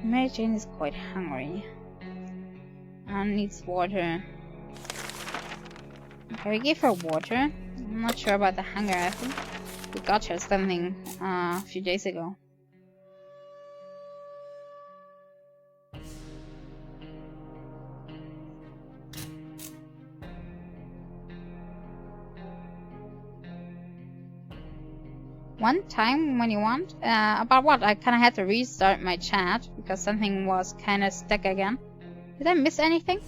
Mary Jane is quite hungry and needs water. Okay, we gave her water. I'm not sure about the hunger. I think we got her something a few days ago. One time when you want? About what? I kinda had to restart my chat because something was kinda stuck again. Did I miss anything?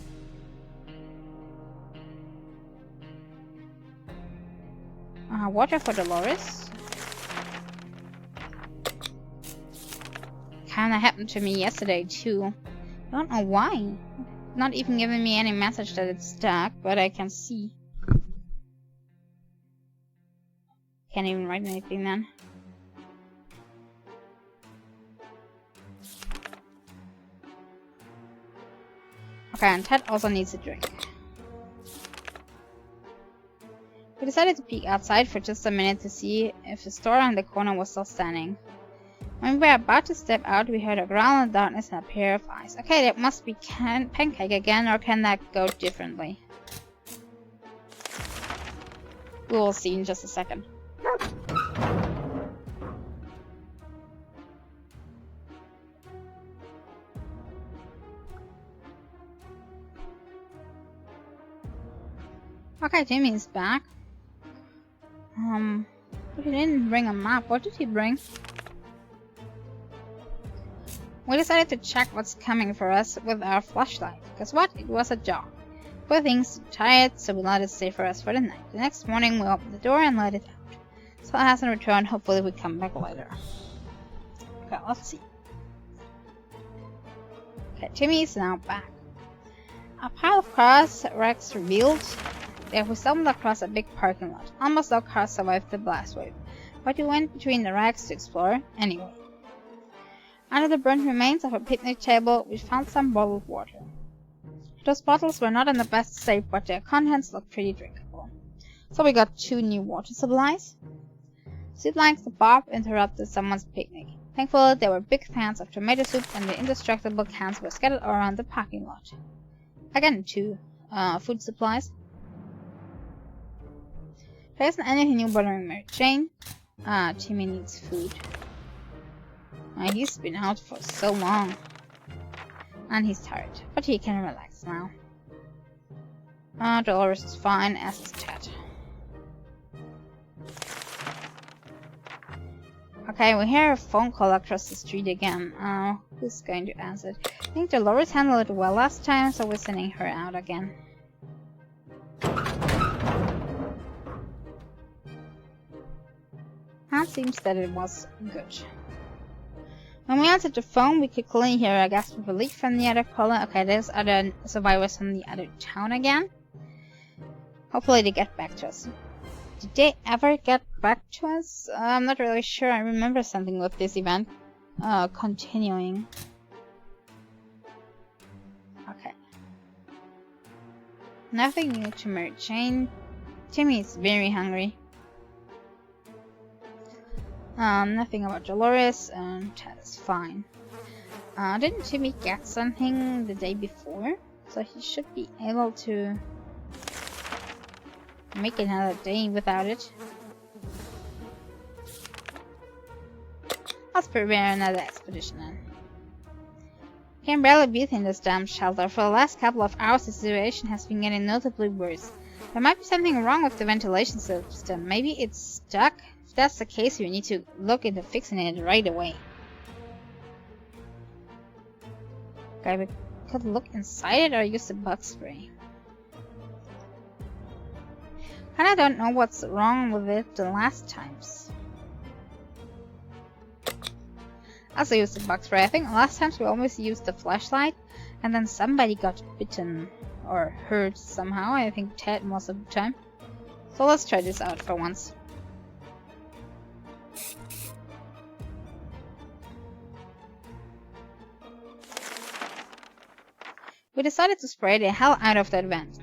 Water for Dolores. Kinda happened to me yesterday too. I don't know why. Not even giving me any message that it's stuck, but I can see. Can't even write anything then. Okay, and Ted also needs a drink. We decided to peek outside for just a minute to see if the store on the corner was still standing. When we were about to step out, we heard a growl in the darkness and a pair of eyes. Okay, that must be Pancake again, or can that go differently? We will see in just a second. Okay, Jimmy is back. But he didn't bring a map. What did he bring? We decided to check what's coming for us with our flashlight. Guess what? It was a dog. Poor thing's tired, so we let it stay for us for the night. The next morning we opened the door and let it out. So it hasn't returned. Hopefully we come back later. Okay, let's see. Okay, Timmy is now back. A pile of cars wrecks revealed. There we stumbled across a big parking lot. Almost all cars survived the blast wave, but we went between the racks to explore anyway. Under the burnt remains of a picnic table, we found some bottled water. Those bottles were not in the best shape, but their contents looked pretty drinkable. So we got 2 new water supplies. Soup like the Bob interrupted someone's picnic. Thankfully, there were big cans of tomato soup and the indestructible cans were scattered around the parking lot. Again, 2 food supplies. There isn't anything new bothering Mary Jane. Timmy needs food. He's been out for so long. And he's tired, but he can relax now. Dolores is fine, as is Ted. Okay, we hear a phone call across the street again. Who's going to answer it? I think Dolores handled it well last time, so we're sending her out again. And it seems that it was good. When we answered the phone, we could clearly hear a gasp of relief from the other caller. Okay, there's other survivors from the other town again. Hopefully they get back to us. Did they ever get back to us? I'm not really sure. I remember something with this event continuing. Okay. Nothing new to Mary Jane. Timmy is very hungry. Nothing about Dolores, and Ted is fine. Didn't Timmy get something the day before? So he should be able to make another day without it. Let's prepare another expedition then. Can barely breathe in this damn shelter. For the last couple of hours the situation has been getting notably worse. There might be something wrong with the ventilation system. Maybe it's stuck? If that's the case, we need to look into fixing it right away. Okay, we could look inside it or use the bug spray. Kinda don't know what's wrong with it the last times. Also use the bug spray. I think last times we always used the flashlight and then somebody got bitten or hurt somehow. I think Ted most of the time. So let's try this out for once. We decided to spray the hell out of that vent.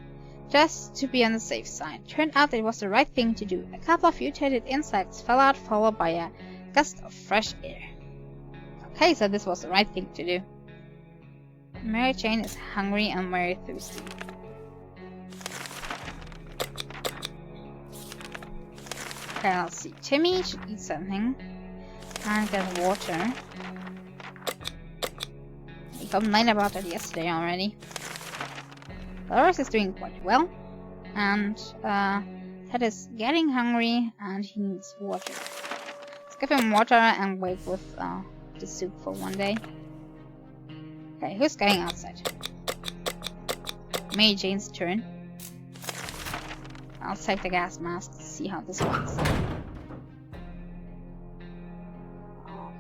just to be on the safe side. Turned out it was the right thing to do. A couple of mutated insects fell out, followed by a gust of fresh air. Okay, so this was the right thing to do. Mary Jane is hungry and very thirsty. Okay, let's see. Timmy should eat something and get water. We complained about that yesterday already. Dolores is doing quite well, and Ted is getting hungry and he needs water. Let's give him water and wait with the soup for one day. Okay, who's going outside? Mary Jane's turn. I'll take the gas mask to see how this works.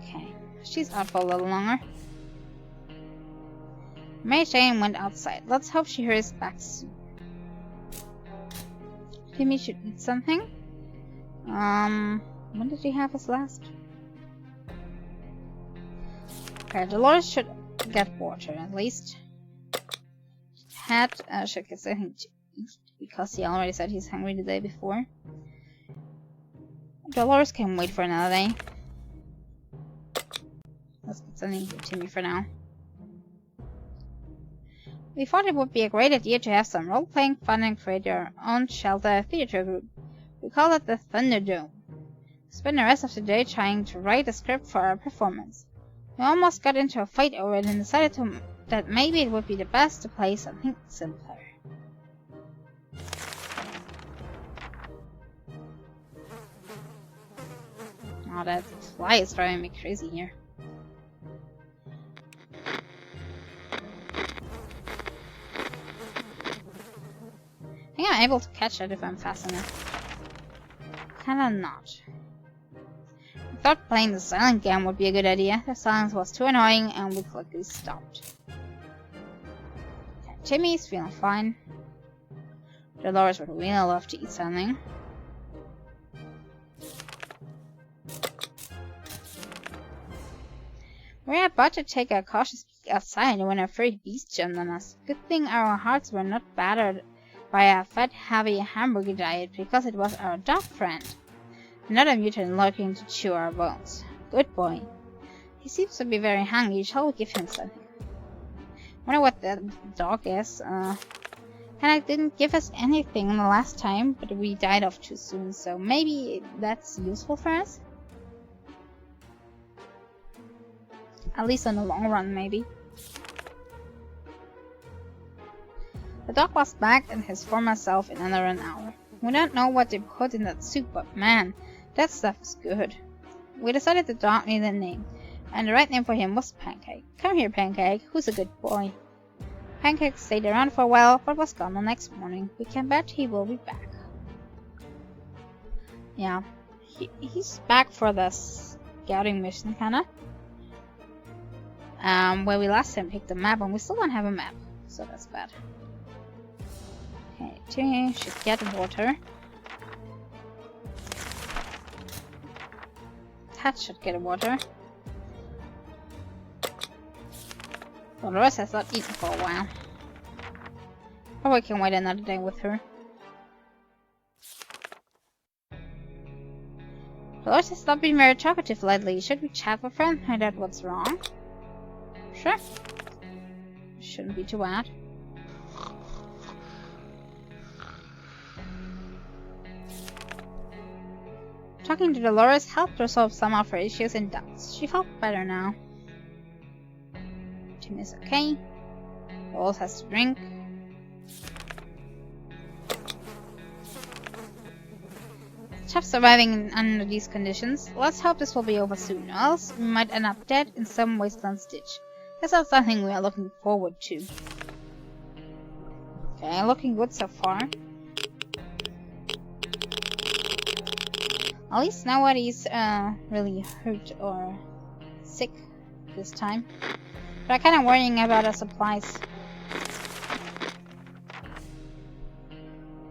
Okay, she's out for a little longer. Mary Jane went outside. Let's hope she hurries back soon. Timmy should eat something. When did he have his last? Okay, Dolores should get water at least. Ted should get something to eat because he already said he's hungry the day before. Dolores can wait for another day. Let's get something for Timmy for now. We thought it would be a great idea to have some role-playing fun and create our own shelter theater group. We call it the Thunderdome. We spent the rest of the day trying to write a script for our performance. We almost got into a fight over it and decided that maybe it would be the best to play something simpler. Oh, that fly is driving me crazy here. I think I'm able to catch it if I'm fast enough. Kinda not. I thought playing the silent game would be a good idea. The silence was too annoying and we quickly stopped. Okay, Timmy's feeling fine. Dolores would really love to eat something. We're about to take a cautious peek outside when a furry beast jumped on us. Good thing our hearts were not battered by a fat, heavy hamburger diet because it was our dog friend. Another mutant lurking to chew our bones. Good boy. He seems to be very hungry. Shall we give him something? Wonder what that dog is. Kinda didn't give us anything the last time, but we died off too soon, so maybe that's useful for us? At least in the long run, maybe. The dog was back in his former self in under an hour. We don't know what they put in that soup, but man, that stuff is good. We decided the dog needed a name, and the right name for him was Pancake. Come here, Pancake. Who's a good boy? Pancake stayed around for a while, but was gone the next morning. We can bet he will be back. Yeah, he's back for the scouting mission, kinda. Where we last time picked a map, and we still don't have a map, so that's bad. Okay, Timmy should get water. Ted should get water. Dolores has not eaten for a while. Probably can wait another day with her. Dolores has not been very talkative lately. Should we chat with her and find out what's wrong? Sure. Shouldn't be too bad. Talking to Dolores helped her solve some of her issues and doubts. She felt better now. Tim is okay. Dolores has to drink. Tough surviving under these conditions. Let's hope this will be over soon, or else we might end up dead in some wasteland ditch. That's not something we are looking forward to. Okay, looking good so far. At least nobody's really hurt or sick this time. But I'm kinda worrying about our supplies.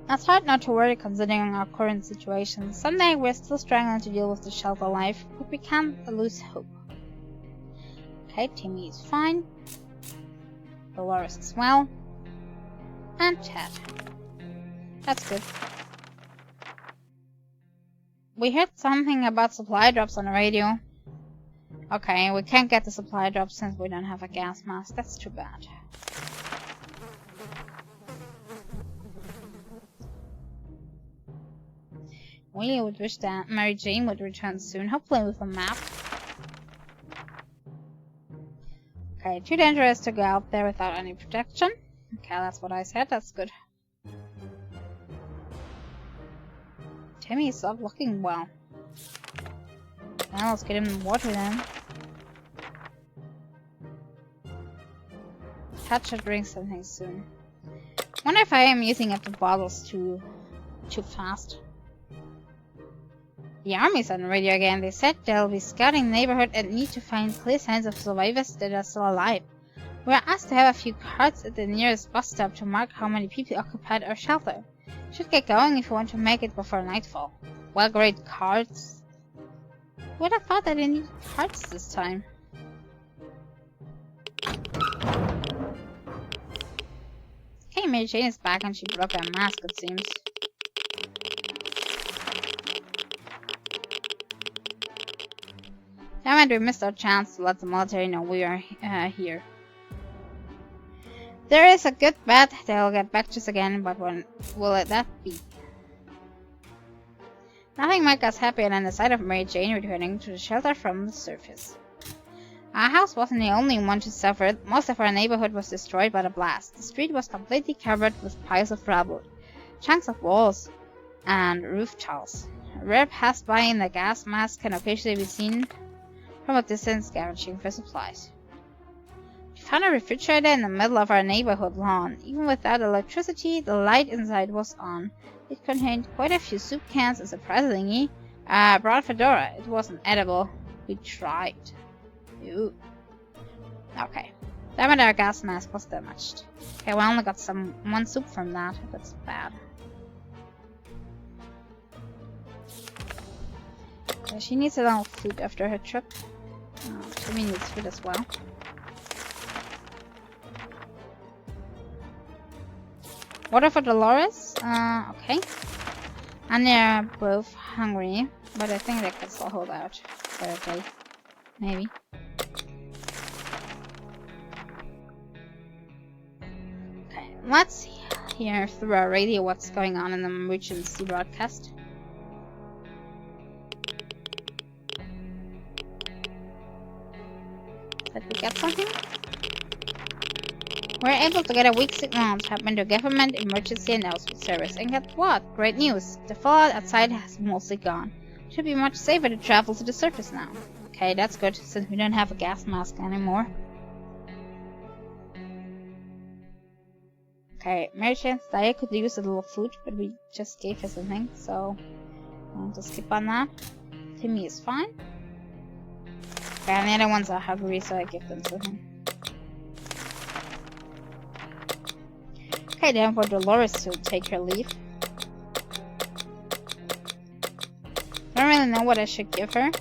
It's hard not to worry considering our current situation. Someday we're still struggling to deal with the shelter life, but we can't lose hope. Okay, Timmy is fine. Dolores as well. And Ted. That's good. We heard something about supply drops on the radio. Okay, we can't get the supply drops since we don't have a gas mask. That's too bad. We would wish that Mary Jane would return soon, hopefully with a map. Okay, too dangerous to go out there without any protection. Okay, that's what I said, that's good. Timmy, stop looking well. Now let's get him in the water then. Touch should drink something soon. Wonder if I am using up the bottles too fast. The army's on the radio again. They said they'll be scouting the neighborhood and need to find clear signs of survivors that are still alive. We are asked to have a few cards at the nearest bus stop to mark how many people occupied our shelter. Should get going if we want to make it before nightfall. Well, great cards. Would have thought that I needed cards this time. Okay, Mary Jane is back and she broke her mask, it seems. Damn it, we missed our chance to let the military know we are here. There is a good bet they'll get back to us again, but when will that be? Nothing makes us happier than the sight of Mary Jane returning to the shelter from the surface. Our house wasn't the only one to suffer. Most of our neighborhood was destroyed by the blast. The street was completely covered with piles of rubble, chunks of walls, and roof tiles. A rare passerby in the gas mask can occasionally be seen from a distance scavenging for supplies. We found a refrigerator in the middle of our neighborhood lawn. Even without electricity, the light inside was on. It contained quite a few soup cans and surprisingly, a brown fedora. It wasn't edible. We tried. Ew. Okay. Damn it, our gas mask was damaged. Okay, we only got one soup from that. That's bad. She needs a little food after her trip. Timmy needs food as well. Water for Dolores? Okay. And they're both hungry, but I think they can still hold out for a day. Maybe. Okay, let's hear through our radio what's going on in the emergency broadcast. Did we get something? We're able to get a weak signal on tap into government emergency announcement service. And guess what? Great news! The fallout outside has mostly gone. It should be much safer to travel to the surface now. Okay, that's good, since we don't have a gas mask anymore. Okay, Mary Jane's diet could use a little food, but we just gave her something, so I'll just skip on that. Timmy is fine. Okay, and the other ones are hungry, so I give them something. Okay, then for Dolores to take her leave. I don't really know what I should give her.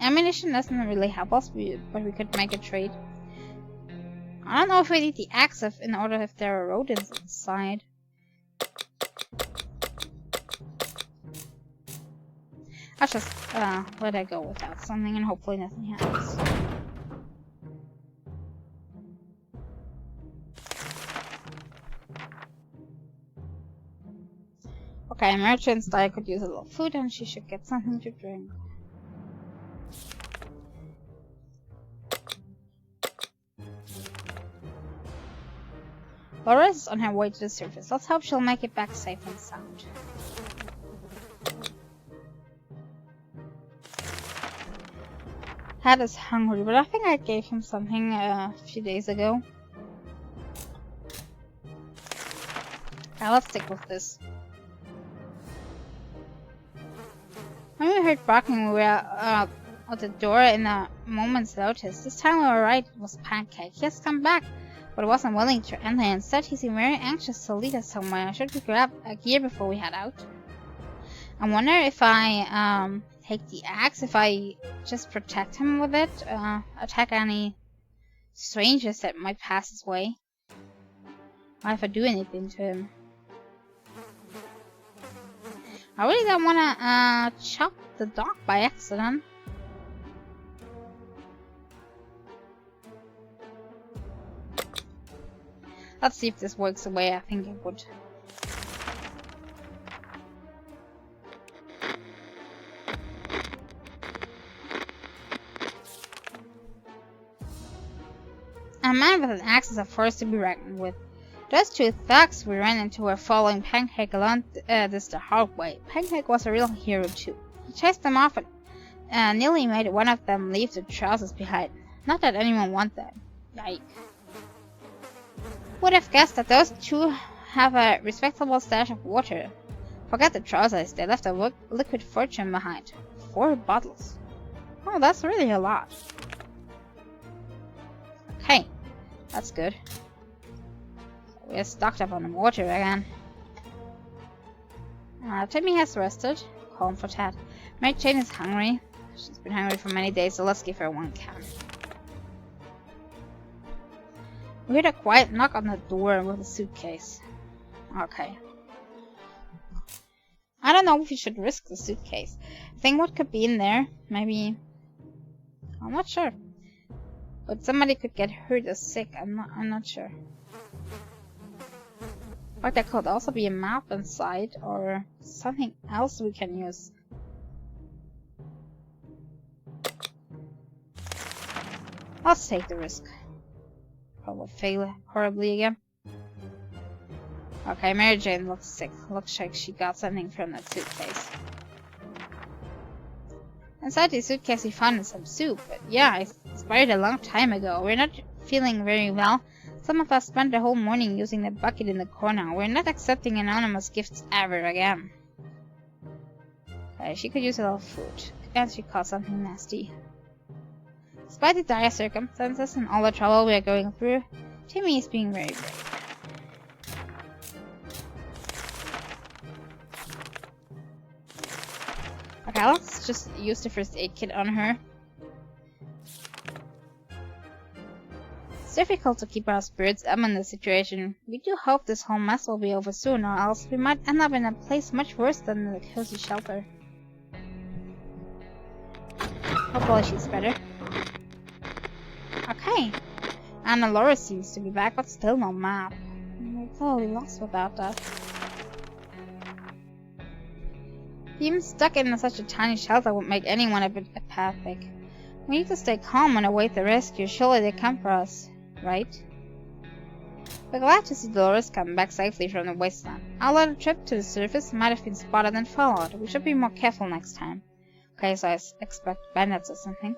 Ammunition doesn't really help us, but we could make a trade. I don't know if we need the axe in order if there are rodents inside. I'll just let it go without something and hopefully nothing happens. Okay, Merchant's diet could use a little food and she should get something to drink. Laura is on her way to the surface. Let's hope she'll make it back safe and sound. Hat is hungry, but I think I gave him something a few days ago. Now let's stick with this. When we heard barking, we were at the door in a moment's notice. This time we were right, it was Pancake. He has come back, but wasn't willing to enter. Instead, he seemed very anxious to lead us somewhere. Should we grab a gear before we head out? I wonder if I take the axe if I just protect him with it? Attack any strangers that might pass his way? Or if I do anything to him? I really don't wanna chop the dog by accident. Let's see if this works the way I think it would. A man with an axe is a force to be reckoned with. Those two thugs we ran into were following Pancake along this the hard way. Pancake was a real hero too. He chased them off and nearly made one of them leave their trousers behind. Not that anyone wanted that. Yike. Would have guessed that those two have a respectable stash of water. Forget the trousers, they left a liquid fortune behind. 4 bottles. Oh, that's really a lot. Okay, that's good. We are stocked up on water again. Timmy has rested. Calm for Tad. Mary Jane is hungry. She's been hungry for many days, so let's give her 1 can. We heard a quiet knock on the door with a suitcase. Okay. I don't know if we should risk the suitcase. Think what could be in there? Maybe... I'm not sure. But somebody could get hurt or sick. I'm not sure. But there could also be a map inside or something else we can use. Let's take the risk. Probably fail horribly again. Okay, Mary Jane looks sick. Looks like she got something from that suitcase. Inside the suitcase we found some soup, but yeah, it expired a long time ago. We're not feeling very well. Some of us spent the whole morning using the bucket in the corner. We're not accepting anonymous gifts ever again. Okay, she could use a little food. And she caught something nasty. Despite the dire circumstances and all the trouble we are going through, Timmy is being very brave. Okay, let's just use the first aid kit on her. It's difficult to keep our spirits up in this situation. We do hope this whole mess will be over soon, or else we might end up in a place much worse than the cozy shelter. Hopefully she's better. Okay. Anna Laura seems to be back, but still no map. We're totally lost without that. Being stuck in such a tiny shelter would make anyone a bit apathic. We need to stay calm and await the rescue. Surely they come for us, right? We're glad to see Dolores come back safely from the wasteland. Our little trip to the surface might have been spotted and followed. We should be more careful next time. Okay, so I expect bandits or something.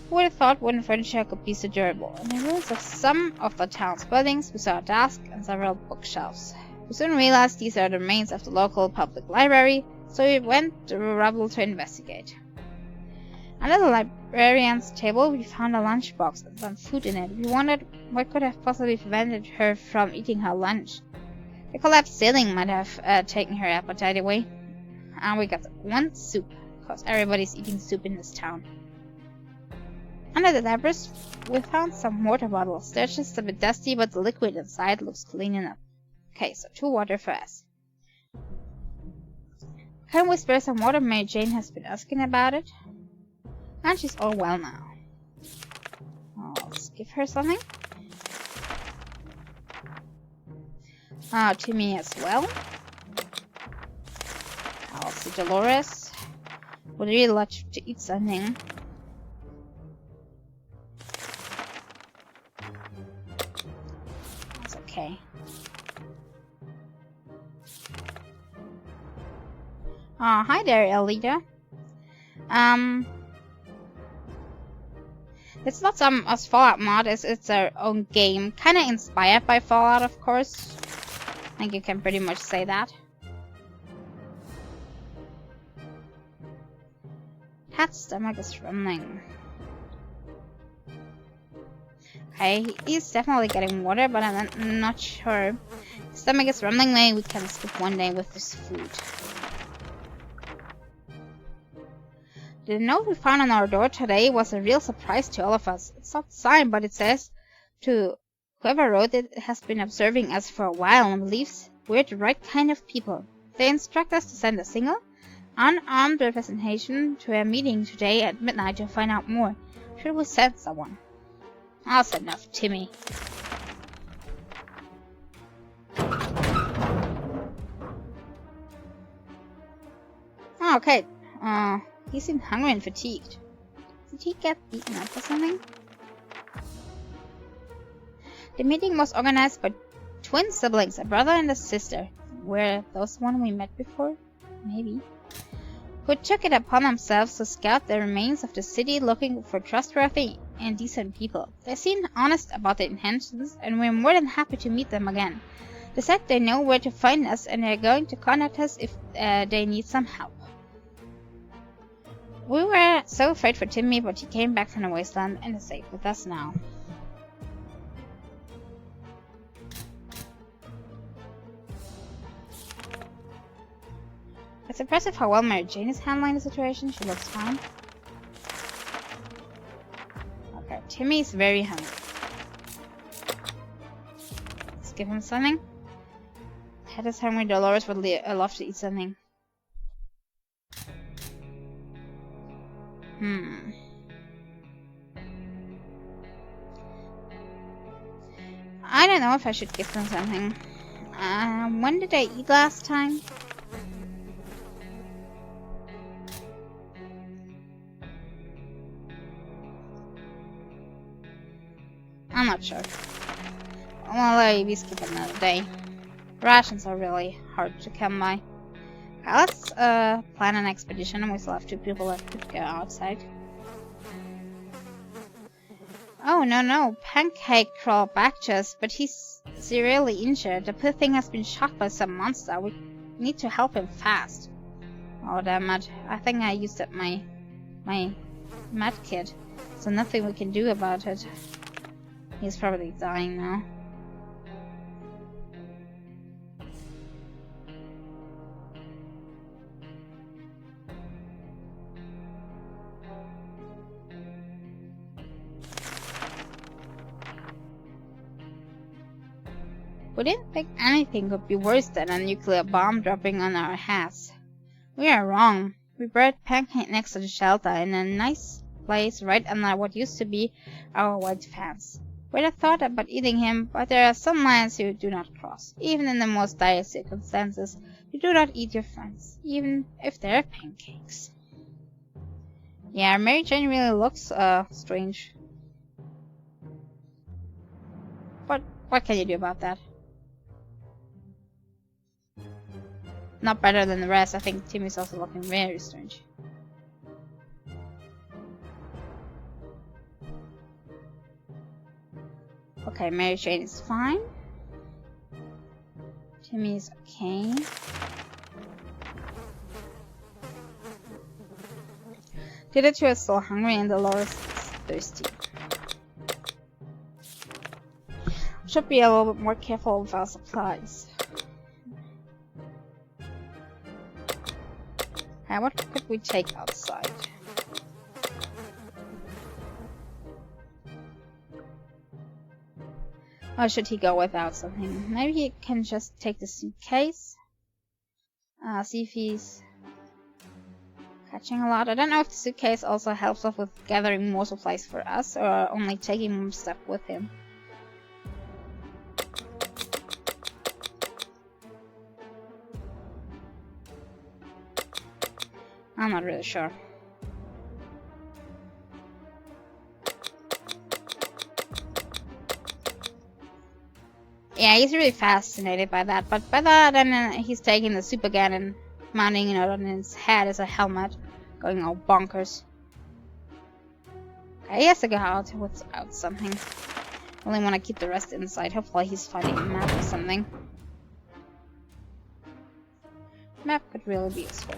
Who would have thought wooden furniture could be so durable? In the ruins of some of the town's buildings, we saw a desk and several bookshelves. We soon realized these are the remains of the local public library, so we went to the rubble to investigate. Under the librarian's table, we found a lunchbox and some food in it. We wondered what could have possibly prevented her from eating her lunch. The collapsed ceiling might have taken her appetite away. And we got 1 soup, because everybody's eating soup in this town. Under the debris, we found some water bottles. They're just a bit dusty, but the liquid inside looks clean enough. Okay, so 2 water for us. Can we spare some water? Mary Jane has been asking about it. And she's all well now. Let's give her something. To me as well. I'll see Dolores. Would really like to eat something. That's okay. Hi there, Elita. It's not some Fallout mod, it's our own game. Kinda inspired by Fallout, of course. I think you can pretty much say that. Cat's stomach is rumbling. Okay, he's definitely getting water, but I'm not sure. His stomach is rumbling, maybe we can skip one day with this food. The note we found on our door today was a real surprise to all of us. It's not signed, but it says, to whoever wrote it has been observing us for a while and believes we're the right kind of people. They instruct us to send a single, unarmed representation to a meeting today at midnight to find out more. Should we send someone? I'll send off Timmy. Oh, okay. He seemed hungry and fatigued. Did he get beaten up or something? The meeting was organized by twin siblings, a brother and a sister. Were those one we met before? Maybe. Who took it upon themselves to scout the remains of the city looking for trustworthy and decent people. They seemed honest about their intentions, and we're more than happy to meet them again. They said they know where to find us and they're going to contact us if they need some help. We were so afraid for Timmy, but he came back from the wasteland and is safe with us now. It's impressive how well Mary Jane is handling the situation. She looks fine. Okay, Timmy is very hungry. Let's give him something. Ted is hungry. Dolores would love to eat something. I don't know if I should give them something. When did I eat last time? I'm not sure. Well, maybe skip another day. Rations are really hard to come by. Okay, let's plan an expedition. We still have 2 people that could go outside. Oh, no. Pancake crawled back to us, but he's severely injured. The poor thing has been shot by some monster. We need to help him fast. Oh, damn it. I think I used up my med kit, so nothing we can do about it. He's probably dying now. We didn't think anything could be worse than a nuclear bomb dropping on our heads. We are wrong. We buried Pancake next to the shelter in a nice place right under what used to be our white fence. We'd have thought about eating him, but there are some lines you do not cross. Even in the most dire circumstances, you do not eat your friends, even if they're pancakes. Yeah, Mary Jane really looks strange. But what can you do about that? Not better than the rest. I think Timmy's also looking very strange. Okay, Mary Jane is fine. Timmy is okay. The other 2 are still hungry and Dolores is thirsty. Should be a little bit more careful with our supplies. Okay, what could we take outside? Or should he go without something? Maybe he can just take the suitcase. See if he's catching a lot. I don't know if the suitcase also helps us with gathering more supplies for us or only taking more stuff with him. I'm not really sure. Yeah, he's really fascinated by that, but by that, and he's taking the super gun and mounting it on his head as a helmet, going all bonkers. Okay, he has to go out without something. Only want to keep the rest inside. Hopefully he's finding a map or something. Map could really be useful.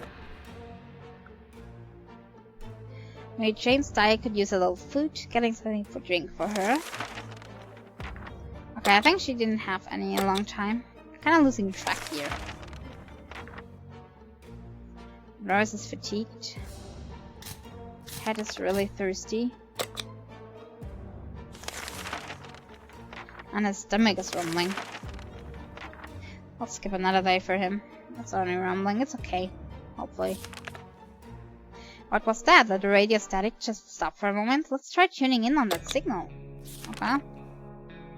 Mary Jane's diet could use a little food, getting something for drink for her. Okay, I think she didn't have any in a long time. Kinda losing track here. Rose is fatigued. cat is really thirsty. And his stomach is rumbling. I'll skip another day for him. It's only rumbling. It's okay. Hopefully. What was that? Did the radio static just stop for a moment? Let's try tuning in on that signal. Okay.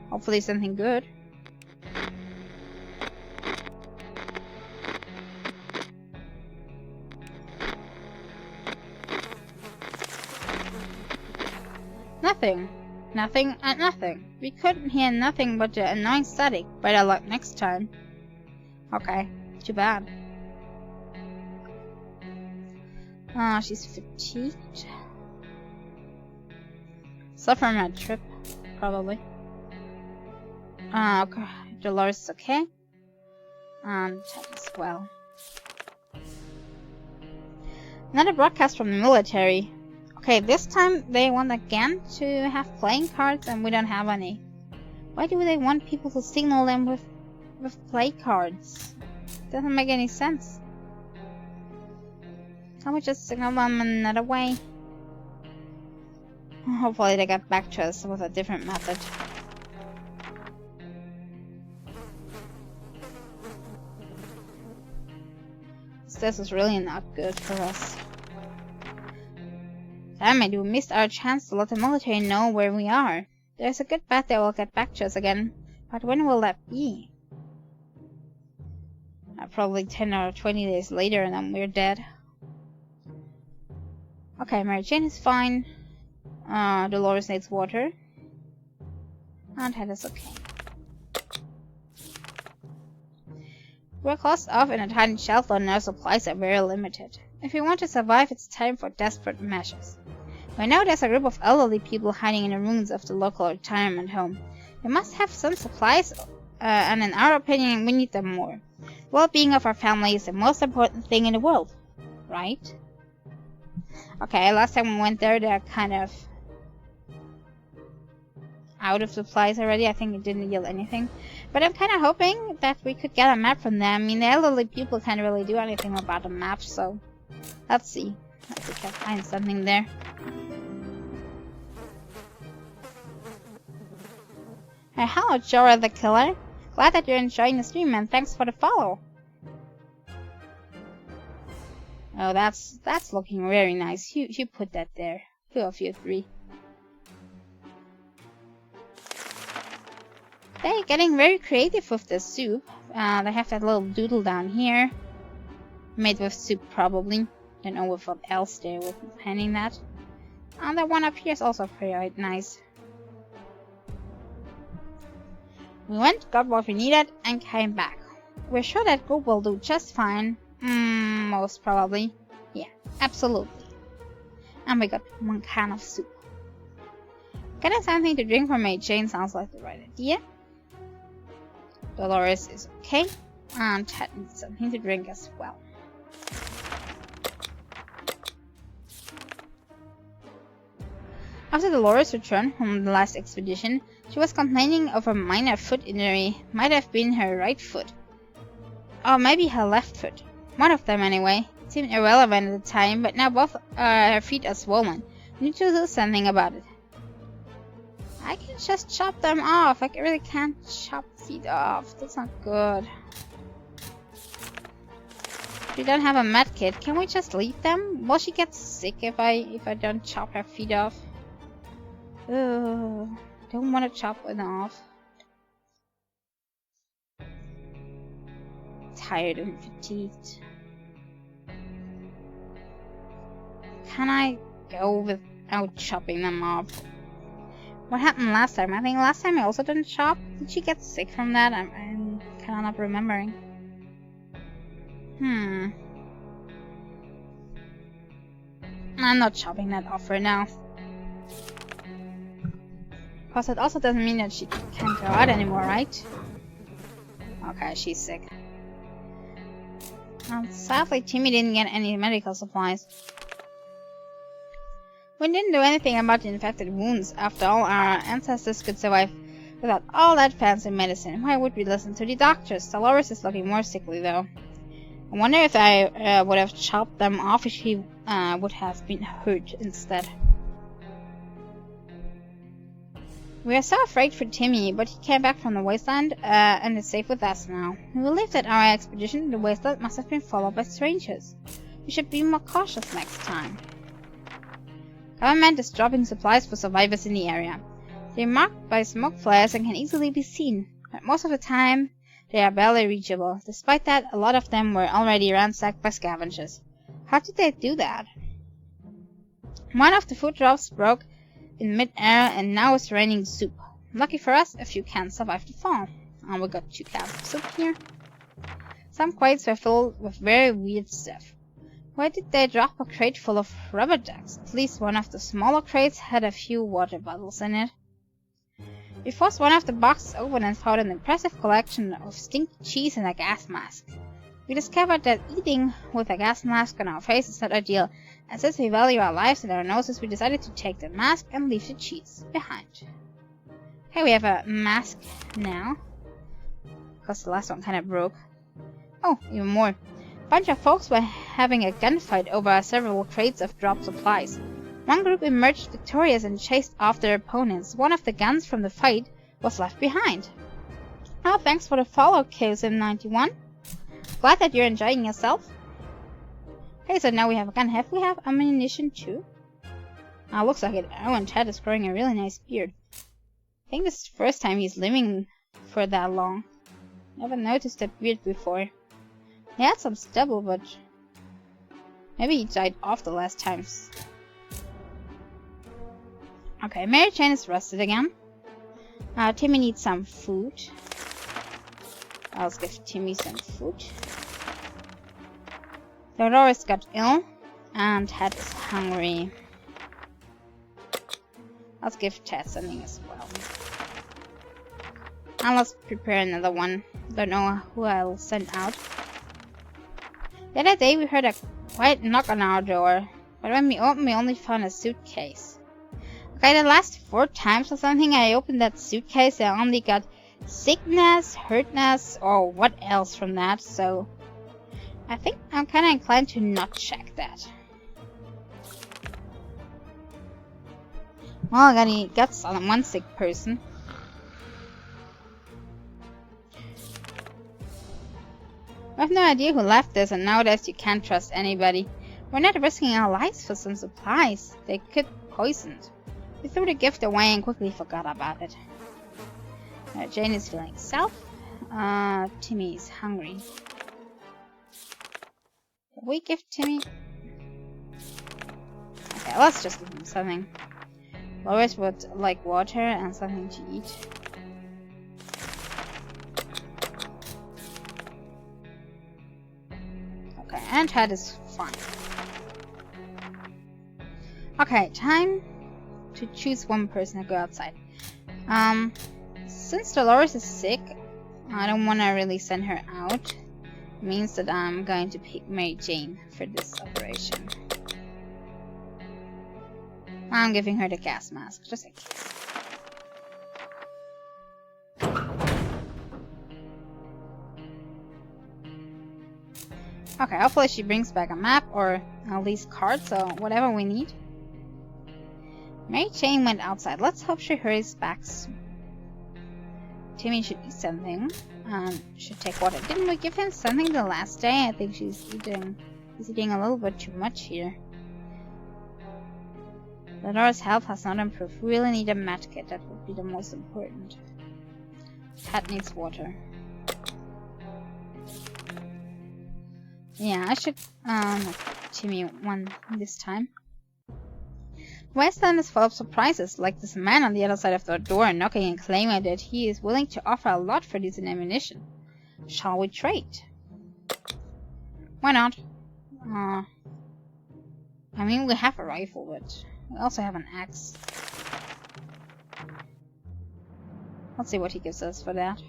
Hopefully something good. Nothing. Nothing and nothing. We couldn't hear nothing but the annoying static. Better luck next time. Okay. Too bad. She's fatigued. Suffering a trip, probably. Okay. Dolores is okay. And Ted as well. Another broadcast from the military. Okay, this time they want again to have playing cards and we don't have any. Why do they want people to signal them with play cards? Doesn't make any sense. Can't we just signal them another way? Hopefully they get back to us with a different method. This is really not good for us. Damn it, we missed our chance to let the military know where we are. There's a good bet they will get back to us again. But when will that be? Probably 10 or 20 days later and then we're dead. Okay, Mary Jane is fine. Dolores needs water. And Ted is okay. We're closed off in a tiny shelter and our supplies are very limited. If we want to survive, it's time for desperate measures. We know there's a group of elderly people hiding in the ruins of the local retirement home. They must have some supplies, and in our opinion, we need them more. The well-being of our family is the most important thing in the world, right? Okay, last time we went there, they're kind of out of supplies already. I think it didn't yield anything. But I'm kind of hoping that we could get a map from them. I mean, the elderly people can't really do anything about a map, so let's see if we can find something there. Hey, hello, Jorah the Killer. Glad that you're enjoying the stream, and thanks for the follow. Oh, that's looking very nice. You put that there. 2 of you 3. They're getting very creative with the soup. They have that little doodle down here. Made with soup, probably. Don't know with what else they were painting that. And the one up here is also pretty nice. We went, got what we needed, and came back. We're sure that group will do just fine. Most probably. Yeah, absolutely. And we got 1 can of soup. Getting something to drink for Mary Jane sounds like the right idea. Dolores is okay, and Ted needs something to drink as well. After Dolores returned from the last expedition, she was complaining of a minor foot injury. Might have been her right foot. Or maybe her left foot. One of them anyway. It seemed irrelevant at the time, but now both her feet are swollen. We need to do something about it. I can just chop them off. I really can't chop feet off. That's not good. We don't have a med kit. Can we just leave them? Will she get sick if I don't chop her feet off? Ugh, don't want to chop it off. Tired and fatigued. Can I go without chopping them off? What happened last time? I think last time I also didn't chop. Did she get sick from that? I'm kind of not remembering. I'm not chopping that off right now. Because it also doesn't mean that she can't go out anymore, right? Okay, she's sick. Sadly, Timmy didn't get any medical supplies. We didn't do anything about the infected wounds. After all, our ancestors could survive without all that fancy medicine. Why would we listen to the doctors? Dolores is looking more sickly, though. I wonder if I would have chopped them off if she would have been hurt instead. We are so afraid for Timmy, but he came back from the wasteland and is safe with us now. We believe that our expedition to the wasteland must have been followed by strangers. We should be more cautious next time. Government is dropping supplies for survivors in the area. They are marked by smoke flares and can easily be seen, but most of the time they are barely reachable. Despite that, a lot of them were already ransacked by scavengers. How did they do that? One of the food drops broke in mid-air and now it's raining soup. Lucky for us, a few cans survived the fall. And we got 2 cans of soup here. Some crates were filled with very weird stuff. Why did they drop a crate full of rubber ducks? At least one of the smaller crates had a few water bottles in it. We forced one of the boxes open and found an impressive collection of stinky cheese and a gas mask. We discovered that eating with a gas mask on our face is not ideal, and since we value our lives and our noses, we decided to take the mask and leave the cheese behind. Okay, we have a mask now, because the last one kind of broke. Oh, even more. A bunch of folks were having a gunfight over several crates of dropped supplies. One group emerged victorious and chased off their opponents. One of the guns from the fight was left behind. Oh, thanks for the follow, KSM91. Glad that you're enjoying yourself. Okay, so now we have a gun. Have we have ammunition too? Looks like it. Oh, and Chad is growing a really nice beard. I think this is the first time he's living for that long. Never noticed a beard before. He had some stubble, but maybe he died off the last times. Okay, Mary Jane is rested again. Timmy needs some food. I'll give Timmy some food. Dolores got ill, and Ted is hungry. Let's give Ted something as well. And let's prepare another one. Don't know who I'll send out. The other day we heard a quiet knock on our door, but when we opened we only found a suitcase. Okay, the last 4 times or something I opened that suitcase, I only got sickness, hurtness, or what else from that, so I think I'm kind of inclined to not check that. Well, I got any guts on one sick person. I have no idea who left this, and nowadays you can't trust anybody. We're not risking our lives for some supplies. They could be poisoned. We threw the gift away and quickly forgot about it. Jane is feeling self. Timmy is hungry. Did we give Timmy? Okay, let's just give him something. Lois would like water and something to eat. Okay, and Ted is fine. Okay, time to choose one person to go outside. Since Dolores is sick, I don't want to really send her out. It means that I'm going to pick Mary Jane for this operation. I'm giving her the gas mask, just in case. Okay, hopefully she brings back a map or at least cards or whatever we need. Mary Jane went outside. Let's hope she hurries back soon. Timmy should eat something. Should take water. Didn't we give him something the last day? I think he's eating a little bit too much here. Dolores' health has not improved. We really need a medkit. That would be the most important. Cat needs water. Yeah, I should Timmy one this time. Wasteland is full of surprises, like this man on the other side of the door knocking and claiming that he is willing to offer a lot for decent ammunition. Shall we trade? Why not? I mean, we have a rifle, but we also have an axe. Let's see what he gives us for that.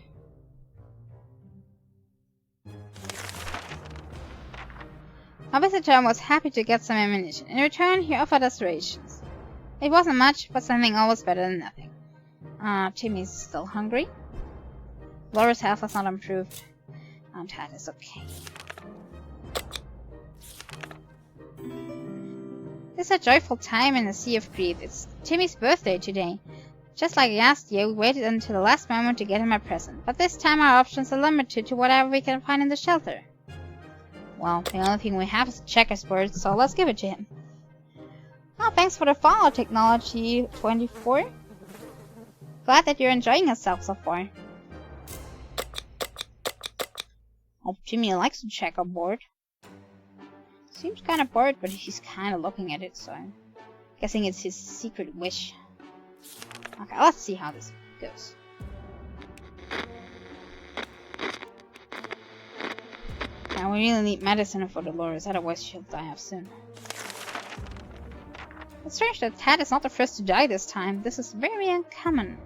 Our visitor was happy to get some ammunition. In return, he offered us rations. It wasn't much, but something always better than nothing. Timmy's still hungry. Laura's health has not improved. And Ted is okay. It's a joyful time in the Sea of Grief. It's Timmy's birthday today. Just like last year, we waited until the last moment to get him a present, but this time our options are limited to whatever we can find in the shelter. Well, the only thing we have is a checkerboard, so let's give it to him. Oh, thanks for the follow, Technology24. Glad that you're enjoying yourself so far. Hope Timmy likes the checkerboard. Seems kind of bored, but he's kind of looking at it, so I'm guessing it's his secret wish. Okay, let's see how this goes. Now we really need medicine for Dolores, otherwise she'll die off soon. It's strange that Ted is not the first to die this time. This is very uncommon.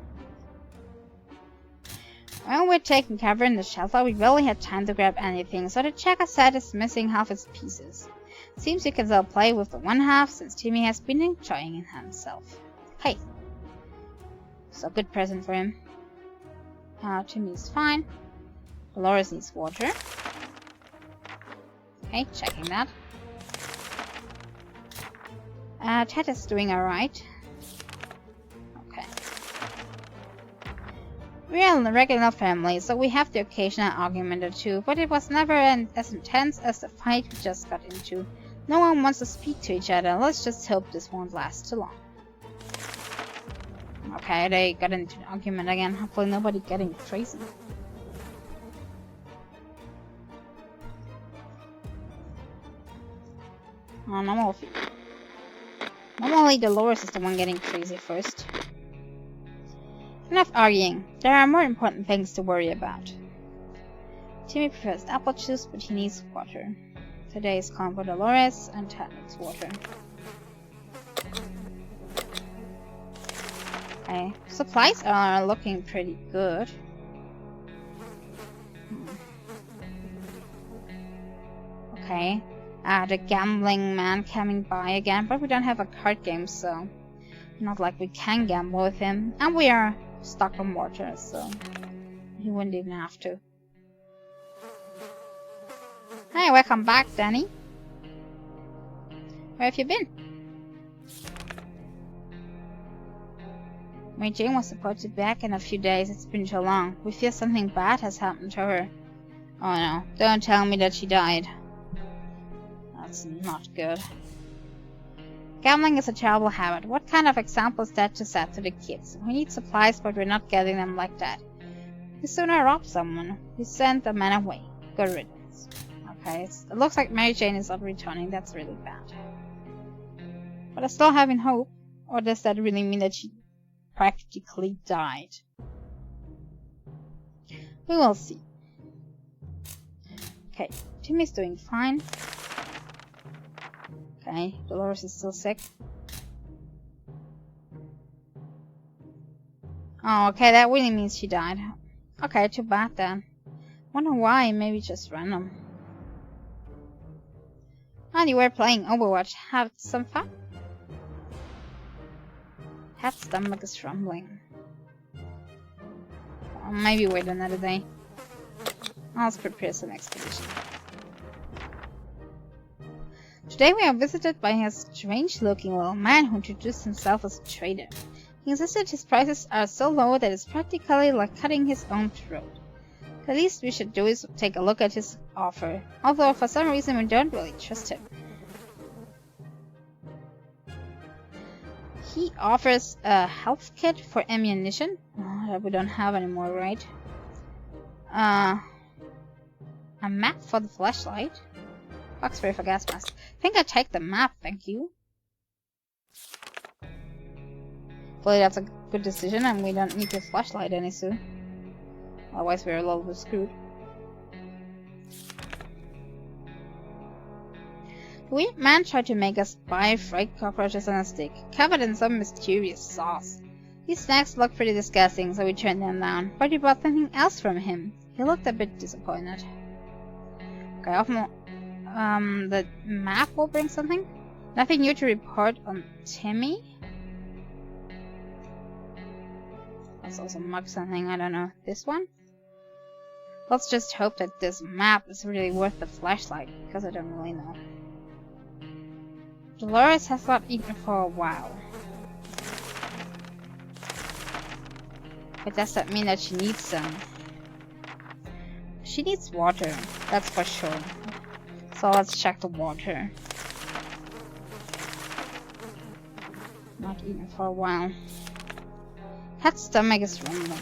When we're taking cover in the shelter, we barely had time to grab anything, so the checker set is missing half its pieces. Seems we can still play with the one half, since Timmy has been enjoying it himself. Hey! So good present for him. Timmy's fine. Dolores needs water. Okay, checking that. Ted is doing alright. Okay. We are a regular family, so we have the occasional argument or two, but it was never as intense as the fight we just got into. No one wants to speak to each other. Let's just hope this won't last too long. Okay, they got into an argument again. Hopefully nobody getting crazy. Oh, normally Dolores is the one getting crazy first. Enough arguing. There are more important things to worry about. Timmy prefers apple juice, but he needs water. Today is calm for Dolores, and Ted needs water. Okay, supplies are looking pretty good. Okay, the gambling man coming by again, but we don't have a card game, so not like we can gamble with him. And we are stuck on water, so he wouldn't even have to. Hey, welcome back, Danny. Where have you been? Mary Jane was supposed to be back in a few days. It's been too long. We fear something bad has happened to her. Oh no, don't tell me that she died. That's not good. Gambling is a terrible habit. What kind of example is that to set to the kids? We need supplies, but we're not getting them like that. We sooner rob someone. We send the man away. Good riddance. Okay, it looks like Mary Jane is not returning. That's really bad. But I still having hope. Or does that really mean that she practically died? We will see. Okay, Timmy's doing fine. Okay, Dolores is still sick. Oh, okay, that really means she died. Okay, too bad then. Wonder why, maybe just random. And you were playing Overwatch. Have some fun? Head stomach is rumbling. Or maybe wait another day. Let's prepare some expedition. Today we are visited by a strange-looking little man who introduced himself as a trader. He insisted his prices are so low that it's practically like cutting his own throat. The least we should do is take a look at his offer, although for some reason we don't really trust him. He offers a health kit for ammunition, that we don't have anymore, right? A map for the flashlight. Box spray for gas mask. I think I take the map, thank you. Hopefully that's a good decision and we don't need the flashlight any soon. Otherwise we're a little bit screwed. The weird man tried to make us buy fried cockroaches on a stick, covered in some mysterious sauce. These snacks looked pretty disgusting, so we turned them down, but we bought something else from him. He looked a bit disappointed. Okay, often the map will bring something. Nothing new to report on Timmy. Let's also mark something, I don't know. This one? Let's just hope that this map is really worth the flashlight, because I don't really know. Dolores has not eaten for a while. But does that mean that she needs some? She needs water, that's for sure. So let's check the water. Not eaten for a while. Cat's stomach is rumbling.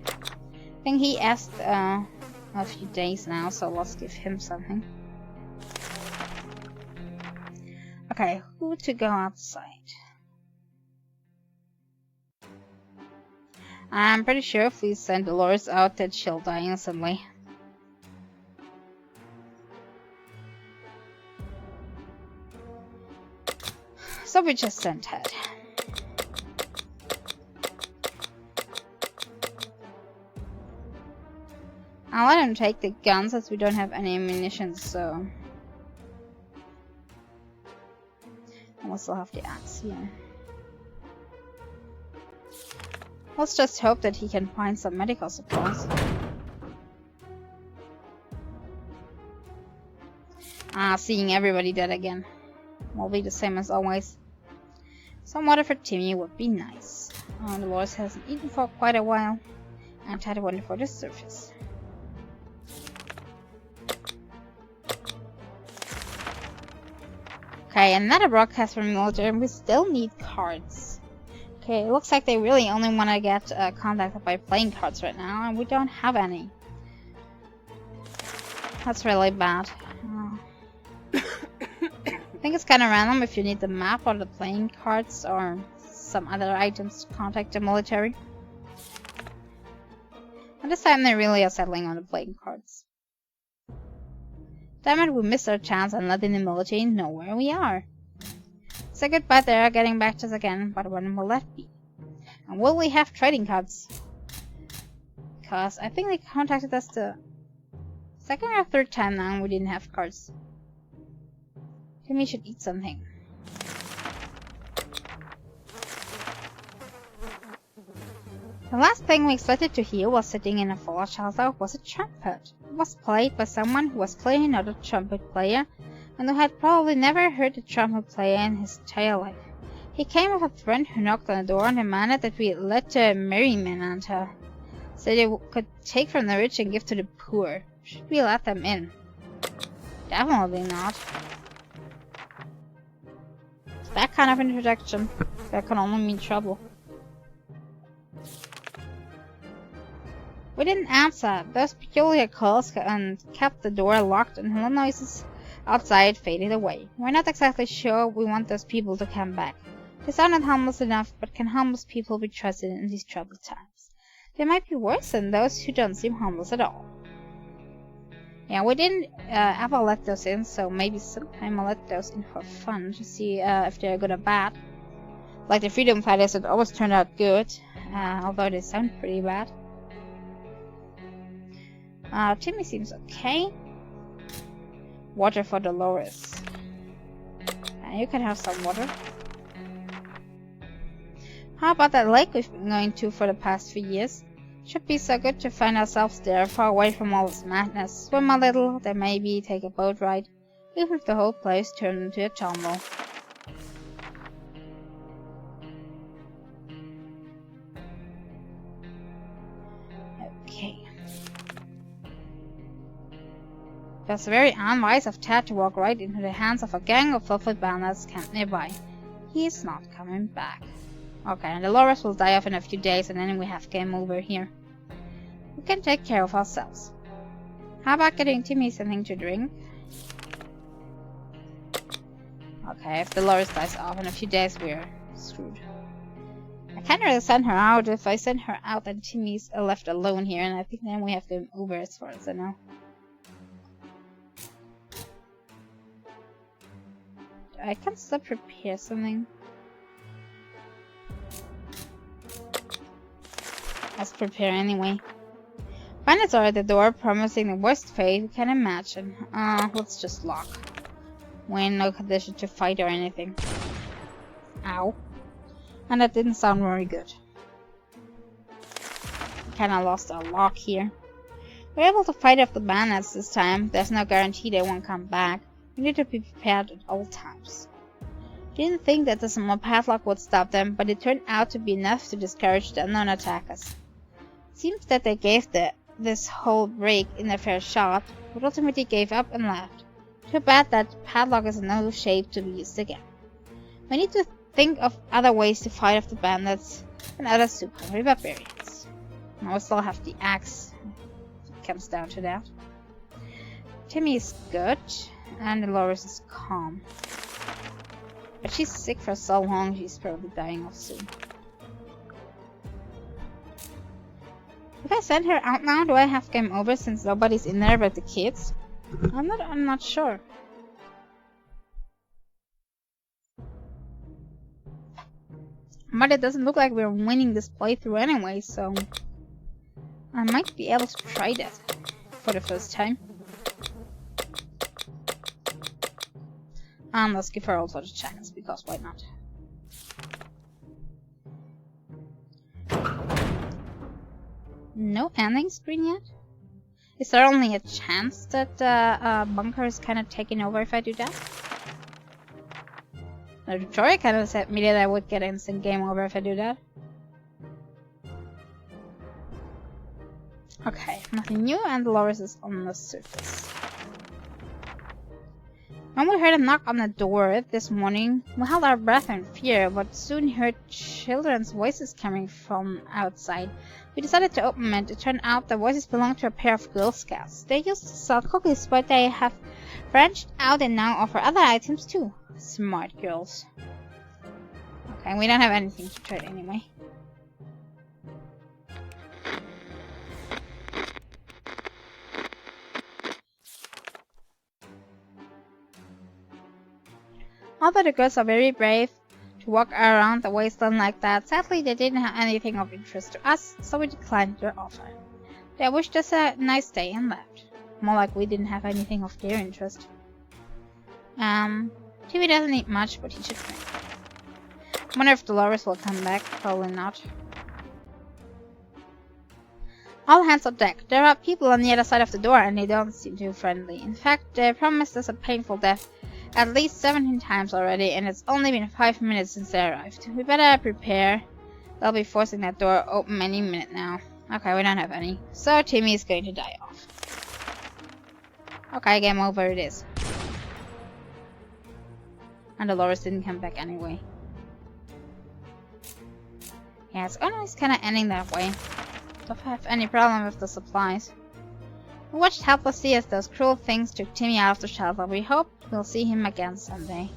I think he asked a few days now, so let's give him something. Okay, who to go outside? I'm pretty sure if we send Dolores out that she'll die instantly. So we just sent Ted. I'll let him take the guns as we don't have any ammunition, so... we'll still have the axe here. Let's just hope that he can find some medical supplies. Seeing everybody dead again. Will be the same as always. Some water for Timmy would be nice. Dolores hasn't eaten for quite a while. And Ted went for the surface. Okay, another broadcast from military, and we still need cards. Okay, it looks like they really only want to get contacted by playing cards right now, and we don't have any. That's really bad. I think it's kind of random if you need the map or the playing cards or some other items to contact the military. And this time they really are settling on the playing cards. Damn it, we missed our chance and letting the military know where we are. Say goodbye, they're getting back to us again, but when will that be? And will we have trading cards? Because I think they contacted us the second or third time now and we didn't have cards. Timmy should eat something. The last thing we expected to hear while sitting in a Fallout shelter was a trumpet. It was played by someone who was clearly not a trumpet player and who had probably never heard a trumpet player in his entire life. He came with a friend who knocked on the door and demanded that we let the merrymen enter, so they could take from the rich and give to the poor. Should we let them in? Definitely not. That kind of introduction, that can only mean trouble. We didn't answer. Those peculiar calls and kept the door locked and the noises outside faded away. We're not exactly sure we want those people to come back. They sounded harmless enough, but can harmless people be trusted in these troubled times? They might be worse than those who don't seem harmless at all. Yeah, we didn't ever let those in, so maybe sometime I'll let those in for fun to see if they're good or bad. Like the freedom fighters that always turned out good, although they sound pretty bad. Timmy seems okay. Water for Dolores. You can have some water. How about that lake we've been going to for the past few years? Should be so good to find ourselves there, far away from all this madness. Swim a little, then maybe take a boat ride, even if the whole place turned into a tumble. Okay. It was very unwise of Ted to walk right into the hands of a gang of filthy bandits camped nearby. He's not coming back. Okay, and Dolores will die off in a few days and then we have game over here. We can take care of ourselves. How about getting Timmy something to drink? Okay, if Dolores dies off in a few days, we're screwed. I can't really send her out. If I send her out, then Timmy's left alone here, and I think then we have game over as far as I know. I can still prepare something. Let's prepare anyway. Bandits are at the door, promising the worst fate we can imagine. Let's just lock. We're in no condition to fight or anything. Ow. And that didn't sound very good. Kinda lost our lock here. We're able to fight off the bandits this time. There's no guarantee they won't come back. We need to be prepared at all times. Didn't think that the small padlock would stop them, but it turned out to be enough to discourage the unknown attackers. Seems that they gave this whole break in a fair shot, but ultimately gave up and left. Too bad that padlock is in no shape to be used again. We need to think of other ways to fight off the bandits and other soup-hungry barbarians. I will still have the axe, if it comes down to that. Timmy is good, and Dolores is calm. But she's sick for so long, she's probably dying off soon. If I send her out now, do I have game over since nobody's in there but the kids? I'm not sure. But it doesn't look like we're winning this playthrough anyway, so I might be able to try that for the first time. And let's give her also the chance, because why not? No ending screen yet? Is there only a chance that Bunker is kind of taking over if I do that? The tutorial kind of said me that I would get instant game over if I do that. Okay, nothing new, and Dolores is on the surface. When we heard a knock on the door this morning, we held our breath in fear, but soon heard children's voices coming from outside. We decided to open it. It turned out the voices belonged to a pair of Girl Scouts. They used to sell cookies, but they have branched out and now offer other items too. Smart girls. Okay, we don't have anything to trade anyway. Although the girls are very brave to walk around the wasteland like that, sadly they didn't have anything of interest to us, so we declined their offer. They wished us a nice day and left. More like we didn't have anything of their interest. Timmy doesn't eat much, but he should drink. Wonder if Dolores will come back. Probably not. All hands on deck. There are people on the other side of the door, and they don't seem too friendly. In fact, they promised us a painful death at least 17 times already, and it's only been 5 minutes since they arrived. We better prepare. They'll be forcing that door open any minute now. Okay, we don't have any. So Timmy is going to die off. Okay, game over it is. And Dolores didn't come back anyway. Yeah, it's always kind of ending that way. Don't have any problem with the supplies. We watched helplessly as those cruel things took Timmy out of the shelter. We hope we'll see him again someday.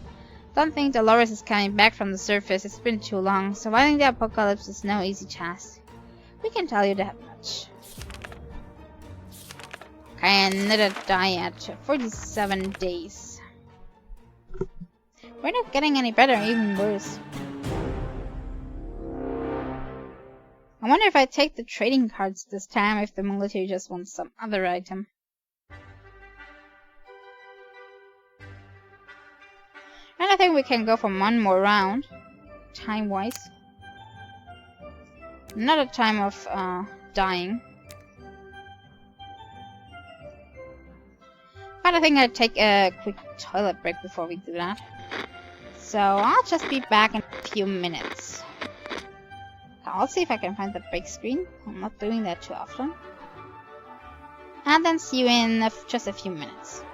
Don't think Dolores is coming back from the surface. It's been too long. Surviving the apocalypse is no easy task. We can tell you that much. Okay, another die at 47 days. We're not getting any better, even worse. I wonder if I take the trading cards this time, if the military just wants some other item. And I think we can go for one more round, time-wise. Not a time of dying. But I think I'd take a quick toilet break before we do that. So I'll just be back in a few minutes. I'll see if I can find the break screen. I'm not doing that too often. And then see you in just a few minutes.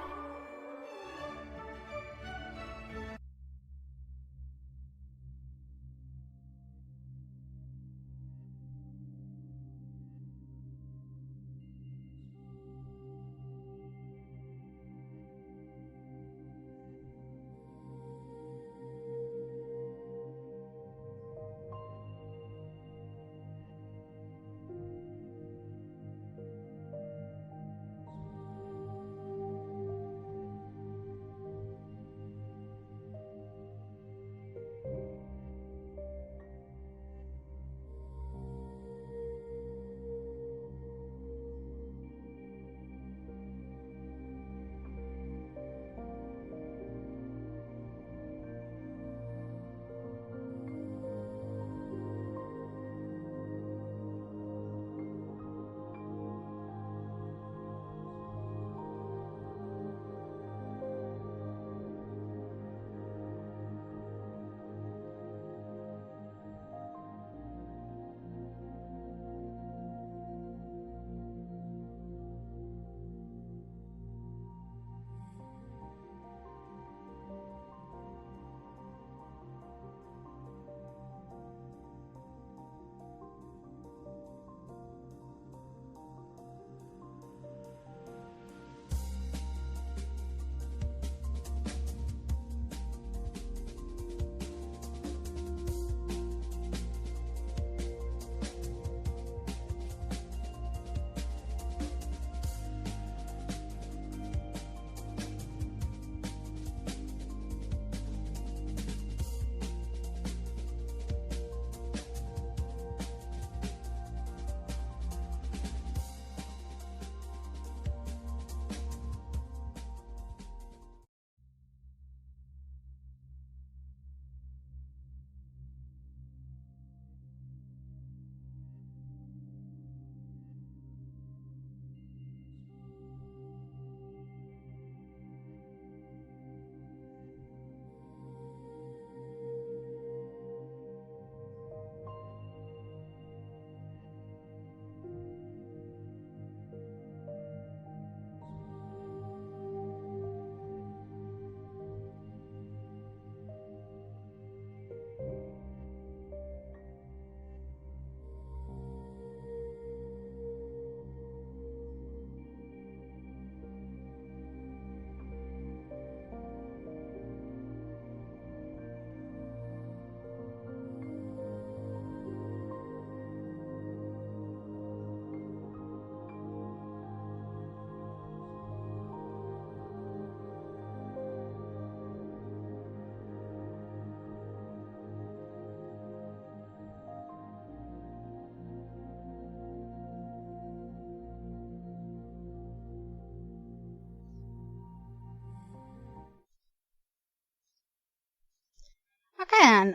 then,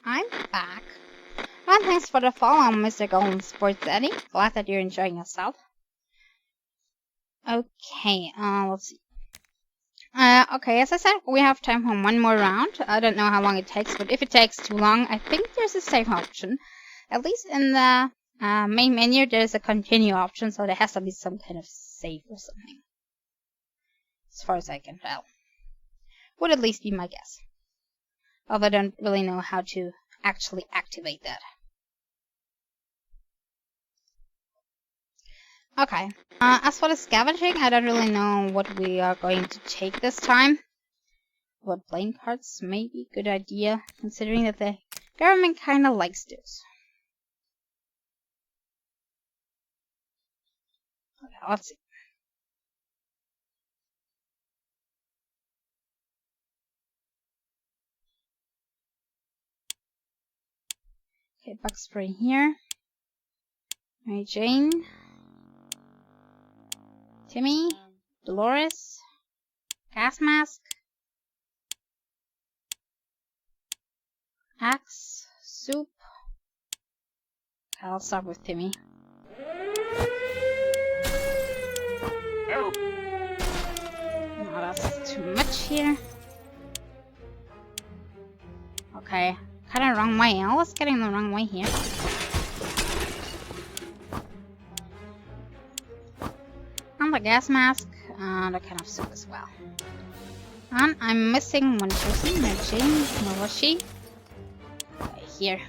I'm back. Well, thanks for the follow, Mr. Golden Sports Eddie. Glad that you're enjoying yourself. Okay, let's see. Okay, as I said, we have time for one more round. I don't know how long it takes, but if it takes too long, I think there's a save option. At least in the main menu, there's a continue option, so there has to be some kind of save or something. As far as I can tell. Would at least be my guess. Although I don't really know how to actually activate that. Okay, as for the scavenging, I don't really know what we are going to take this time. But playing cards may be a good idea, considering that the government kinda likes this. Okay, let's see. Okay, bug spray here. Mary Jane. Timmy. Dolores. Gas mask. Axe. Soup. I'll start with Timmy. Oh, that's too much here. Okay, kinda wrong way. I was getting the wrong way here. And the gas mask, and the kind of soup as well. And I'm missing one person, Mary Jane. Where was she? Okay, here.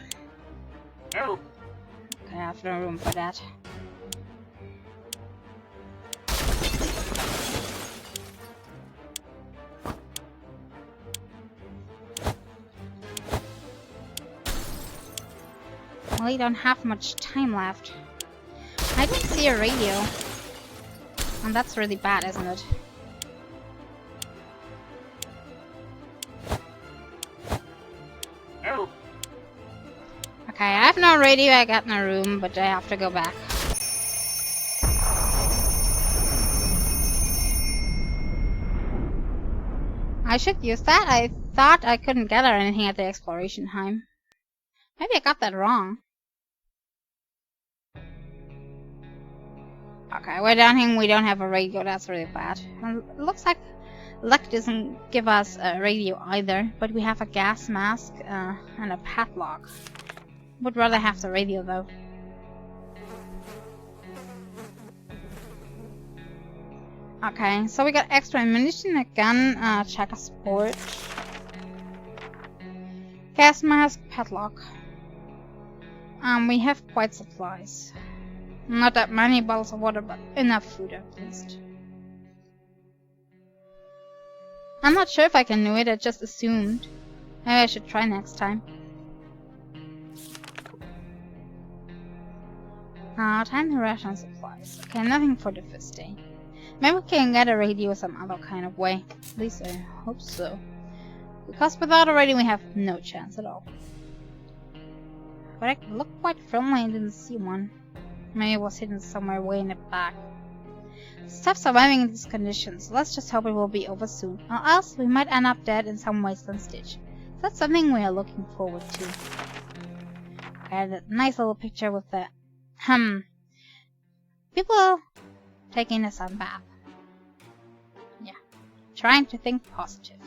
Oh. Okay, I have no room for that. Well, you don't have much time left. I didn't see a radio. And that's really bad, isn't it? Oh. Okay, I have no radio, I got no room, but I have to go back. I should use that. I thought I couldn't gather anything at the exploration time. Maybe I got that wrong. Okay, we're down here, we don't have a radio, that's really bad. And it looks like luck doesn't give us a radio either, but we have a gas mask and a padlock. Would rather have the radio though. Okay, so we got extra ammunition, a gun, checker sport, gas mask, padlock. We have quite supplies. Not that many bottles of water, but enough food at least. I'm not sure if I can do it, I just assumed. Maybe I should try next time. Time to ration supplies. Okay, nothing for the first day. Maybe we can get a radio some other kind of way. At least I hope so. Because without a radio we have no chance at all. But it looked quite friendly, I didn't see one. Maybe it was hidden somewhere way in the back. It's tough surviving in these conditions. Let's just hope it will be over soon. Or else we might end up dead in some wasteland stitch. That's something we are looking forward to. Okay, that nice little picture with the people taking a sun bath. Yeah. Trying to think positive.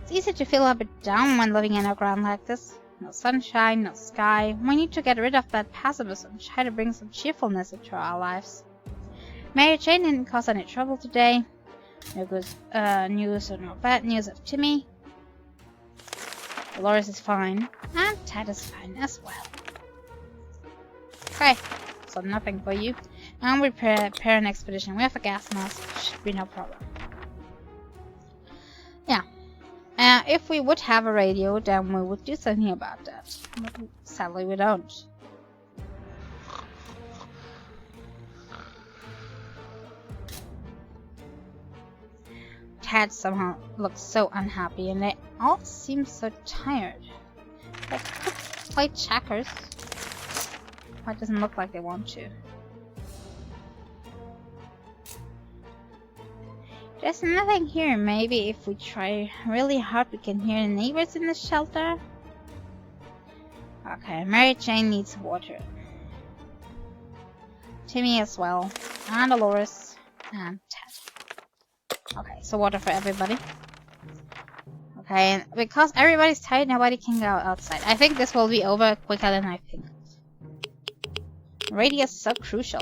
It's easy to feel a bit down when living in a ground like this. No sunshine, no sky. We need to get rid of that pessimism, try to bring some cheerfulness into our lives. Mary Jane didn't cause any trouble today. No good news or no bad news of Timmy. Dolores is fine. And Ted is fine as well. Okay, so nothing for you. And we prepare an expedition. We have a gas mask, should be no problem. Yeah. If we would have a radio, then we would do something about that. But sadly, we don't. Ted somehow looks so unhappy, and they all seem so tired. They could play checkers. It doesn't look like they want to. There's nothing here. Maybe if we try really hard we can hear the neighbors in the shelter. Okay, Mary Jane needs water. Timmy as well. And Dolores. And Ted. Okay, so water for everybody. Okay, and because everybody's tired, nobody can go outside. I think this will be over quicker than I think. Radio is so crucial.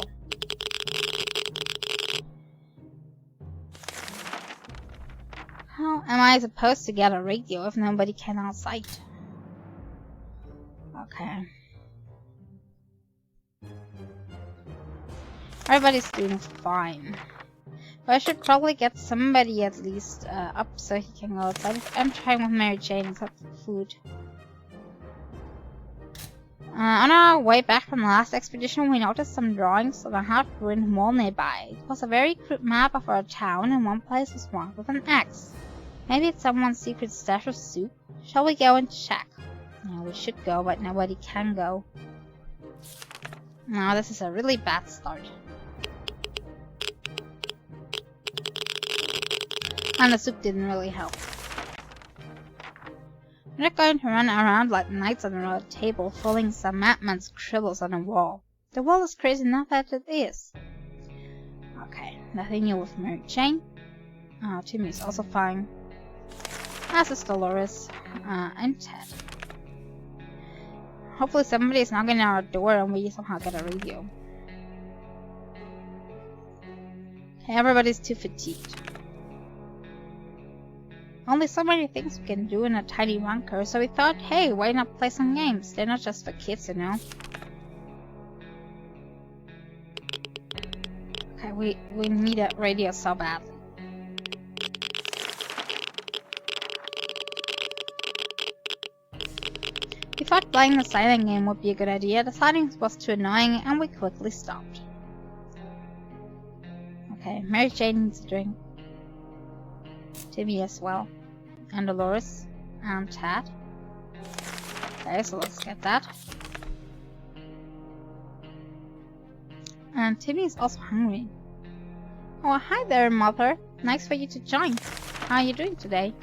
How am I supposed to get a radio if nobody can outside? Okay. Everybody's doing fine. But I should probably get somebody at least up so he can go outside. I'm trying with Mary Jane except for food. On our way back from the last expedition, we noticed some drawings of a half-ruined wall nearby. It was a very crude map of our town, and one place was marked with an X. Maybe it's someone's secret stash of soup. Shall we go and check? No, we should go, but nobody can go. No, this is a really bad start. And the soup didn't really help. We're not going to run around like knights on a round table following some madman's scribbles on a wall. The wall is crazy enough as it is. Okay, nothing new with Mary Jane. Timmy's also fine. As is Dolores and Ted. Hopefully somebody is knocking on our door and we somehow get a radio. Okay, everybody's too fatigued. Only so many things we can do in a tiny bunker, so we thought, hey, why not play some games? They're not just for kids, you know. Okay, we need a radio so badly. We thought playing the silent game would be a good idea. The silence was too annoying and we quickly stopped. Okay, Mary Jane needs a drink. Timmy as well. And Dolores. And Ted. Okay, so let's get that. And Timmy is also hungry. Oh, hi there, Mother. Nice for you to join. How are you doing today?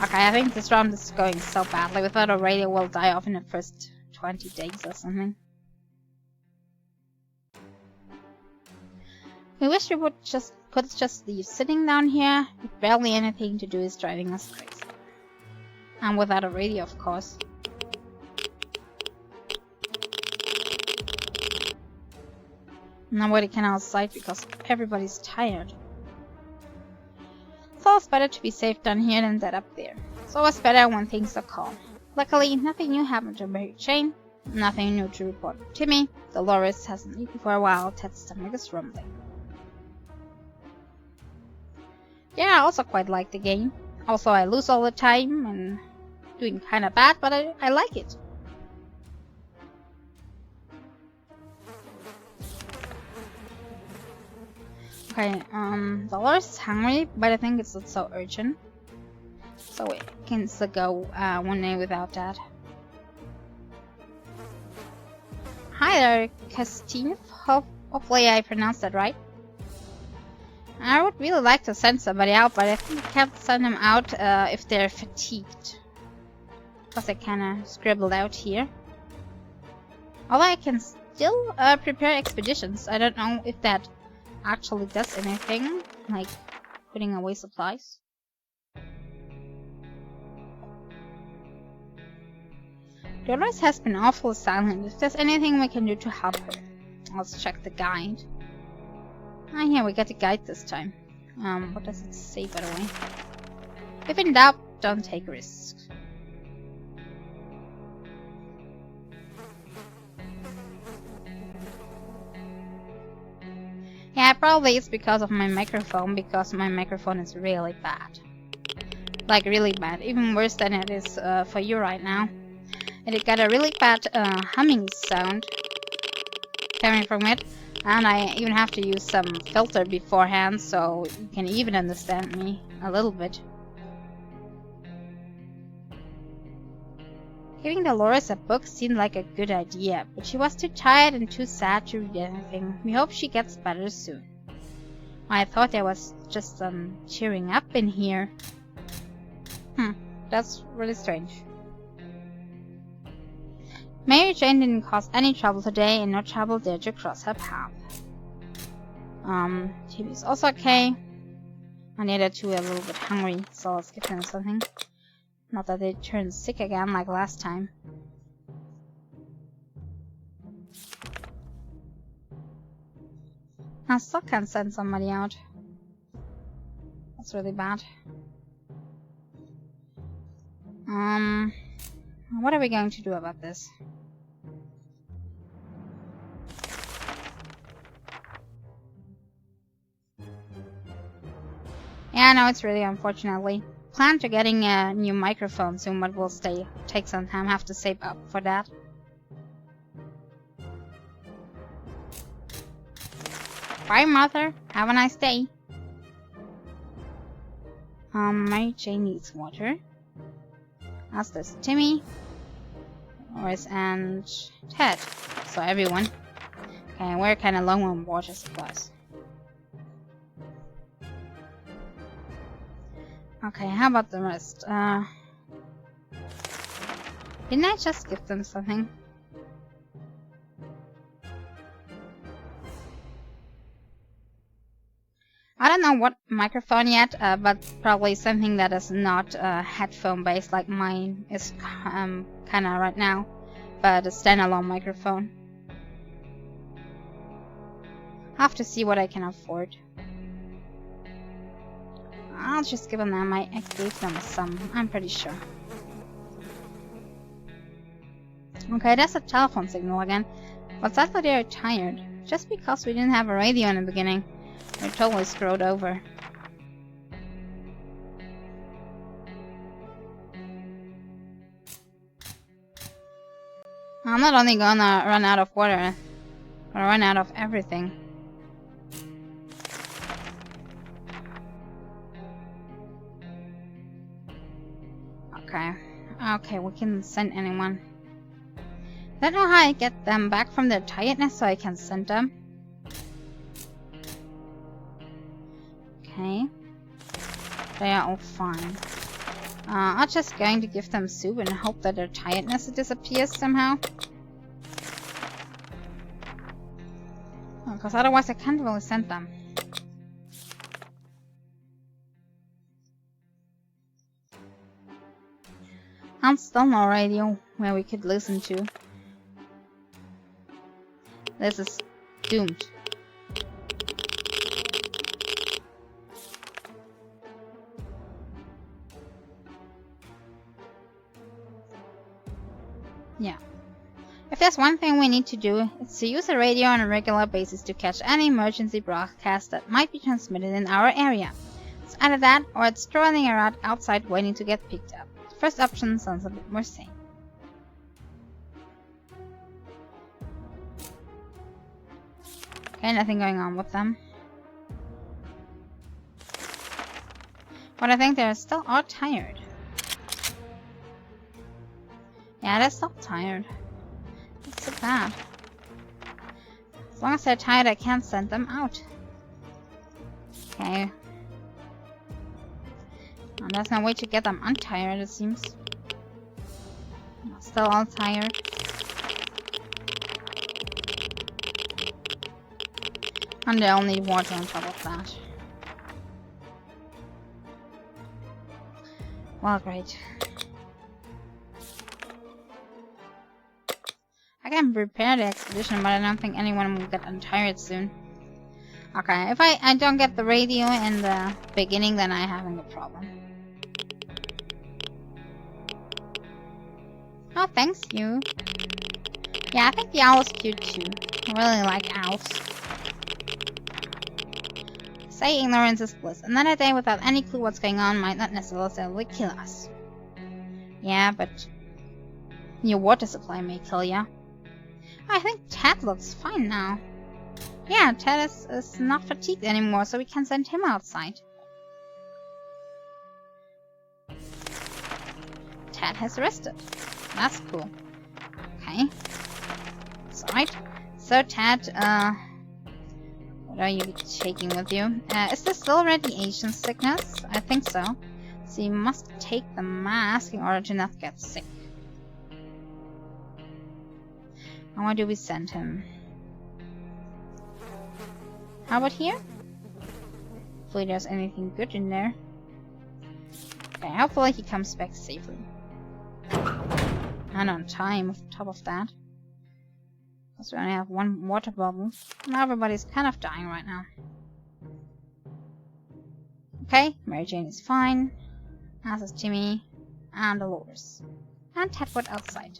Okay, I think this round is going so badly. Without a radio, we'll die off in the first 20 days or something. We wish we could just leave sitting down here with barely anything to do is driving us crazy. And without a radio, of course. Nobody can outside because everybody's tired. It's always better to be safe down here than dead up there. It's always better when things are calm. Luckily, nothing new happened to Mary Jane. Nothing new to report to Timmy. Dolores hasn't eaten for a while. Ted's stomach is rumbling. Yeah, I also quite like the game. Also, I lose all the time and doing kinda bad, but I like it. Okay, Dolores is hungry, but I think it's not so urgent. So we can still go one day without that. Hi there, Christine. Hopefully I pronounced that right. I would really like to send somebody out, but I think I can't send them out if they're fatigued. Because I kinda scribbled out here. Although I can still prepare expeditions. I don't know if that actually does anything, like putting away supplies. Dolores has been awfully silent. If there's anything we can do to help her, let's check the guide. Ah, here we got a guide this time. What does it say, by the way? If in doubt, don't take risks. Yeah, probably it's because of my microphone, because my microphone is really bad. Like, really bad. Even worse than it is for you right now. And it got a really bad humming sound coming from it. And I even have to use some filter beforehand, so you can even understand me a little bit. Giving Dolores a book seemed like a good idea, but she was too tired and too sad to read anything. We hope she gets better soon. I thought there was just some cheering up in here. That's really strange. Mary Jane didn't cause any trouble today, and no trouble dared to cross her path. TV's also okay. And the other two are a little bit hungry, so let's give them something. Not that they turn sick again like last time. I still can't send somebody out. That's really bad. What are we going to do about this? Yeah, no, it's really unfortunately. Plan to getting a new microphone soon, but we'll take some time. Have to save up for that. Bye, Mother. Have a nice day. Mary Jane needs water. As does Timmy. Doris and Ted. So everyone. Okay, we're kind of low on water supplies. Okay, how about the rest? Didn't I just give them something? I don't know what microphone yet, but probably something that is not headphone based like mine is kinda right now, but a standalone microphone. I have to see what I can afford. I'll just give them I gave them some, I'm pretty sure. Okay, that's a telephone signal again, but sadly they're tired. Just because we didn't have a radio in the beginning. We're totally screwed over. I'm not only gonna run out of water, but run out of everything. Okay, we can send anyone. I don't know how I get them back from their tiredness so I can send them. Okay. They are all fine. I'm just going to give them soup and hope that their tiredness disappears somehow. Because otherwise I can't really send them. And still no radio where we could listen to. This is doomed. Yeah. If there's one thing we need to do, it's to use the radio on a regular basis to catch any emergency broadcast that might be transmitted in our area. It's either that, or it's strolling around outside waiting to get picked up. The first option sounds a bit more sane. Okay, nothing going on with them. But I think they still are tired. Yeah, they're still tired. That's so bad. As long as they're tired, I can't send them out. Okay. Well, there's no way to get them untired, it seems. Still all tired. And they'll need water on top of that. Well, great. I can prepare the expedition, but I don't think anyone will get untired soon. Okay, if I don't get the radio in the beginning, then I'm having a problem. Oh, thanks, you. Yeah, I think the owl is cute too. I really like owls. Say ignorance is bliss. Another day without any clue what's going on might not necessarily kill us. Yeah, but your water supply may kill ya. I think Ted looks fine now. Yeah, Ted is not fatigued anymore, so we can send him outside. Ted has rested. That's cool. Okay. It's alright. So, Ted, what are you taking with you? Is this still radiation sickness? I think so. So you must take the mask in order to not get sick. And where do we send him? How about here? Hopefully there's anything good in there. Okay, hopefully he comes back safely. And on time, on top of that. Because we only have one water bottle. And everybody's kind of dying right now. Okay, Mary Jane is fine. As is Timmy. And Dolores. And Tedward outside.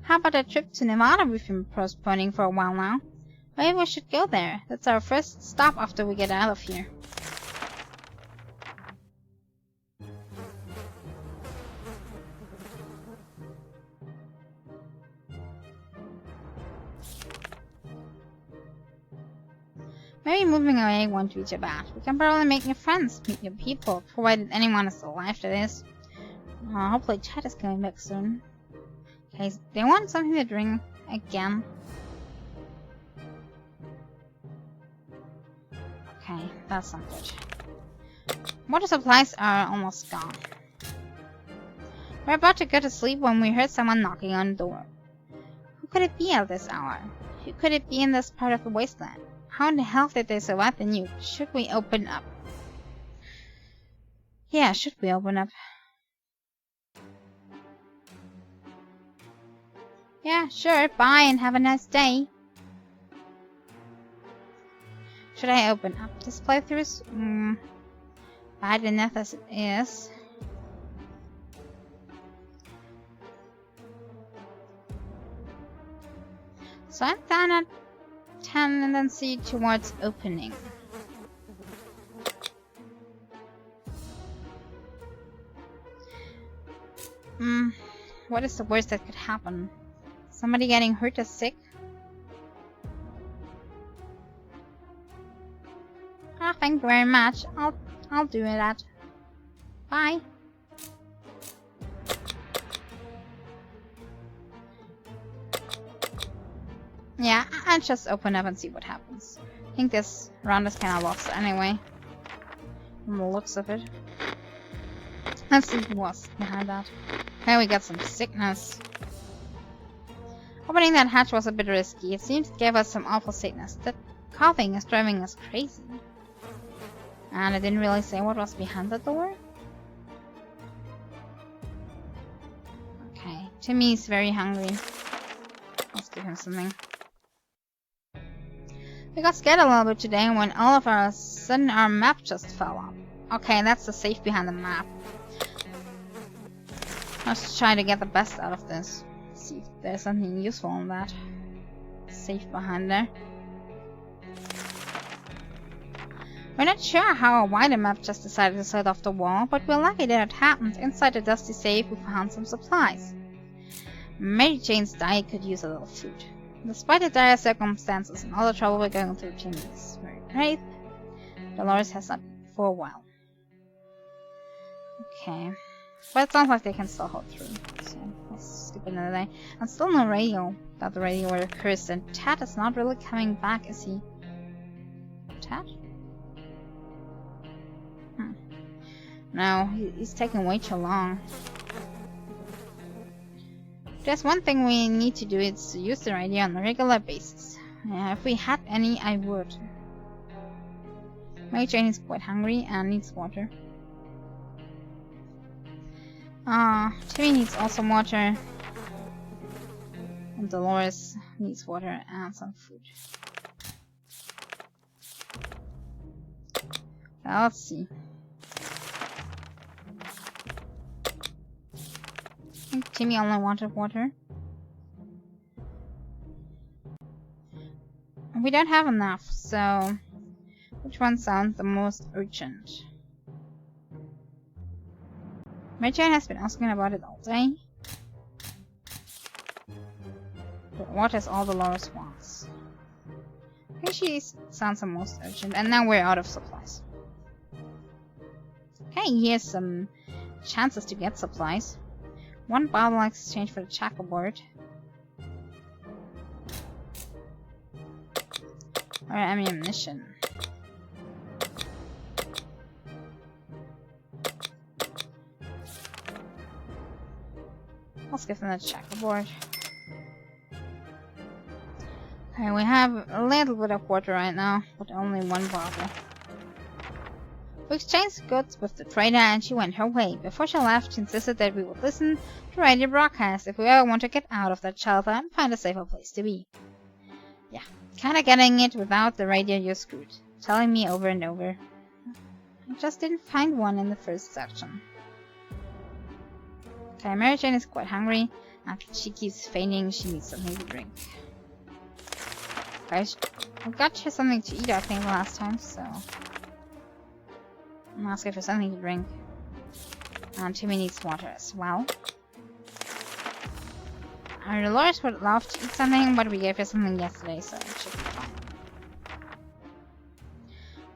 How about a trip to Nevada we've been postponing for a while now? Maybe we should go there. That's our first stop after we get out of here. Maybe moving away won't be too bad. We can probably make new friends, meet new people, provided anyone is still alive, that is. Hopefully Ted is coming back soon. Okay, they want something to drink again. Okay, that's not good. Water supplies are almost gone. We're about to go to sleep when we heard someone knocking on the door. Who could it be at this hour? Who could it be in this part of the wasteland? How in the hell did they survive the nuke? Should we open up? Yeah, should we open up? Yeah, sure, bye and have a nice day. Should I open up this playthrough? Bad enough as it is. So I'm down at tendency towards opening. What is the worst that could happen? Somebody getting hurt or sick? Oh, thank you very much. I'll do that. Bye. Yeah, I'll just open up and see what happens. I think this round is kind of lost anyway. From the looks of it. Let's see what's behind that. Okay, we got some sickness. Opening that hatch was a bit risky. It seems it gave us some awful sickness. That coughing is driving us crazy. And I didn't really say what was behind the door. Okay, Timmy's very hungry. Let's give him something. We got scared a little bit today when all of a sudden our map just fell off. Okay, that's the safe behind the map. Let's try to get the best out of this. See if there's something useful in that. Safe behind there. We're not sure how or why the map just decided to slide off the wall, but we're lucky that it happened. Inside the dusty safe we found some supplies. Mary Jane's diet could use a little food. Despite the dire circumstances and all the trouble we're going through, Timmy's very brave. Dolores has not been for a while. Okay. But it sounds like they can still hold through. So let's skip another day. And still no radio. That the radio were cursed, and Ted is not really coming back, is he? Ted? No, he's taking way too long. There's one thing we need to do, is to use the radio on a regular basis. If we had any, I would. Mary Jane is quite hungry and needs water. Timmy needs also water. And Dolores needs water and some food. Now, let's see. I think Timmy only wanted water. We don't have enough, so which one sounds the most urgent? Mary Jane has been asking about it all day. But what is all Dolores wants? I think she sounds the most urgent, and now we're out of supplies. Okay, here's some chances to get supplies. 1 bottle exchange for the checkerboard. Or ammunition. Let's give them the checkerboard. Okay, we have a little bit of water right now, but only 1 bottle. We exchanged goods with the trader and she went her way. Before she left, she insisted that we would listen to radio broadcast if we ever want to get out of that shelter and find a safer place to be. Yeah, kinda getting it without the radio, you're screwed. Telling me over and over. I just didn't find one in the first section. Okay, Mary Jane is quite hungry and she keeps feigning she needs something to drink. Okay, I got her something to eat I think last time, so I'm asking for something to drink. And Timmy needs water as well. Our Dolores would love to eat something, but we gave her something yesterday, so it should be fine.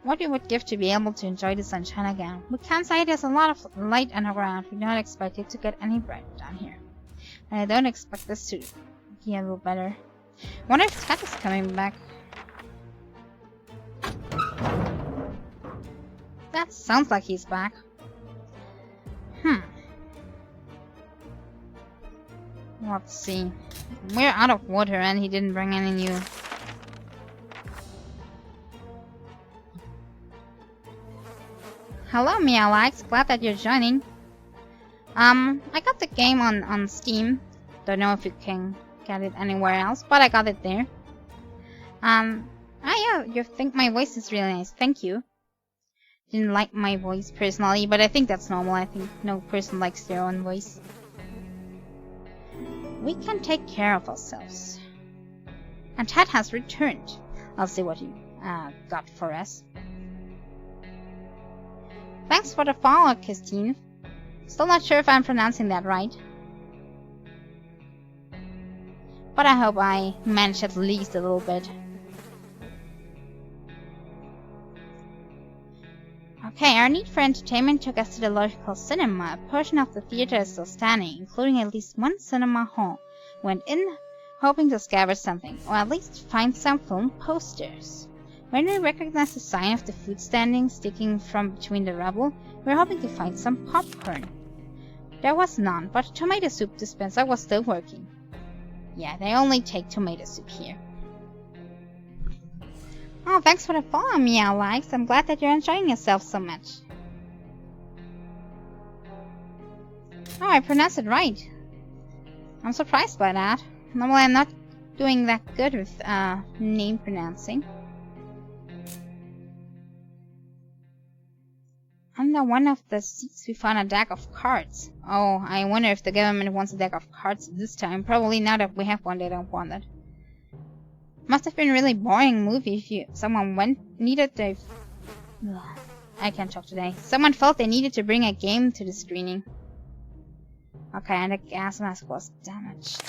What we would give to be able to enjoy the sunshine again. We can't say there's a lot of light underground. We don't expect it to get any brighter down here. And I don't expect this to be a little better. Wonder if Ted is coming back. That sounds like he's back. Let's see. We're out of water and he didn't bring any new. Hello, Meow Likes. Glad that you're joining. I got the game on Steam. Don't know if you can get it anywhere else, but I got it there. Yeah, you think my voice is really nice. Thank you. Didn't like my voice personally, but I think that's normal. I think no person likes their own voice. We can take care of ourselves. And Ted has returned. I'll see what he got for us. Thanks for the follow, Christine. Still not sure if I'm pronouncing that right. But I hope I managed at least a little bit. Okay, our need for entertainment took us to the local cinema. A portion of the theater is still standing, including at least 1 cinema hall. Went in, hoping to scavenge something, or at least find some film posters. When we recognized the sign of the food standing sticking from between the rubble, we were hoping to find some popcorn. There was none, but a tomato soup dispenser was still working. Yeah, they only take tomato soup here. Oh, thanks for the follow, Meow Likes. I'm glad that you're enjoying yourself so much. Oh, I pronounced it right. I'm surprised by that. Normally I'm not doing that good with name pronouncing. Under one of the seats we found a deck of cards. Oh, I wonder if the government wants a deck of cards this time. Probably now that we have one, they don't want it. Must have been a really boring movie if someone needed to... I can't talk today. Someone felt they needed to bring a game to the screening. Okay, and the gas mask was damaged.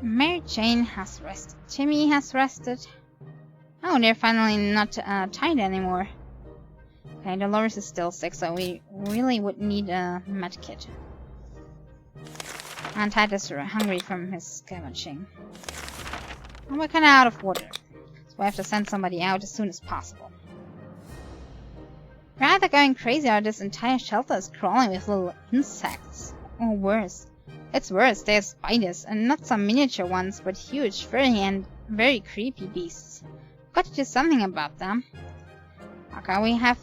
Mary Jane has rested. Timmy has rested. Oh, they're finally not tied anymore. Okay, Dolores is still sick, so we really would need a med kit. And Ted is hungry from his scavenging. And we're kinda out of water, so we have to send somebody out as soon as possible. We're either going crazy or this entire shelter is crawling with little insects. Or worse. It's worse, there's spiders, and not some miniature ones, but huge, furry and very creepy beasts. Got to do something about them. Okay, we have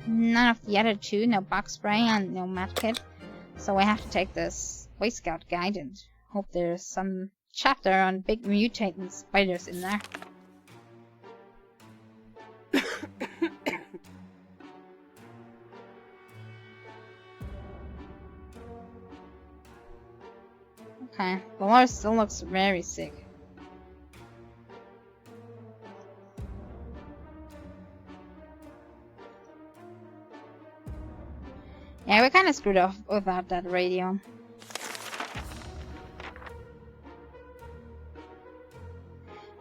none of the other two, no bug spray and no medkit. So we have to take this Boy Scout guide and hope there's some chapter on big mutating spiders in there. Okay, Dolores still looks very sick. Yeah, we kinda screwed off without that radio.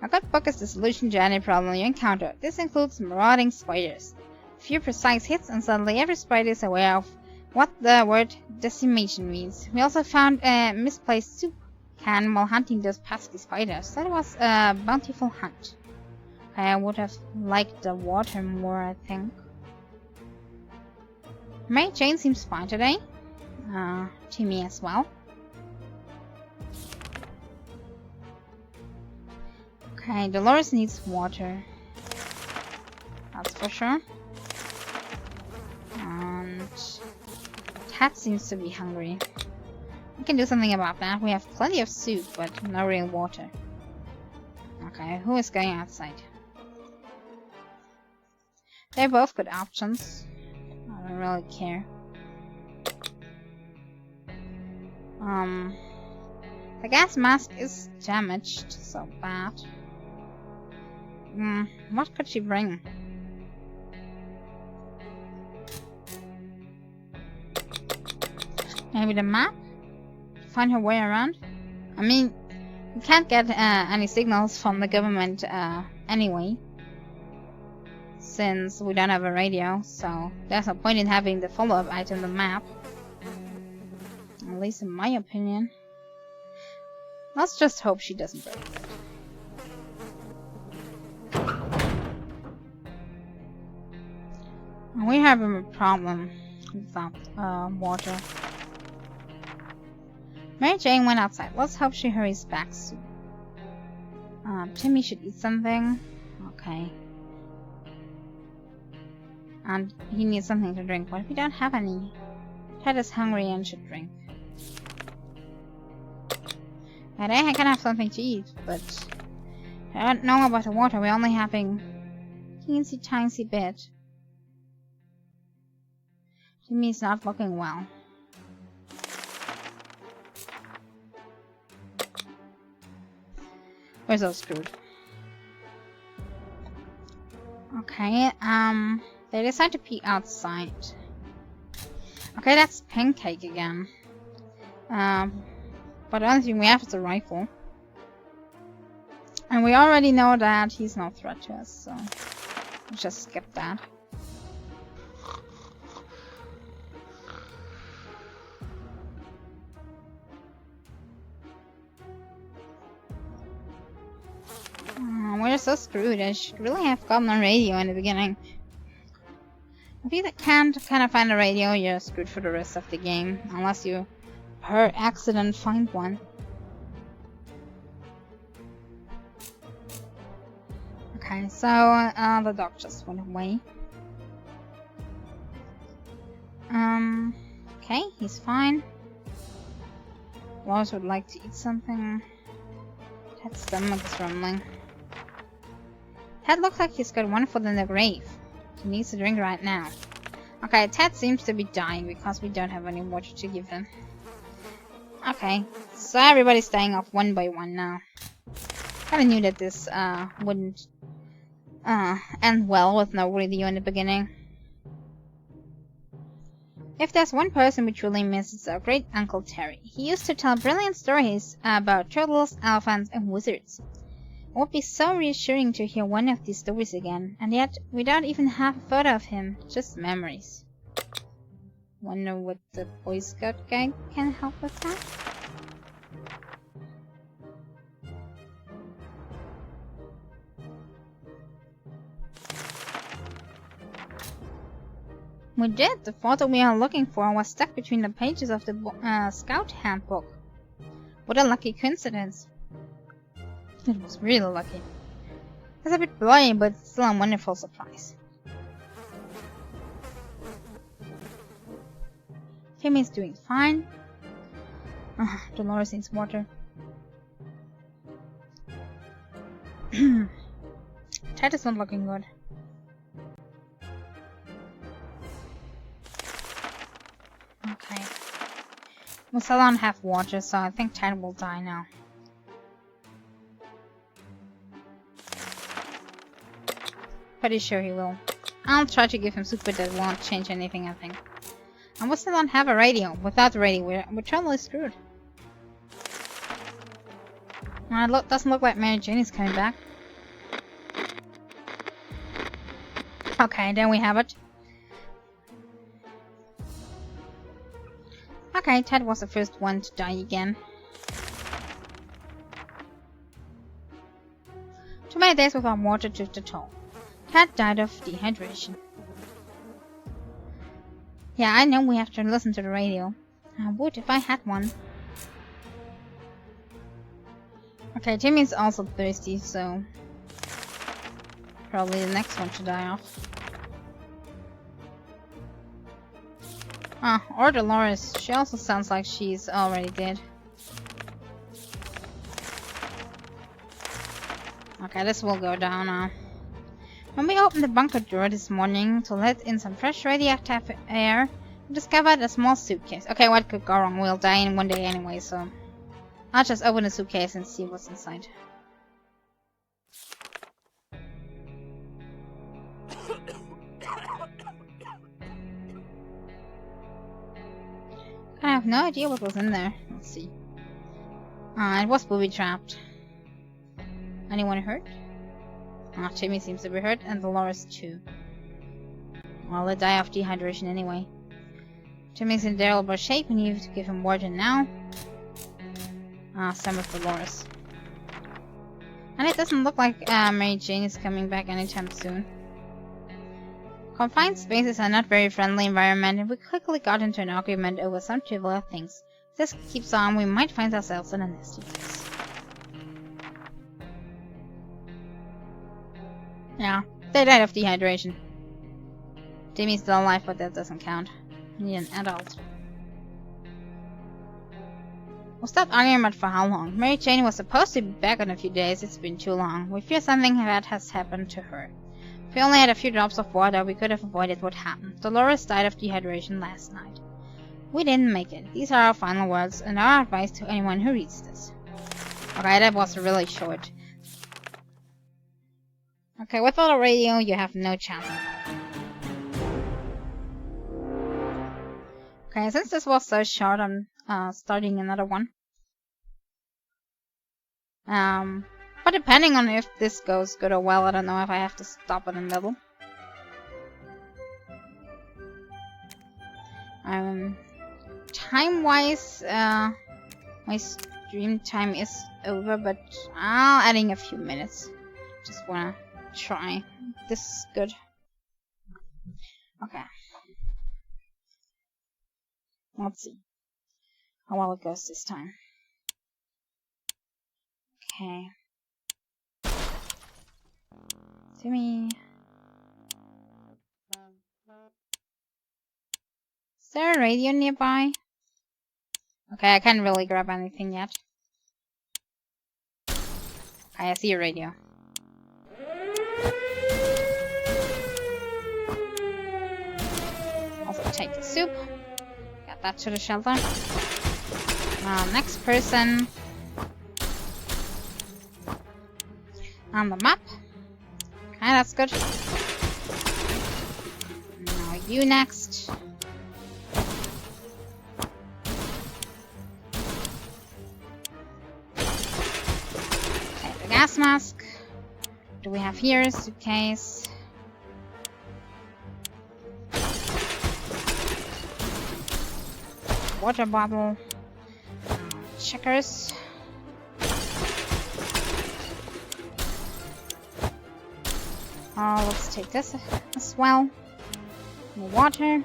A good book is the solution to any problem you encounter. This includes marauding spiders. A few precise hits and suddenly every spider is aware of what the word decimation means. We also found a misplaced soup can while hunting those pesky spiders. That was a bountiful hunt. I would have liked the water more, I think. Mary Jane seems fine today. Timmy as well. Okay, Dolores needs water. That's for sure. And Ted seems to be hungry. We can do something about that. We have plenty of soup, but no real water. Okay, who is going outside? They're both good options. I don't really care. The gas mask is damaged, so bad. What could she bring? Maybe the map? Find her way around? I mean, we can't get any signals from the government anyway. Since we don't have a radio, so there's no point in having the follow-up item, the map. At least in my opinion. Let's just hope she doesn't break it. We have a problem without water. Mary Jane went outside. Let's hope she hurries back soon. Timmy should eat something. Okay. And he needs something to drink, but we don't have any. Ted is hungry and should drink. And I can have something to eat, but I don't know about the water. We're only having a tiny bit. Timmy's not looking well. We're so screwed. Okay, they decide to pee outside. Okay, that's Pancake again. But the only thing we have is a rifle. And we already know that he's no threat to us, so we'll just skip that. We're so screwed. I should really have gotten a radio in the beginning. If you can't find a radio, you're screwed for the rest of the game. Unless you, per accident, find one. Okay, so the dog just went away. Okay, he's fine. Lois would like to eat something. Ted's stomach is rumbling. Ted looks like he's got one foot in the grave. He needs to drink right now. Okay, Ted seems to be dying because we don't have any water to give him. Okay, so everybody's dying off one by one now. Kinda knew that this wouldn't end well with no radio in the beginning. If there's one person we truly miss, it's our great Uncle Terry. He used to tell brilliant stories about turtles, elephants, and wizards. It would be so reassuring to hear one of these stories again, and yet we don't even have a photo of him, just memories. Wonder what the Boy Scout guy can help with that? We did! The photo we are looking for was stuck between the pages of the Scout Handbook. What a lucky coincidence. It was really lucky. It's a bit blurry, but still a wonderful surprise. Timmy's doing fine. Dolores needs water. Ted is not looking good. Okay. We still don't have water, so I think Ted will die now. Pretty sure he will. I'll try to give him soup, but that won't change anything, I think. And we still don't have a radio. Without the radio, we're totally screwed. Well, it doesn't look like Mary Jane is coming back. Okay, there we have it. Okay, Ted was the first one to die again. Too many days without water took the toll. Ted died of dehydration. Yeah, I know we have to listen to the radio. I would if I had one. Okay, Jimmy's also thirsty, so probably the next one to die off. Ah, or Dolores. She also sounds like she's already dead. Okay, this will go down now. When we opened the bunker door this morning to let in some fresh radioactive air, we discovered a small suitcase. Okay, what could go wrong? We'll die in one day anyway, so I'll just open the suitcase and see what's inside. I have no idea what was in there. Let's see. It was booby-trapped. Anyone hurt? Jimmy seems to be hurt, and Dolores too. Well, they die of dehydration anyway. Jimmy's in terrible shape, and you have to give him water now. Same with Dolores. And it doesn't look like Mary Jane is coming back anytime soon. Confined spaces are not very friendly environment, and we quickly got into an argument over some trivial things. If this keeps on, we might find ourselves in a nasty place. Yeah, they died of dehydration. Jimmy's still alive, but that doesn't count. He's an adult. We'll stop arguing about for how long. Mary Jane was supposed to be back in a few days. It's been too long. We fear something bad has happened to her. If we only had a few drops of water, we could have avoided what happened. Dolores died of dehydration last night. We didn't make it. These are our final words, and our advice to anyone who reads this. Okay, that was really short. Okay, without a radio, you have no chance. Okay, since this was so short, I'm starting another one. But depending on if this goes good or well, I don't know if I have to stop in the middle. Time-wise, my stream time is over, but I'm adding a few minutes. Just wanna try. This is good. Okay. Let's see how well it goes this time. Okay. Timmy. Is there a radio nearby? Okay, I can't really grab anything yet. Okay, I see a radio. Also take the soup. Get that to the shelter. Next person. On the map. Okay, that's good. Now you next. Okay, the gas mask. What do we have here? Suitcase. Water bottle. Checkers. Let's take this as well. More water.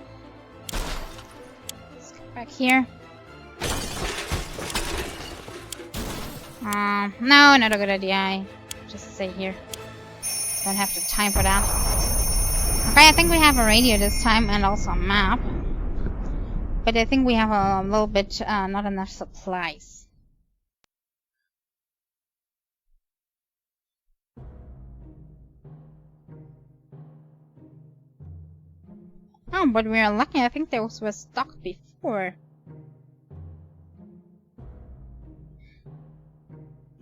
Let's get back here. No, not a good idea. I just stay here. Don't have the time for that. Okay, I think we have a radio this time and also a map. But I think we have a little bit, not enough supplies. Oh, but we are lucky. I think those were stocked before.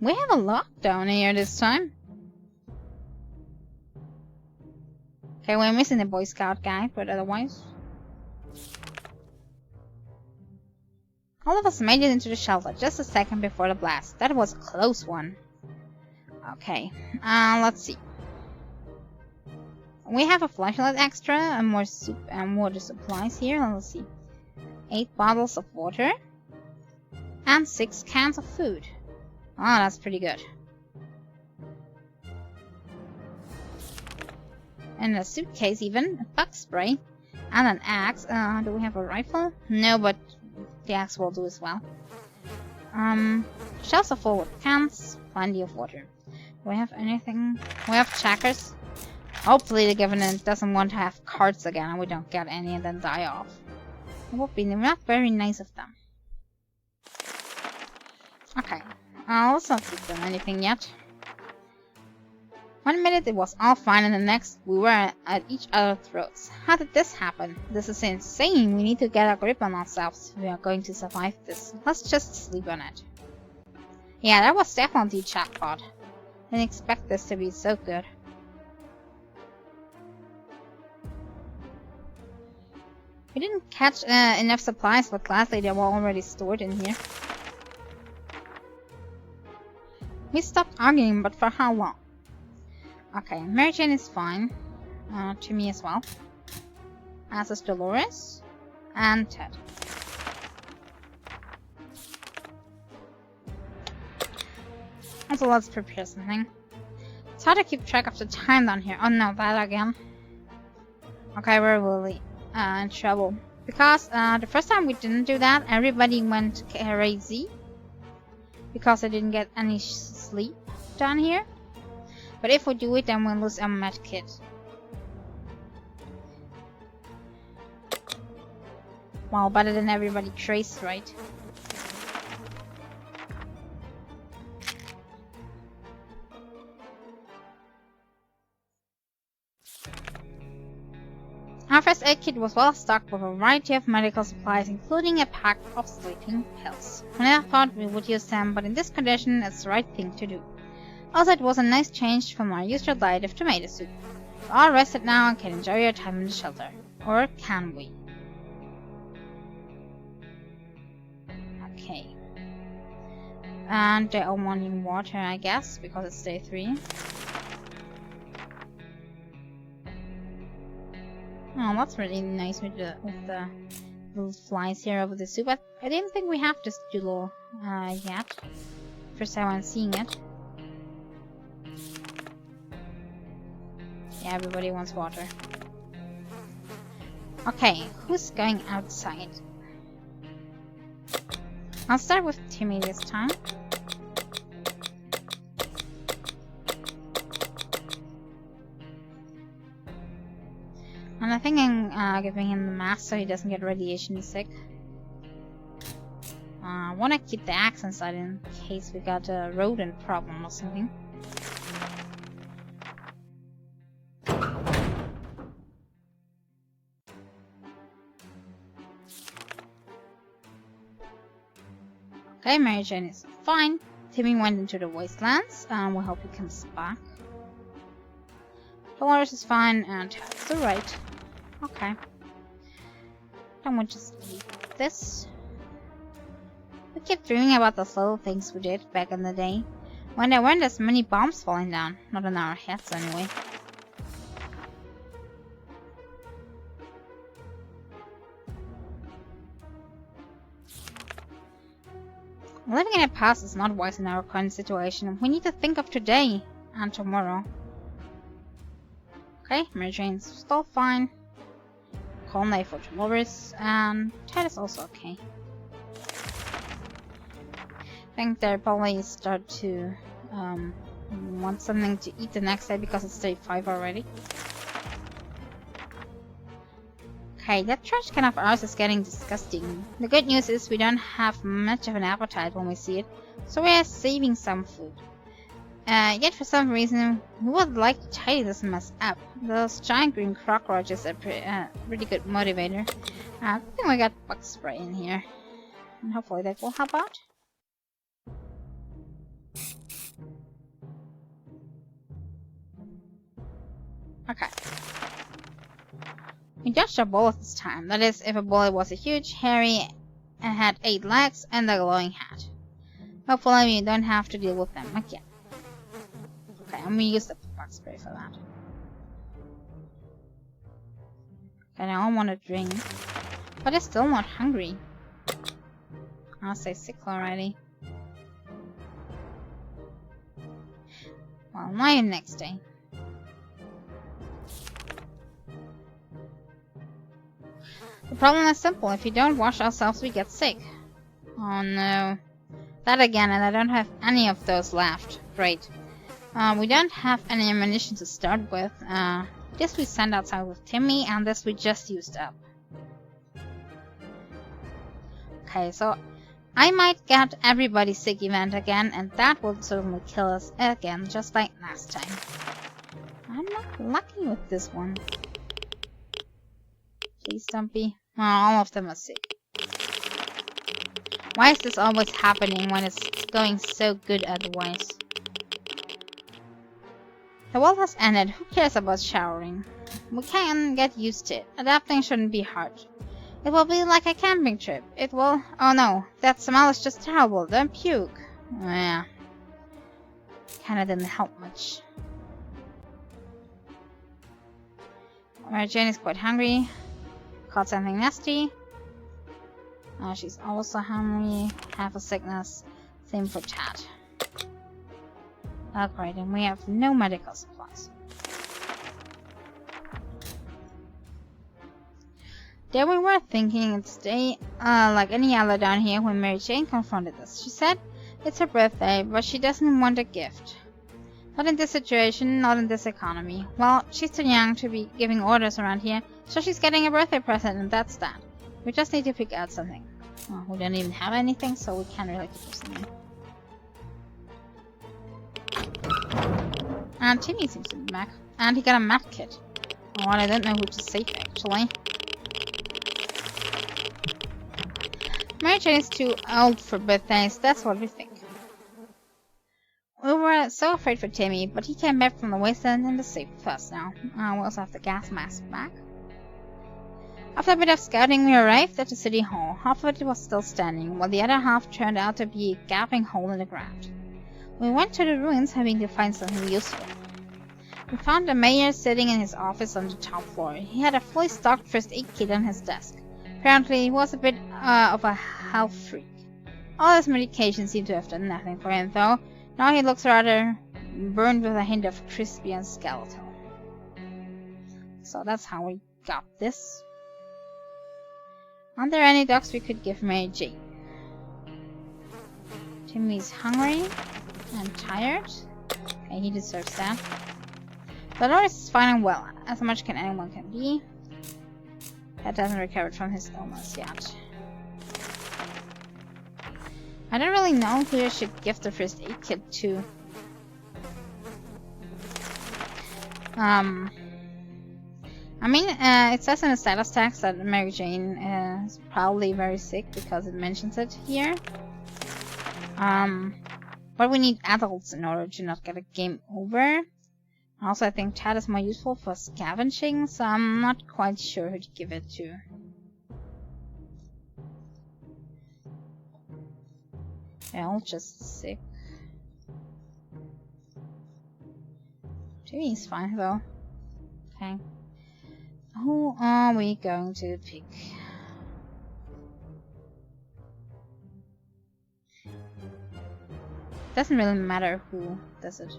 We have a lockdown here this time. Okay, we're missing the Boy Scout guy, but otherwise... All of us made it into the shelter just a second before the blast. That was a close one. Okay, let's see. we have a flashlight extra and more soup and water supplies here. Let's see. 8 bottles of water and 6 cans of food. Oh, that's pretty good. And a suitcase even, a bug spray, and an axe. Do we have a rifle? No, but the axe will do as well. Shelves are full with cans, plenty of water. Do we have anything? We have checkers. Hopefully the governor doesn't want to have cards again and we don't get any and then die off. It would be not very nice of them. Okay, let's not give them anything yet. 1 minute it was all fine and the next we were at each other's throats. How did this happen? This is insane. We need to get a grip on ourselves if we are going to survive this. Let's just sleep on it. Yeah, that was definitely a jackpot. Didn't expect this to be so good. We didn't catch enough supplies, but gladly they were already stored in here. We stopped arguing, but for how long? Okay, Mary Jane is fine. To me as well. As is Dolores. And Ted. Also, let's prepare something. It's hard to keep track of the time down here. Oh no, that again. Okay, we're really in trouble. Because the first time we didn't do that, everybody went crazy. Because I didn't get any sleep down here. But if we do it, then we'll lose our med kit. Well, better than everybody traced, right? Our first aid kit was well stocked with a variety of medical supplies, including a pack of sleeping pills. I never thought we would use them, but in this condition, it's the right thing to do. Also, it was a nice change from our usual diet of tomato soup. We're all rested now and can enjoy our time in the shelter. Or can we? Okay. And they're all wanting water, I guess, because it's day 3. Oh, that's really nice with the little flies here over the soup. But I didn't think we have this doodle yet. First time I'm seeing it. Yeah, everybody wants water. Okay, who's going outside? I'll start with Timmy this time. And I think I'm giving him the mask so he doesn't get radiation sick. I want to keep the axe inside in case we got a rodent problem or something. Okay, Mary Jane is fine. Timmy went into the wastelands. We hope he comes back. Dolores is fine and Ted's alright. Okay. Then we'll just leave this. We keep dreaming about those little things we did back in the day. When there weren't as many bombs falling down. Not on our heads anyway. Living in the past is not wise in our current situation. We need to think of today and tomorrow. Okay, Mary Jane's still fine. Calm night for Dolores, and Ted is also okay. I think they'll probably start to want something to eat the next day because it's day 5 already. Okay, that trash can of ours is getting disgusting. The good news is we don't have much of an appetite when we see it, so we are saving some food. Yet for some reason, we would like to tidy this mess up. Those giant green cockroaches are pretty good motivator. I think we got bug spray in here. And hopefully that will help out. Okay. We dodged a bullet this time. That is, if a bullet was a huge, hairy, and had 8 legs and a glowing hat. Hopefully we don't have to deal with them again. Okay, I'm gonna use the bug spray for that. and I all want to drink. But I'm still not hungry. I'll stay sick already. Well, my next day. The problem is simple. If we don't wash ourselves, we get sick. Oh no. That again, and I don't have any of those left. Great. We don't have any ammunition to start with. This we sent outside with Timmy, and this we just used up. Okay, so I might get everybody sick event again, and that will certainly kill us again, just like last time. I'm not lucky with this one. Please don't be. Oh, all of them are sick. Why is this always happening when it's going so good otherwise? The world has ended. Who cares about showering? We can get used to it. Adapting shouldn't be hard. It will be like a camping trip. It will... Oh no, that smell is just terrible. Don't puke. Oh, yeah. Kinda didn't help much. Mary Jane is quite hungry. Caught something nasty. She's also hungry. Have a sickness. Same for Tad. Alright, and we have no medical supplies. There we were thinking it's day like any other down here when Mary Jane confronted us. She said it's her birthday, but she doesn't want a gift. Not in this situation, not in this economy. Well, she's too young to be giving orders around here, so she's getting a birthday present, and that's that. We just need to pick out something. Well, we don't even have anything, so we can't really give her something. And Timmy seems to be back. And he got a map kit. Oh, I don't know who to save, actually. Mary Jane is too old for birthdays, that's what we think. We were so afraid for Timmy, but he came back from the wasteland and is safe with us now. We also have the gas mask back. After a bit of scouting, we arrived at the city hall. Half of it was still standing, while the other half turned out to be a gaping hole in the ground. We went to the ruins, hoping to find something useful. We found the mayor sitting in his office on the top floor. He had a fully stocked first aid kit on his desk. Apparently, he was a bit of a health freak. All his medication seemed to have done nothing for him, though. Now he looks rather burned with a hint of crispy and skeletal. So that's how we got this. Aren't there any dogs we could give Mary Jane? Timmy's hungry and tired. Okay, he deserves that. Dolores is fine and well, as much as anyone can be. That hasn't recovered from his illness yet. I don't really know who I should give the first aid kit to. I mean, it says in the status text that Mary Jane is probably very sick because it mentions it here. But we need adults in order to not get a game over. Also, I think Tad is more useful for scavenging, so I'm not quite sure who to give it to. They're all just sick. Jimmy's fine though. Okay. Who are we going to pick? Doesn't really matter who does it.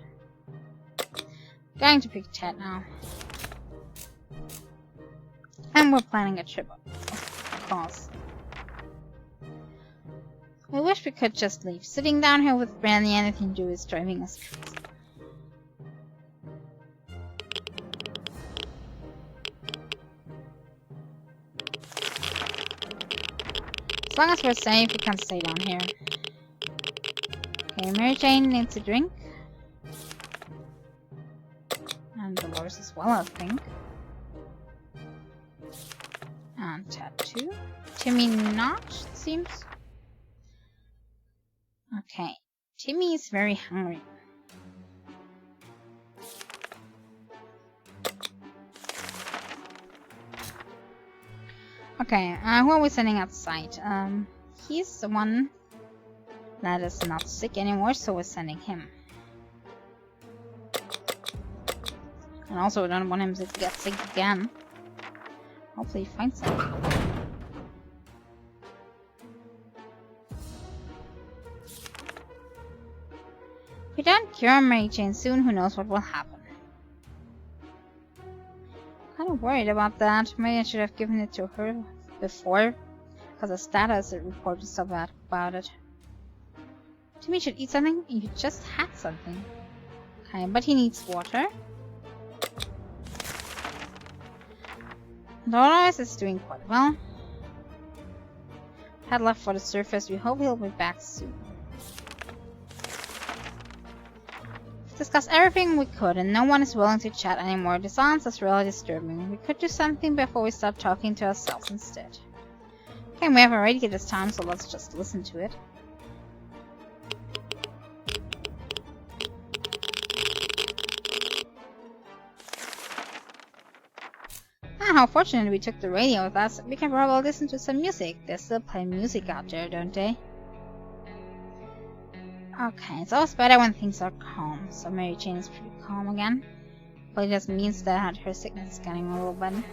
Going to pick Ted now. And we're planning a trip, of course. We wish we could just leave. Sitting down here with Brandy, anything to do is driving us crazy. As long as we're safe, we can stay down here. Okay, Mary Jane needs a drink. And Dolores as well, I think. And Ted too. Timmy not, it seems. Okay, Timmy is very hungry. Okay, who are we sending outside? He's the one that is not sick anymore, so we're sending him. And also, we don't want him to get sick again. Hopefully find something. If we don't cure Mary Jane soon, who knows what will happen. Kind of worried about that. Maybe I should have given it to her before, because the status report is so bad about it. Timmy should eat something. You just had something. Okay, but he needs water. Dolores is doing quite well. Had left for the surface. We hope he'll be back soon. We've discussed everything we could, and no one is willing to chat anymore. The silence is really disturbing. We could do something before we start talking to ourselves instead. Okay, we have a radio this time, so let's just listen to it. How fortunate we took the radio with us. We can probably listen to some music. They still play music out there, don't they? Okay, it's always better when things are calm. So Mary Jane is pretty calm again. But it just means that her sickness is getting a little better.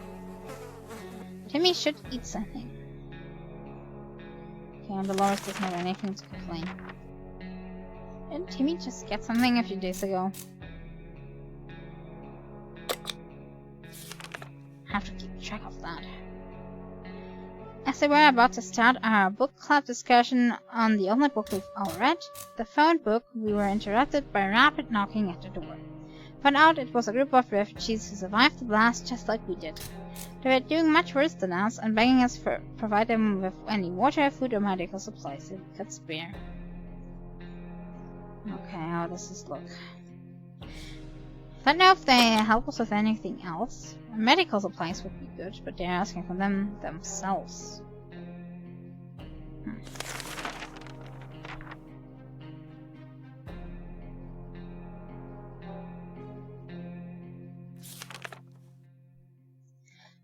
Timmy should eat something. Okay, and Dolores doesn't have anything to complain. Didn't Timmy just get something a few days ago? Have to keep track of that. As we were about to start our book club discussion on the only book we've all read, the phone book, we were interrupted by rapid knocking at the door. Found out it was a group of refugees who survived the blast just like we did. They were doing much worse than us and begging us to provide them with any water, food, or medical supplies that we could spare. Okay, how does this look? Don't know if they help us with anything else. Medical supplies would be good, but they're asking for them themselves.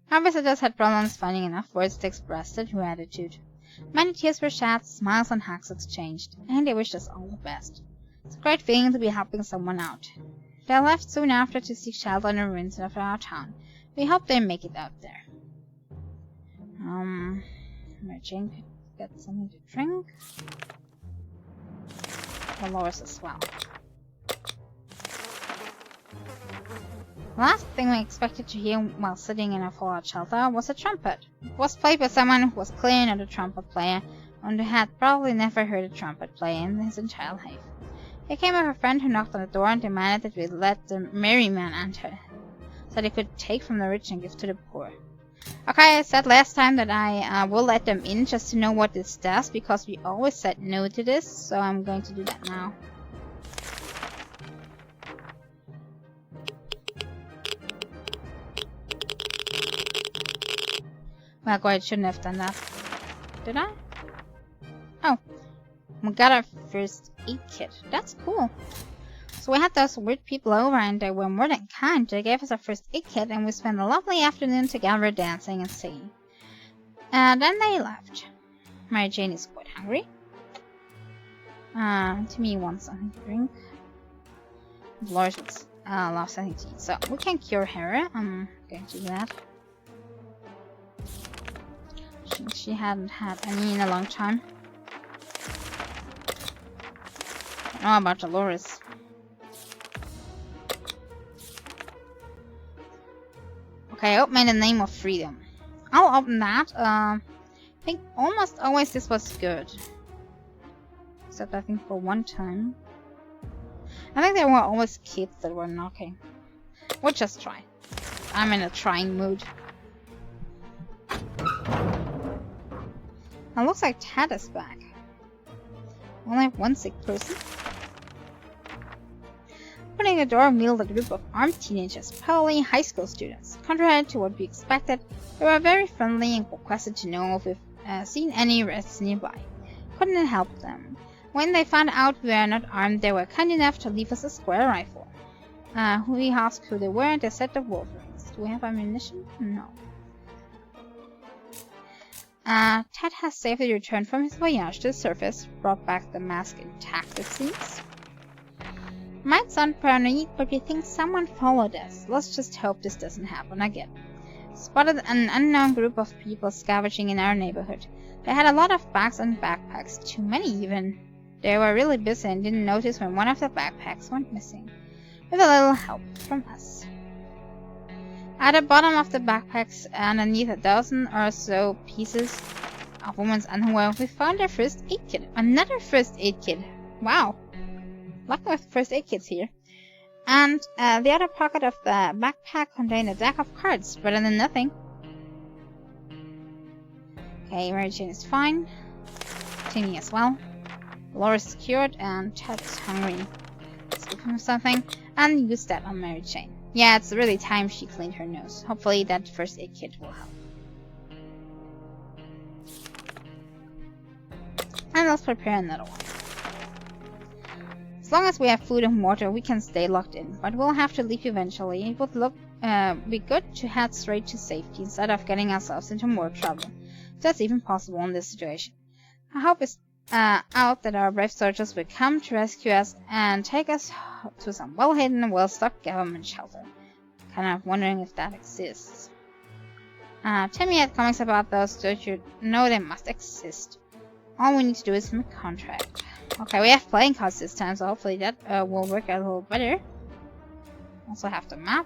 Our visitors had problems finding enough words to express their true attitude. Many tears were shed, smiles and hugs exchanged, and they wished us all the best. It's a great feeling to be helping someone out. They left soon after to seek shelter in the ruins of our town. We hope they make it out there. Mary Jane could get something to drink. Dolores as well. The last thing we expected to hear while sitting in a fallout shelter was a trumpet. It was played by someone who was clearly not a trumpet player, and who had probably never heard a trumpet play in his entire life. He came with a friend who knocked on the door and demanded that we let the merry man enter, so they could take from the rich and give to the poor. Okay, I said last time that I will let them in just to know what this does, because we always said no to this, so I'm going to do that now. Well, I shouldn't have done that. Did I? Oh. We got our first aid kit. That's cool. So we had those weird people over and they were more than kind. They gave us our first aid kit and we spent a lovely afternoon together dancing and singing. And then they left. Mary Jane is quite hungry. Timmy wants something to drink. Dolores loves something to eat. So we can cure her. I'm going to do that. She hadn't had any in a long time. I don't know about Dolores. Okay, open in the name of freedom. I'll open that. I think almost always this was good. Except I think for one time. I think there were always kids that were knocking. We'll just try. I'm in a trying mood. It looks like Ted is back. Only have one sick person. Opening the door revealed a group of armed teenagers, probably high school students. Contrary to what we expected, they were very friendly and requested to know if we've seen any rats nearby. Couldn't help them. When they found out we were not armed, they were kind enough to leave us a square rifle. We asked who they were and they said the Wolverines. Do we have ammunition? No. Ted has safely returned from his voyage to the surface, brought back the mask intact it seems. Might sound paranoid, but we think someone followed us. Let's just hope this doesn't happen again. Spotted an unknown group of people scavenging in our neighborhood. They had a lot of bags and backpacks, too many even. They were really busy and didn't notice when one of the backpacks went missing, with a little help from us. At the bottom of the backpacks, underneath a dozen or so pieces of women's underwear, we found a first aid kit. Another first aid kit. Wow. Lucky with first aid kits here. And the other pocket of the backpack contained a deck of cards, better than nothing. Okay, Mary Jane is fine. Timmy as well. Laura's secured, and Ted is hungry. Let's give him something, and use that on Mary Jane. Yeah, it's really time she cleaned her nose. Hopefully that first aid kit will help. And let's prepare another one. As long as we have food and water, we can stay locked in, but we'll have to leave eventually. It would be good to head straight to safety instead of getting ourselves into more trouble, if that's even possible in this situation. I hope it's out that our brave soldiers will come to rescue us and take us to some well-hidden and well-stocked government shelter. Kind of wondering if that exists. Timmy had comics about those, don't you know they must exist. All we need to do is make a contract. Okay, we have playing cards this time, so hopefully that will work out a little better. Also have the map.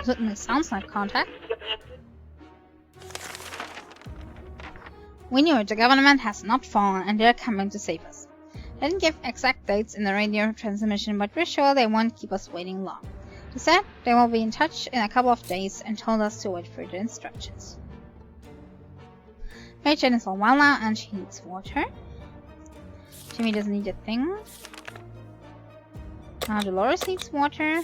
Certainly sounds like contact. We knew it, the government has not fallen and they're coming to save us. They didn't give exact dates in the radio transmission, but we're sure they won't keep us waiting long. They said they will be in touch in a couple of days and told us to wait for the instructions. Mary Jane is all well now and she needs water. Timmy doesn't need a thing. Dolores needs water.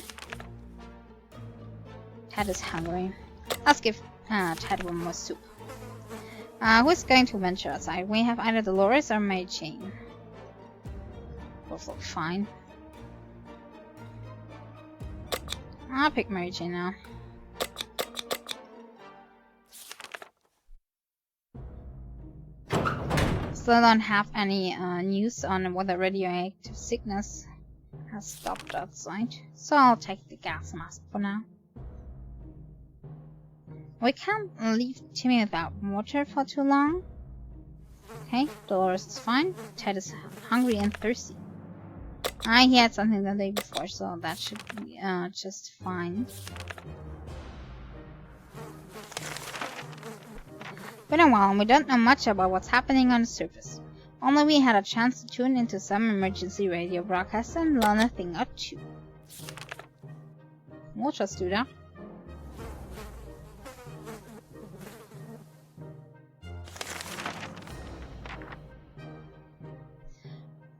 Ted is hungry. Let's give Ted one more soup. Who's going to venture outside? We have either Dolores or Mary Jane. Both look fine. I'll pick Mary Jane now. Still don't have any news on whether radioactive sickness has stopped outside, so I'll take the gas mask for now. We can't leave Timmy without water for too long. Okay, Dolores is fine. Ted is hungry and thirsty. He had something the day before, so that should be just fine. Been a while and we don't know much about what's happening on the surface. Only we had a chance to tune into some emergency radio broadcasts and learn a thing or two. We'll just do that.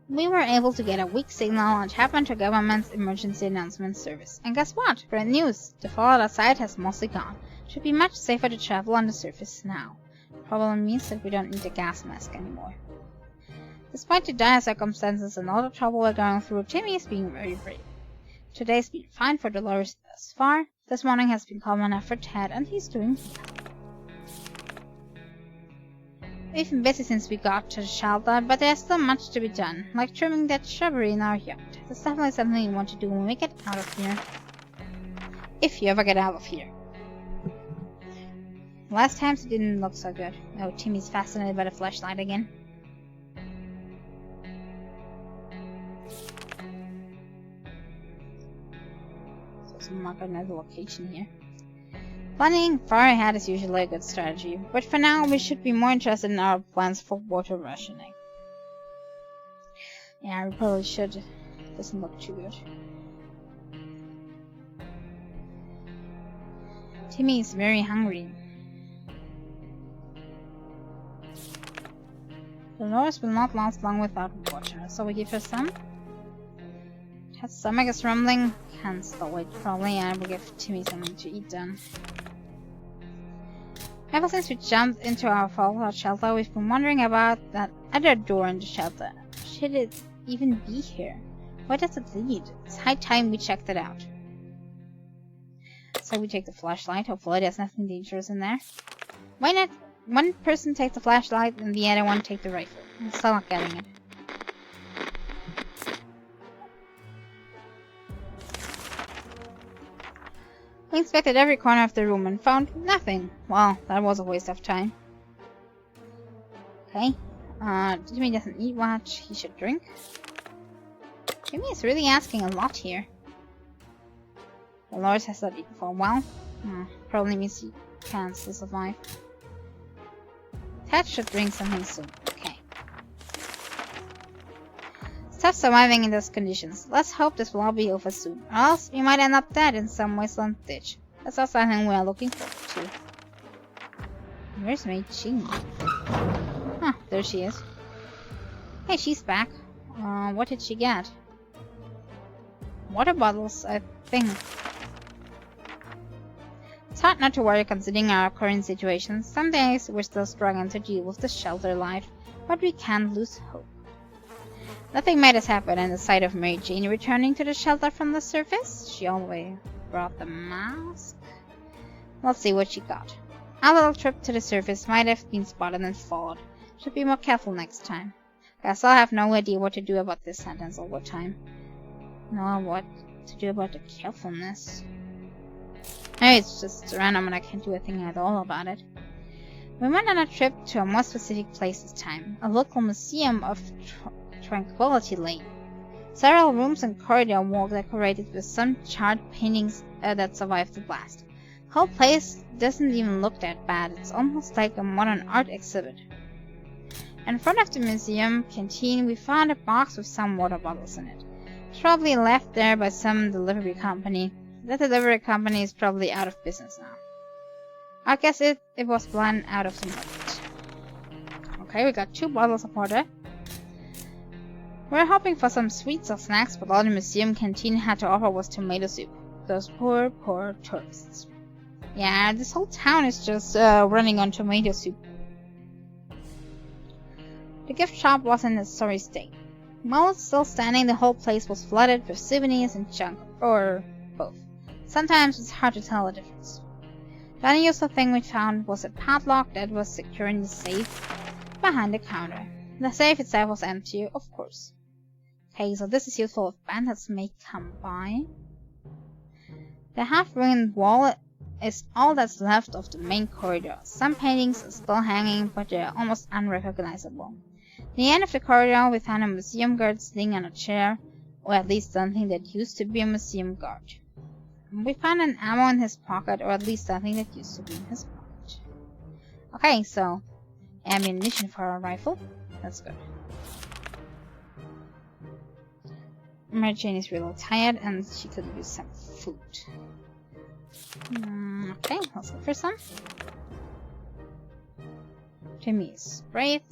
We were able to get a weak signal on Chapman government's emergency announcement service. And guess what? Brand news! The fallout outside has mostly gone. It should be much safer to travel on the surface now. Probably means that we don't need a gas mask anymore. Despite the dire circumstances and all the trouble we're going through, Timmy is being very brave. Today's been fine for Dolores thus far. This morning has been calm enough for Ted, and he's doing well. We've been busy since we got to the shelter, but there's still much to be done, like trimming that shrubbery in our yard. That's definitely something you want to do when we get out of here. If you ever get out of here. Last time it didn't look so good. Oh, Timmy's fascinated by the flashlight again. So some mark another location here. Planning far ahead is usually a good strategy, but for now we should be more interested in our plans for water rationing. Yeah, we probably should. Doesn't look too good. Timmy is very hungry. Dolores will not last long without water, so we give her some. Ted's stomach is rumbling. Can't still wait probably, and we'll give Timmy something to eat then. Ever since we jumped into our fallout shelter, we've been wondering about that other door in the shelter. Should it even be here? Where does it lead? It's high time we checked it out. So we take the flashlight. Hopefully there's nothing dangerous in there. Why not one person takes the flashlight and the other one takes the rifle. I'm still not getting it. We inspected every corner of the room and found nothing. Well, that was a waste of time. Okay. Jimmy doesn't eat much. He should drink. Jimmy is really asking a lot here. Dolores has not eaten for a while. Probably means he can't still survive. Ted should drink something soon. Okay. It's tough surviving in those conditions. Let's hope this will all be over soon. Or else we might end up dead in some wasteland ditch. That's also something we are looking forward to. Where's Mei Jing? Huh, there she is. Hey, she's back. What did she get? Water bottles, I think. It's hard not to worry considering our current situation. Some days we're still struggling to deal with the shelter life, but we can't lose hope. Nothing made us happen in the sight of Mary Jane returning to the shelter from the surface. She always brought the mask. Let's see what she got. Our little trip to the surface might have been spotted and followed. Should be more careful next time. Guess I'll have no idea what to do about this sentence over time. Nor what to do about the carefulness. Hey, it's just random and I can't do a thing at all about it. We went on a trip to a more specific place this time. A local museum of Tranquility Lane. Several rooms and corridor walls decorated with some charred paintings that survived the blast. The whole place doesn't even look that bad. It's almost like a modern art exhibit. In front of the museum canteen, we found a box with some water bottles in it. Probably left there by some delivery company. That delivery company is probably out of business now. I guess it was blown out of the market. Okay, we got 2 bottles of water. We're hoping for some sweets or snacks, but all the museum canteen had to offer was tomato soup. Those poor, poor tourists. Yeah, this whole town is just running on tomato soup. The gift shop was in a sorry state. While it's still standing, the whole place was flooded with souvenirs and junk, or both. Sometimes it's hard to tell the difference. The only useful thing we found was a padlock that was securing the safe behind the counter. The safe itself was empty, of course. Okay, so this is useful if bandits may come by. The half-ruined wall is all that's left of the main corridor. Some paintings are still hanging, but they're almost unrecognizable. At the end of the corridor, we found a museum guard sitting on a chair, or at least something that used to be a museum guard. We found an ammo in his pocket, or at least something that used to be in his pocket. Okay, so ammunition for our rifle. That's good. Mary Jane is really tired, and she could use some food. Okay, let's look for some. Timmy is brave.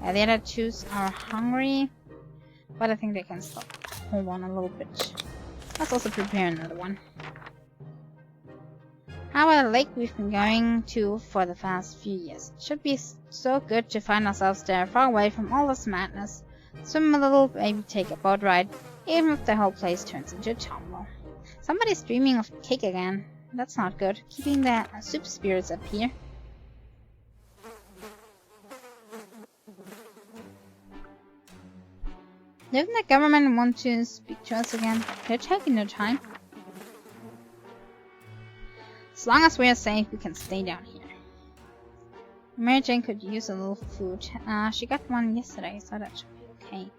The other 2 are hungry, but I think they can still hold on a little bit. Let's also prepare another one. How about a lake we've been going to for the past few years? It should be so good to find ourselves there, far away from all this madness. Swim a little, maybe take a boat ride, even if the whole place turns into a tumble. Somebody's dreaming of cake again. That's not good. Keeping the soup spirits up here. Doesn't the government want to speak to us again? They're taking their time. As long as we are safe, we can stay down here. Mary Jane could use a little food. She got one yesterday, so that should be okay.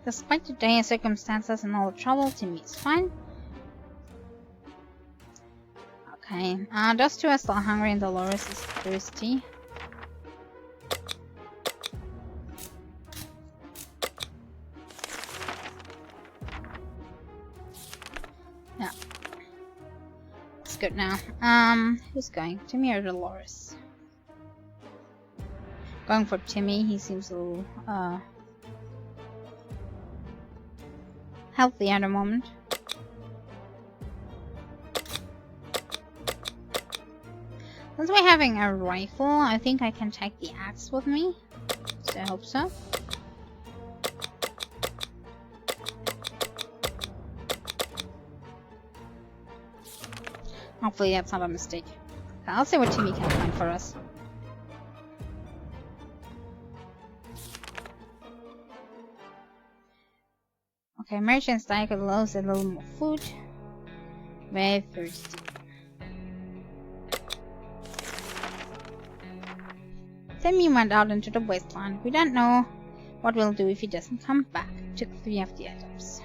Despite the day and circumstances and all the trouble, Timmy is fine. Okay, those 2 are still hungry and Dolores is thirsty. Yeah. It's good now. Who's going? Timmy or Dolores? Going for Timmy, he seems a little, healthy at the moment. Since we're having a rifle, I think I can take the axe with me. So I hope so. Hopefully that's not a mistake. I'll see what Timmy can find for us. Okay, Mary Jane's stomach allows a little more food. Very thirsty. Timmy went out into the wasteland. We don't know what we'll do if he doesn't come back. Took 3 of the items.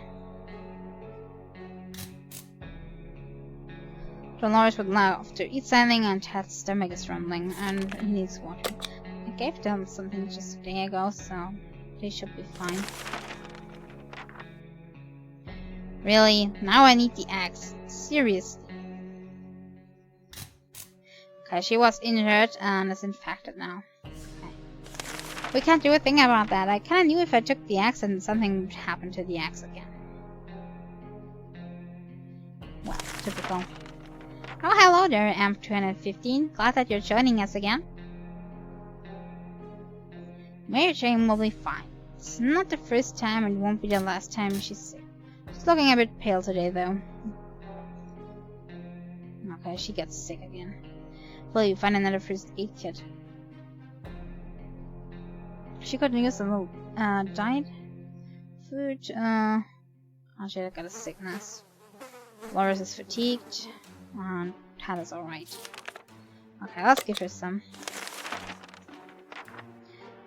Dolores would love to eat something and Ted's stomach is rumbling and he needs water. I gave them something just a day ago, so they should be fine. Really? Now I need the axe. Seriously. Okay, she was injured and is infected now. Okay. We can't do a thing about that. I kinda knew if I took the axe and something would happen to the axe again. Well, typical. Oh, hello there, AMP215. Glad that you're joining us again. Mary Jane will be fine. It's not the first time and it won't be the last time she's sick. She's looking a bit pale today, though. Okay, she gets sick again. Will you find another first aid kit? She could use a little diet food. Oh shit, I got a sickness. Loris is fatigued. And Tad is alright. Okay, let's give her some.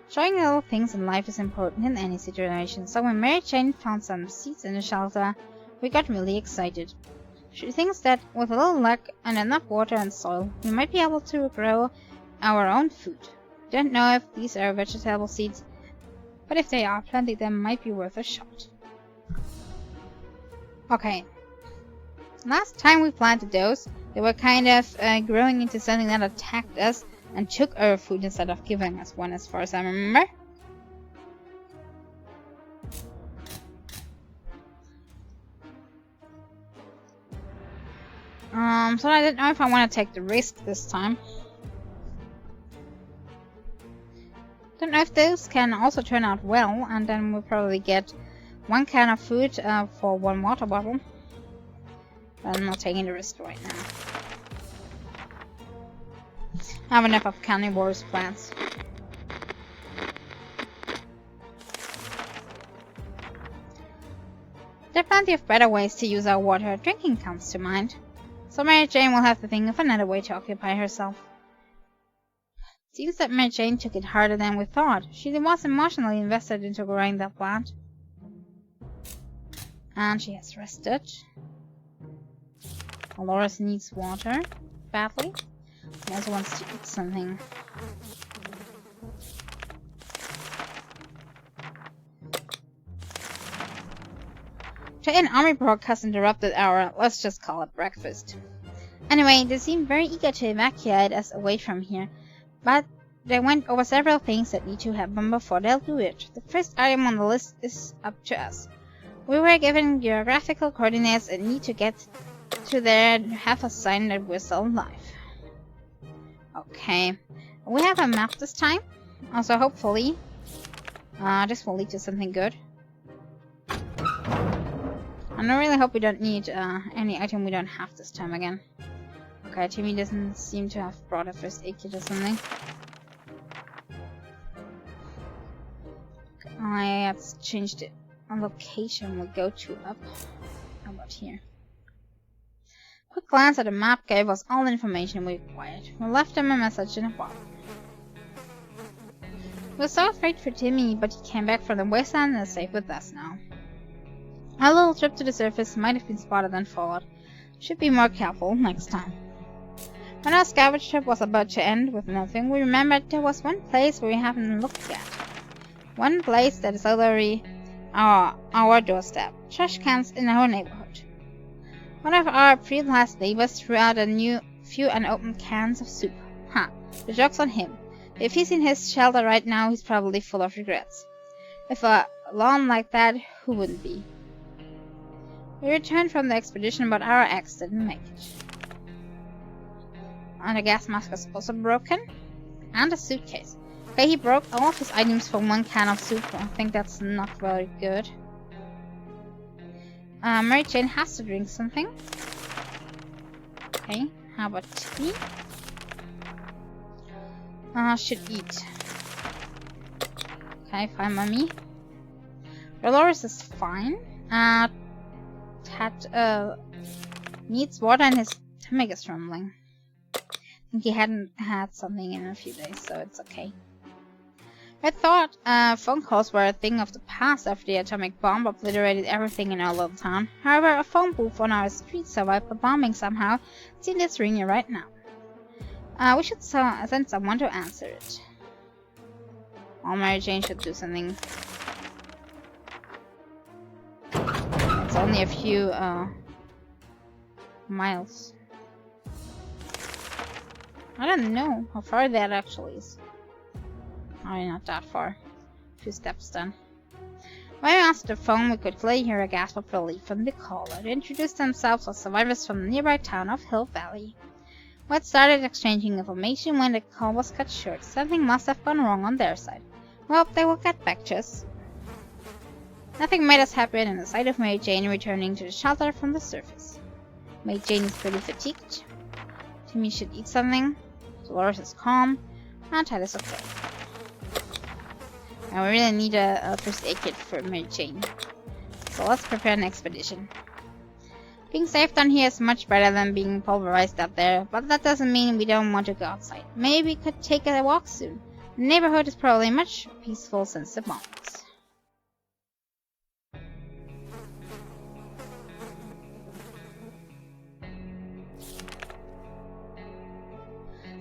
Showing little things in life is important in any situation, so when Mary Jane found some seeds in the shelter, we got really excited. She thinks that with a little luck and enough water and soil, we might be able to grow our own food. Don't know if these are vegetable seeds, but if they are, planting them might be worth a shot. Okay. Last time we planted those, they were kind of growing into something that attacked us and took our food instead of giving us one, as far as I remember. So I don't know if I want to take the risk this time. Don't know if those can also turn out well, and then we'll probably get 1 can of food for 1 water bottle. But I'm not taking the risk right now. I have enough of carnivorous plants. There are plenty of better ways to use our water. Drinking comes to mind. So Mary Jane will have to think of another way to occupy herself. Seems that Mary Jane took it harder than we thought. She was emotionally invested into growing that plant. And she has rested. Dolores needs water badly. He also wants to eat something. The army broadcast interrupted our, let's just call it breakfast. Anyway, they seem very eager to evacuate us away from here, but they went over several things that need to happen before they'll do it. The first item on the list is up to us. We were given geographical coordinates and need to get to there and have a sign that we're still alive. Okay, we have a map this time, also hopefully this will lead to something good. And I really hope we don't need any item we don't have this time again. Okay, Timmy doesn't seem to have brought a first aid kit or something. Let's change the location we'll go to up. How about here? Quick glance at the map gave us all the information we required. We left him a message in a bottle. We were so afraid for Timmy, but he came back from the wasteland and is safe with us now. Our little trip to the surface might have been spotted and followed. Should be more careful next time. When our scavenge trip was about to end with nothing, we remembered there was one place where we haven't looked yet. One place that is literally our doorstep. Trash cans in our neighborhood. One of our pre-last neighbors threw out a few unopened cans of soup. The joke's on him. If he's in his shelter right now, he's probably full of regrets. With a lawn like that, who wouldn't be? We returned from the expedition, but our axe didn't make it. And the gas mask was also broken. And a suitcase. Okay, he broke all of his items for 1 can of soup. I think that's not very good. Mary Jane has to drink something. Okay, How about tea? Should eat. Okay, fine by me. Dolores is fine. Tat needs water and his stomach is rumbling. I think he hadn't had something in a few days, so it's okay. I thought phone calls were a thing of the past after the atomic bomb obliterated everything in our little town. However, a phone booth on our street survived the bombing somehow. See this ringing right now. We should send someone to answer it. Well, Mary Jane should do something. It's only a few miles. I don't know how far that actually is. Probably not that far. A few steps then. When we answered the phone, we could clearly hear a gasp of relief from the caller. They introduced themselves as survivors from the nearby town of Hill Valley. We had started exchanging information when the call was cut short. Something must have gone wrong on their side. We hoped they would get back to us. Nothing made us happier than the sight of Mary Jane returning to the shelter from the surface. Mary Jane is pretty fatigued. Timmy should eat something. Dolores is calm. And Ted is okay. And we really need a first aid kit for Mary Jane. So let's prepare an expedition. Being safe down here is much better than being pulverized up there, but that doesn't mean we don't want to go outside. Maybe we could take a walk soon. The neighborhood is probably much peaceful since the bombs.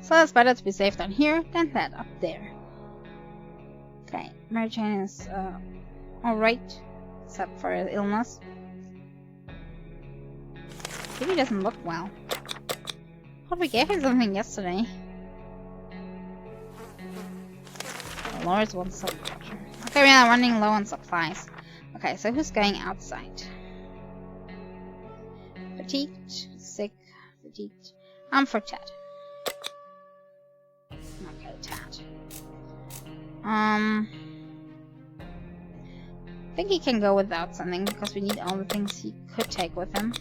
So it's better to be safe down here than that up there. Okay, Mary Jane is alright, except for his illness. Maybe he doesn't look well. Thought we gave him something yesterday. Dolores wants some water. Okay, we are running low on supplies. Okay, so who's going outside? Fatigued, sick, fatigued. I'm for Ted. Okay, Ted. I think he can go without something because we need all the things he could take with him.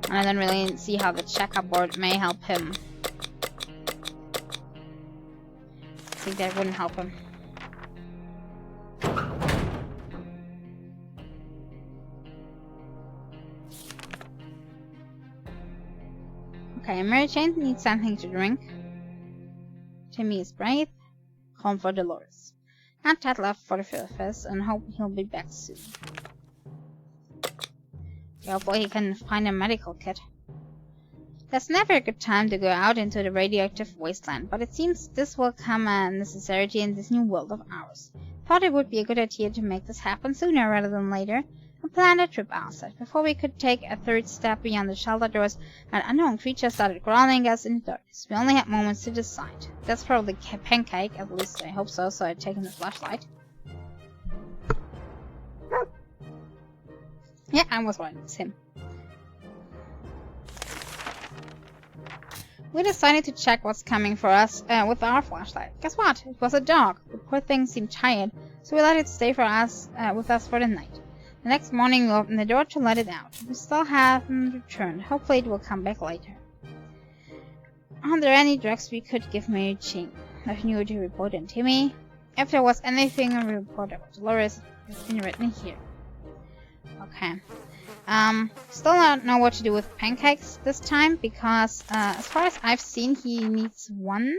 And I don't really see how the checkerboard may help him. I think that wouldn't help him. Okay, Mary Jane needs something to drink. Timmy is brave. Calm for Dolores. And Ted left for the surface and hope he'll be back soon. Hopefully he can find a medical kit. There's never a good time to go out into the radioactive wasteland, but it seems this will come a necessity in this new world of ours. Thought it would be a good idea to make this happen sooner rather than later, and planned a trip outside. Before we could take a third step beyond the shelter doors, an unknown creature started growling us in the darkness. We only had moments to decide. That's probably Pancake, at least I hope so, so I'd taken the flashlight. Yeah, I was right, it's him. We decided to check what's coming for us with our flashlight. Guess what? It was a dog. The poor thing seemed tired, so we let it stay for us with us for the night. The next morning we opened the door to let it out. We still haven't returned. Hopefully it will come back later. Are there any drugs we could give Mary Jane? Nothing new to report on Timmy. If there was anything to report about Dolores, it's been written here. Okay. Still don't know what to do with Pancakes this time, because as far as I've seen, he needs one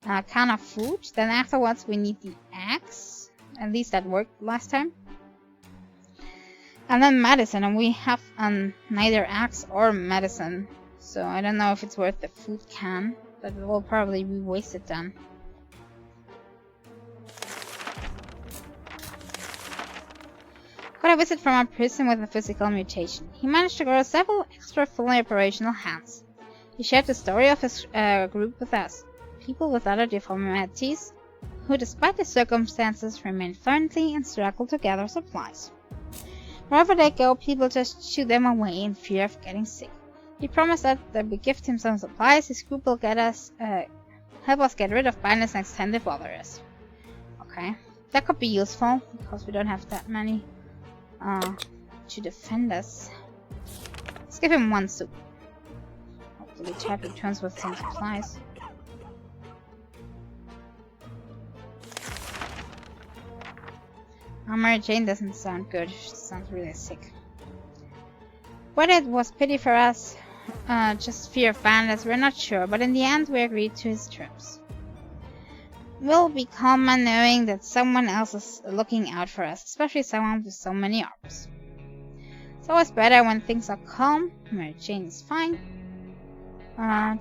can of food. Then afterwards we need the axe. At least that worked last time. And then medicine, and we have neither axe or medicine. So I don't know if it's worth the food can. That will probably be wasted then. Got a visit from a person with a physical mutation. He managed to grow several extra fully operational hands. He shared the story of his group with us, people with other deformities, who despite the circumstances remained friendly and struggled to gather supplies. Wherever they go, people just shoo them away in fear of getting sick. He promised that we gift him some supplies. His group will help us get rid of blindness next time they bother us. Okay, that could be useful because we don't have that many to defend us. Let's give him 1 soup. Hopefully Tad returns with some supplies. Mary Jane doesn't sound good. She sounds really sick. Whether it was pity for us, just fear of bandits, we're not sure, but in the end we agreed to his terms. We'll be calmer knowing that someone else is looking out for us, especially someone with so many arms. It's always better when things are calm. Mary Jane is fine.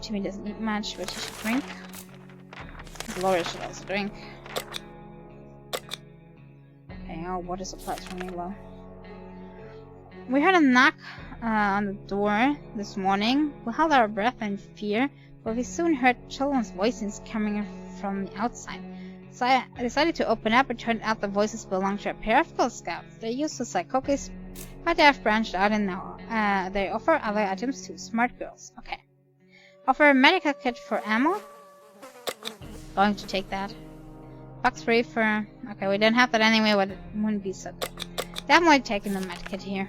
Timmy doesn't eat much, but he should drink. Gloria should also drink. Okay, our water supply is running low. We heard a knock on the door this morning. We held our breath in fear, but we soon heard children's voices coming from the outside. So I decided to open up. It turned out the voices belonged to a pair of Girl Scouts. They used to sell cookies, but they have branched out and now they offer other items to smart girls. Okay. Offer a medical kit for ammo. Going to take that. Box free for... Okay, we don't have that anyway, but it wouldn't be so good. Definitely taking the med kit here.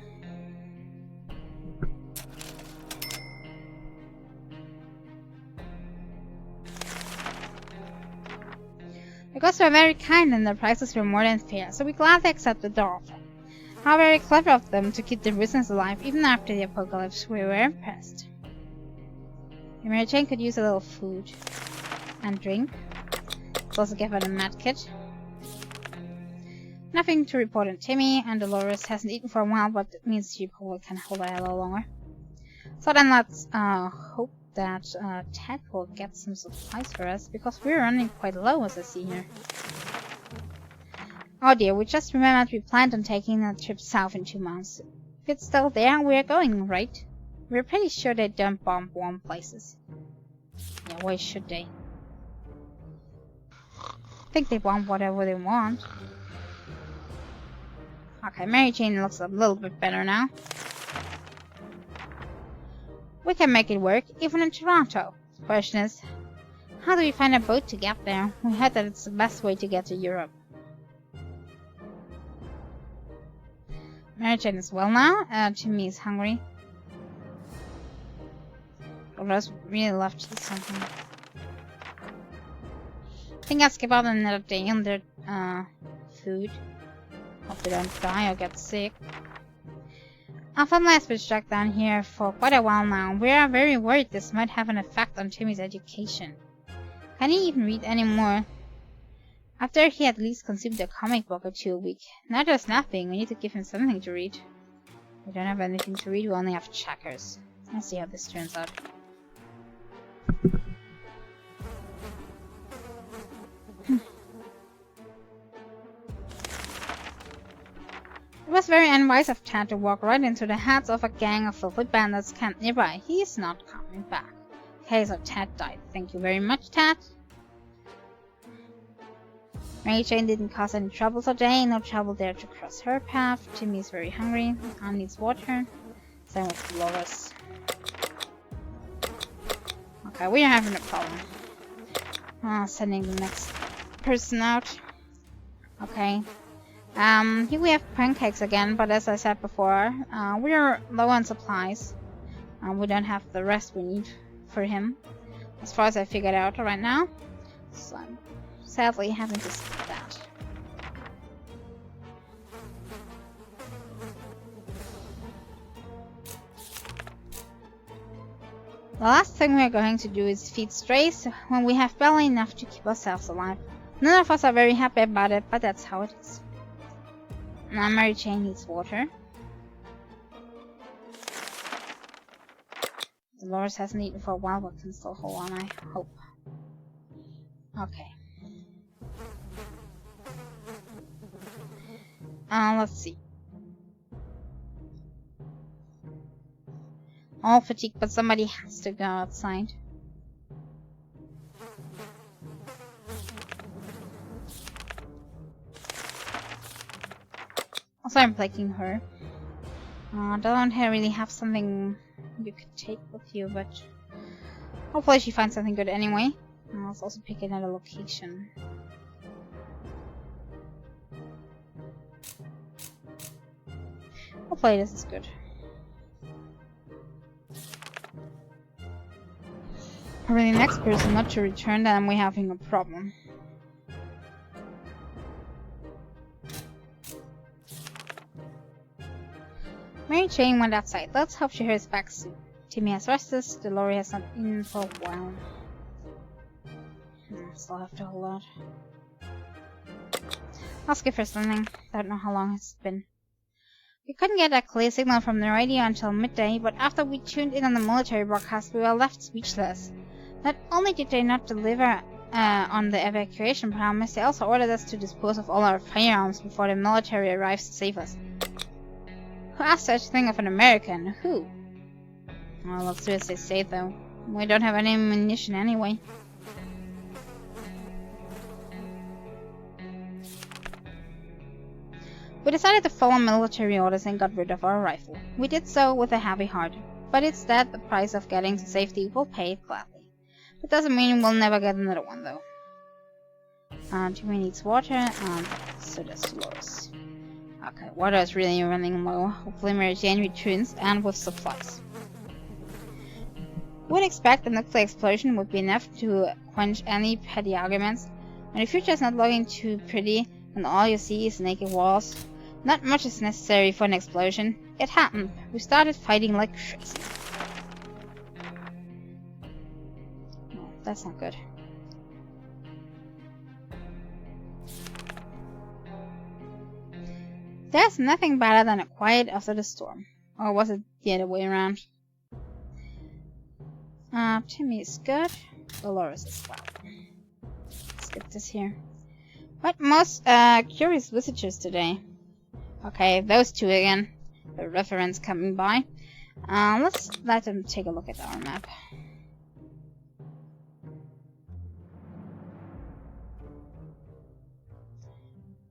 The ghosts were very kind and their prices were more than fair, so we gladly accepted their offer. How very clever of them to keep their business alive even after the apocalypse. We were impressed. Mary Jane could use a little food and drink. Let's also give her the med kit. Nothing to report on Timmy, and Dolores hasn't eaten for a while, but it means she probably can hold her a little longer. So then let's hope that Ted will get some supplies for us, because we're running quite low as I see here. Oh dear, we just remembered we planned on taking a trip south in 2 months. If it's still there, we're going, right? We're pretty sure they don't bomb warm places. Yeah, why should they? I think they bomb whatever they want. Okay, Mary Jane looks a little bit better now. We can make it work, even in Toronto. The question is, how do we find a boat to get there? We heard that it's the best way to get to Europe. Mary Jane is well now. Timmy is hungry. Rose would really love to eat something. I think I'll skip out another day on their food. Hope they don't die or get sick. Our family has been stuck down here for quite a while now. We are very worried this might have an effect on Timmy's education. Can he even read anymore? After he at least consumed a comic book or 2 a week. Now there's nothing. We need to give him something to read. We don't have anything to read. We only have checkers. Let's see how this turns out. It was very unwise of Tad to walk right into the hands of a gang of filthy bandits camped nearby. He is not coming back. Okay, so Tad died. Thank you very much, Tad. Mary Jane didn't cause any trouble today. No trouble there to cross her path. Timmy is very hungry. Anne needs water. Same with Dolores. Okay, we are having a problem. Sending the next person out. Okay. Here we have pancakes again, but as I said before, we are low on supplies. We don't have the rest we need for him, as far as I figured out right now. So I'm sadly having to skip that. The last thing we're going to do is feed strays when we have barely enough to keep ourselves alive. None of us are very happy about it, but that's how it is. Now Mary Jane needs water. Dolores hasn't eaten for a while, but can still hold on, I hope. Okay. Let's see. All fatigued, but somebody has to go outside. Also, I'm plaguing her. Don't really have something you could take with you, but hopefully she finds something good anyway. Let's also pick another location. Hopefully this is good. Probably the next person not to return, then we're having a problem. Mary Jane went outside. Let's hope she hurries back soon. Timmy has rested. Dolores has not eaten for a while. Still have to hold out. I'll skip her something. Don't know how long it's been. We couldn't get a clear signal from the radio until midday, but after we tuned in on the military broadcast, we were left speechless. Not only did they not deliver on the evacuation promise, they also ordered us to dispose of all our firearms before the military arrives to save us. Who asked such a thing of an American? Who? Well, let's do as they say, though. We don't have any ammunition anyway. We decided to follow military orders and got rid of our rifle. We did so with a heavy heart, but it's that the price of getting to safety. We'll pay it gladly. That doesn't mean we'll never get another one, though. Timmy needs water, and so does Dolores. Okay, water is really running low. Hopefully Mary Jane returns, and with supplies. We would expect a nuclear explosion would be enough to quench any petty arguments. When the future is not looking too pretty, and all you see is naked walls, not much is necessary for an explosion. It happened. We started fighting like crazy. Oh, that's not good. There's nothing better than a quiet after the storm. Or was it the other way around? Timmy is good. Dolores is well. Let's get this here. What most curious visitors today? Okay, those two again. The reference coming by. Let's let them take a look at our map.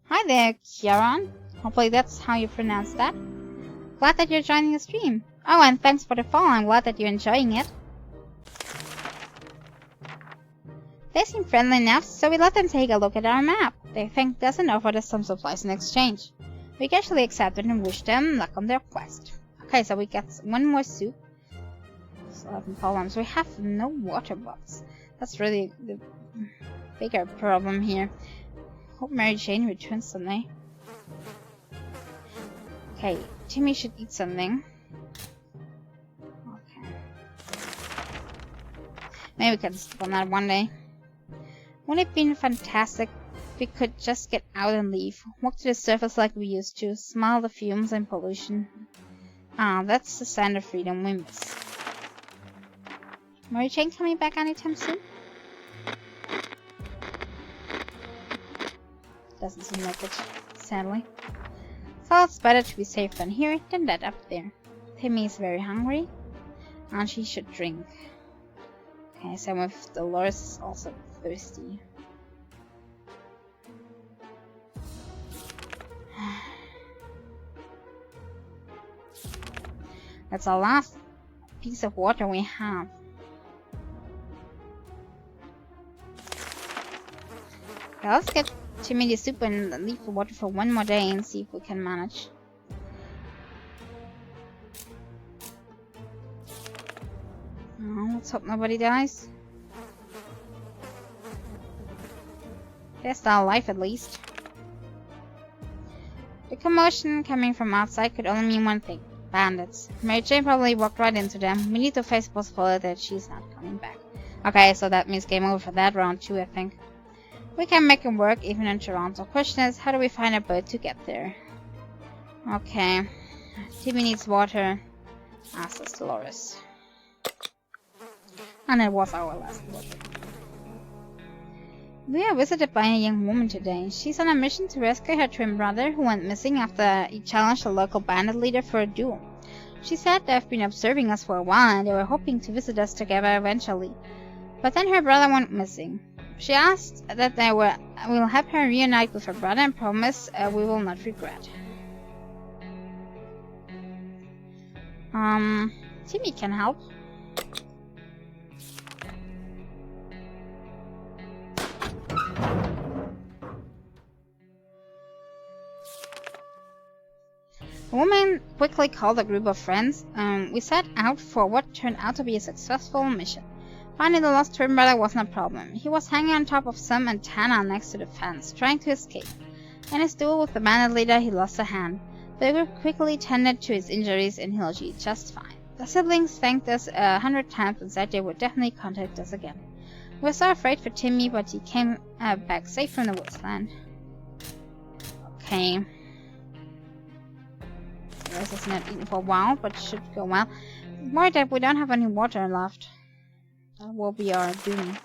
Hi there, Kieran. Hopefully that's how you pronounce that. Glad that you're joining the stream. Oh, and thanks for the follow. I'm glad that you're enjoying it. They seem friendly enough, so we let them take a look at our map. They thanked us and offered us some supplies in exchange. We casually accepted and wished them luck on their quest. Okay, so we got one more soup. Still having problems. We have no water bottles. That's really the bigger problem here. Hope Mary Jane returns someday. Okay, Timmy should eat something. Okay. Maybe we can skip on that one day. Wouldn't it be fantastic if we could just get out and leave? Walk to the surface like we used to, smell the fumes and pollution. That's the sign of freedom we miss. Mary Jane coming back anytime soon? Doesn't seem like it, sadly. So it's better to be safe than here than dead up there. Timmy is very hungry, and she should drink. Okay, same with Dolores is also thirsty. That's our last piece of water we have. Okay, let's get Timmy the soup and leave the water for one more day and see if we can manage. Oh, let's hope nobody dies. They're still alive at least. The commotion coming from outside could only mean one thing. Bandits. Mary Jane probably walked right into them. We need to face the possibility that she's not coming back. Okay, so that means game over for that round too, I think. We can make it work even in Toronto. Question is, how do we find a boat to get there? Okay. Timmy needs water. Asks Dolores. And it was our last water. We are visited by a young woman today. She's on a mission to rescue her twin brother who went missing after he challenged a local bandit leader for a duel. She said they've been observing us for a while and they were hoping to visit us together eventually. But then her brother went missing. She asked that we'll help her reunite with her brother and promise we will not regret. Timmy can help. quickly called a group of friends. We set out for what turned out to be a successful mission. Finding the lost twin brother wasn't a problem. He was hanging on top of some antenna next to the fence, trying to escape. In his duel with the bandit leader, he lost a hand. The group quickly tended to his injuries and he'll be just fine. The siblings thanked us 100 times and said they would definitely contact us again. We were so afraid for Timmy, but he came back safe from the wasteland. Okay. The rest is not eaten for a while, but should go well. Worried that we don't have any water left. That will be our doom.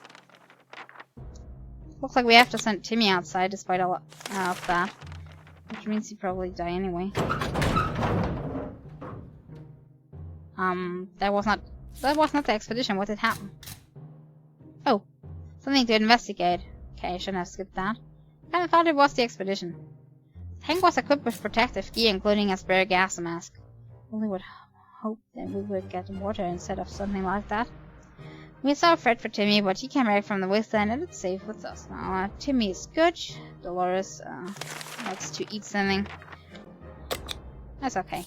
Looks like we have to send Timmy outside despite all of that. Which means he'd probably die anyway. That was not the expedition. What did happen? Oh, something to investigate. Okay, I shouldn't have skipped that. I thought it was the expedition. The tank was equipped with protective gear, including a spare gas mask. Only would hope that we would get water instead of something like that. We saw Fred for Timmy, but he came back from the wasteland and it's safe with us now. Timmy is good. Dolores likes to eat something. That's okay.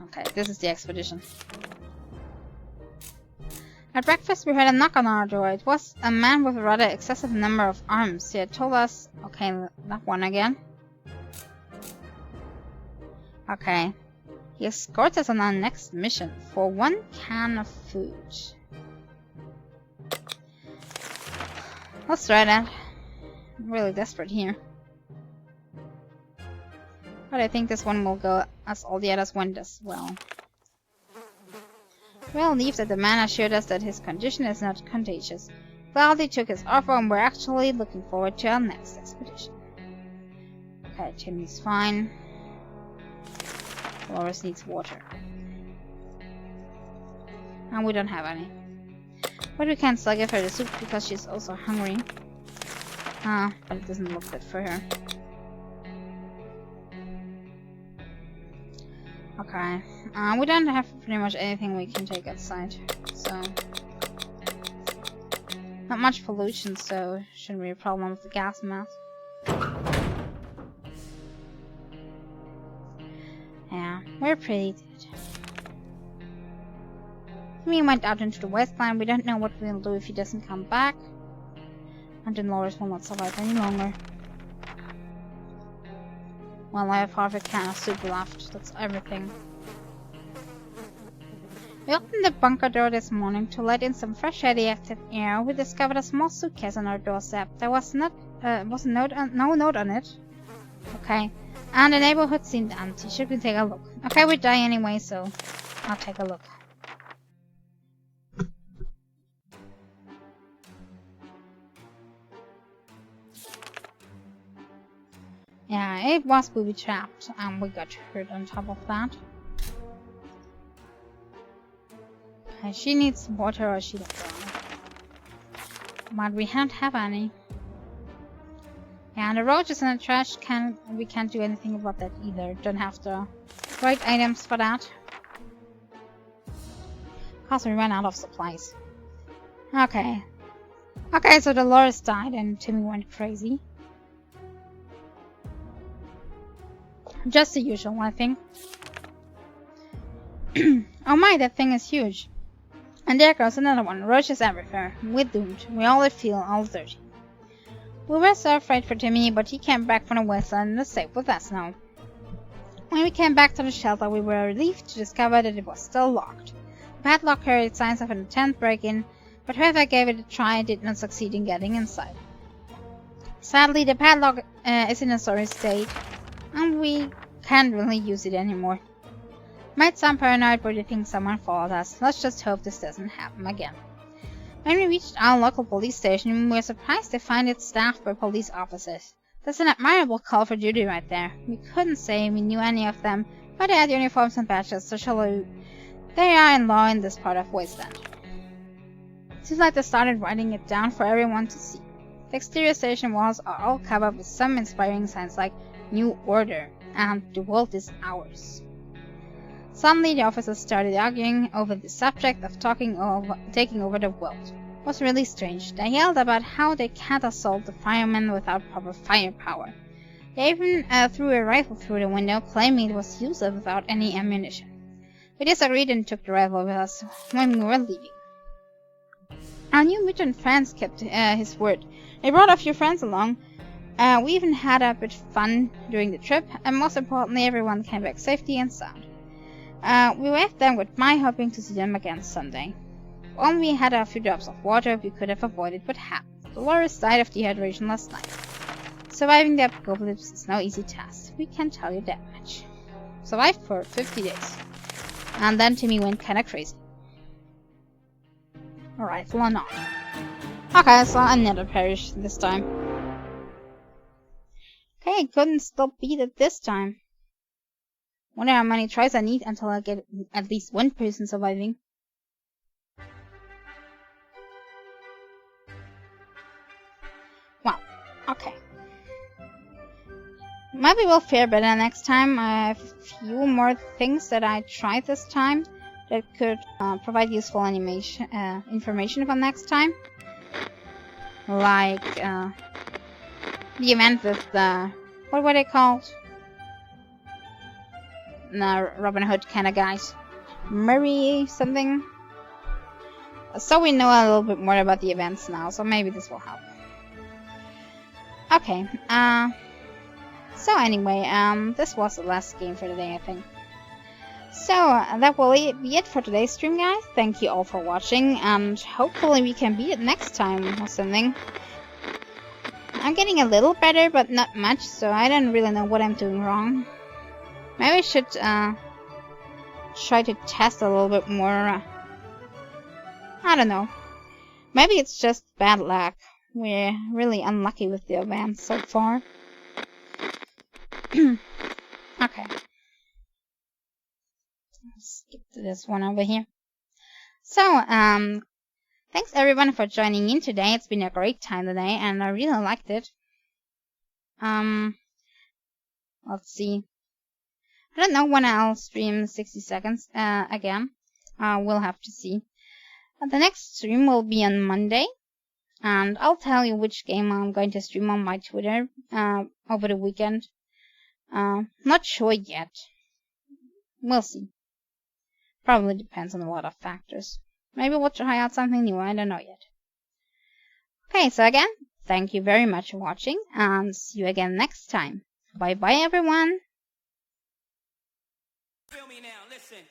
Okay, this is the expedition. At breakfast, we heard a knock on our door. It was a man with a rather excessive number of arms. He had told us... Okay, that one again. Okay. He escorts us on our next mission for 1 can of food. Let's try that. I'm really desperate here. But I think this one will go as all the others went as well. We're relieved that the man assured us that his condition is not contagious. Gladly took his offer and we're actually looking forward to our next expedition. Okay, Timmy's fine. Dolores needs water. And we don't have any. But we can still give her the soup because she's also hungry. But it doesn't look good for her. Okay. We don't have pretty much anything we can take outside. So... not much pollution, so shouldn't be a problem with the gas mask. Yeah, we're pretty good. Timmy went out into the wasteland. We don't know what we'll do if he doesn't come back. And then Dolores will not survive any longer. Well, I have half a can of soup left. That's everything. We opened the bunker door this morning to let in some fresh, radioactive air. We discovered a small suitcase on our doorstep. There was no note on it. Okay. And the neighborhood seemed empty. Should we take a look? Okay, we die anyway, so I'll take a look. Yeah, it was booby-trapped, and we got hurt on top of that. Okay, she needs water or she don't drown. But we don't have any. Yeah, and the roaches in the trash can... we can't do anything about that either. Don't have the right items for that. Because we ran out of supplies. Okay. Okay, so Dolores died and Timmy went crazy. Just the usual, I think. Oh my, that thing is huge. And there goes another one. Roaches everywhere. We're doomed. We all feel all dirty. We were so afraid for Timmy, but he came back from the wasteland and is safe with us now. When we came back to the shelter, we were relieved to discover that it was still locked. The padlock carried signs of an attempt break-in, but whoever gave it a try did not succeed in getting inside. Sadly, the padlock is in a sorry state, and we can't really use it anymore. Might sound paranoid, but we think someone followed us. Let's just hope this doesn't happen again. When we reached our local police station, we were surprised to find it staffed by police officers. That's an admirable call for duty right there. We couldn't say we knew any of them, but they had uniforms and badges, so surely they are in law in this part of Wasteland. Seems like they started writing it down for everyone to see. The exterior station walls are all covered with some inspiring signs like New Order and The World is Ours. Suddenly, the officers started arguing over the subject of taking over the world. It was really strange. They yelled about how they can't assault the firemen without proper firepower. They even threw a rifle through the window, claiming it was useless without any ammunition. We disagreed and took the rifle with us when we were leaving. Our new mutant friends kept his word. They brought a few friends along. We even had a bit of fun during the trip, and most importantly, everyone came back safely and sound. We waved them goodbye, hoping to see them again someday. If only we had a few drops of water, we could have avoided what happened. Dolores died of dehydration last night. Surviving the apocalypse is no easy task, we can tell you that much. Survived for 50 days. And then Timmy went kinda crazy. Rifle or not. Okay, so another perish this time. Okay, couldn't still beat it this time. Wonder how many tries I need until I get at least one person surviving. Wow, okay. Maybe we'll fare better next time. I have a few more things that I tried this time that could provide useful information for next time. Like the event with the... what were they called? No, Robin Hood kind of guys. Murray something. So we know a little bit more about the events now, so maybe this will help. Okay, so anyway, this was the last game for today, I think. So, that will be it for today's stream, guys. Thank you all for watching, and hopefully we can beat it next time or something. I'm getting a little better, but not much, so I don't really know what I'm doing wrong. Maybe I should try to test a little bit more. I don't know. Maybe it's just bad luck. We're really unlucky with the events so far. Okay. Skip to this one over here. So, thanks everyone for joining in today. It's been a great time today, and I really liked it. Let's see. I don't know when I'll stream 60 seconds again. We'll have to see. The next stream will be on Monday, and I'll tell you which game I'm going to stream on my Twitter over the weekend. Not sure yet. We'll see. Probably depends on a lot of factors. Maybe we'll try out something new, I don't know yet. Okay, so again, thank you very much for watching, and see you again next time. Bye bye everyone! Feel me now, listen.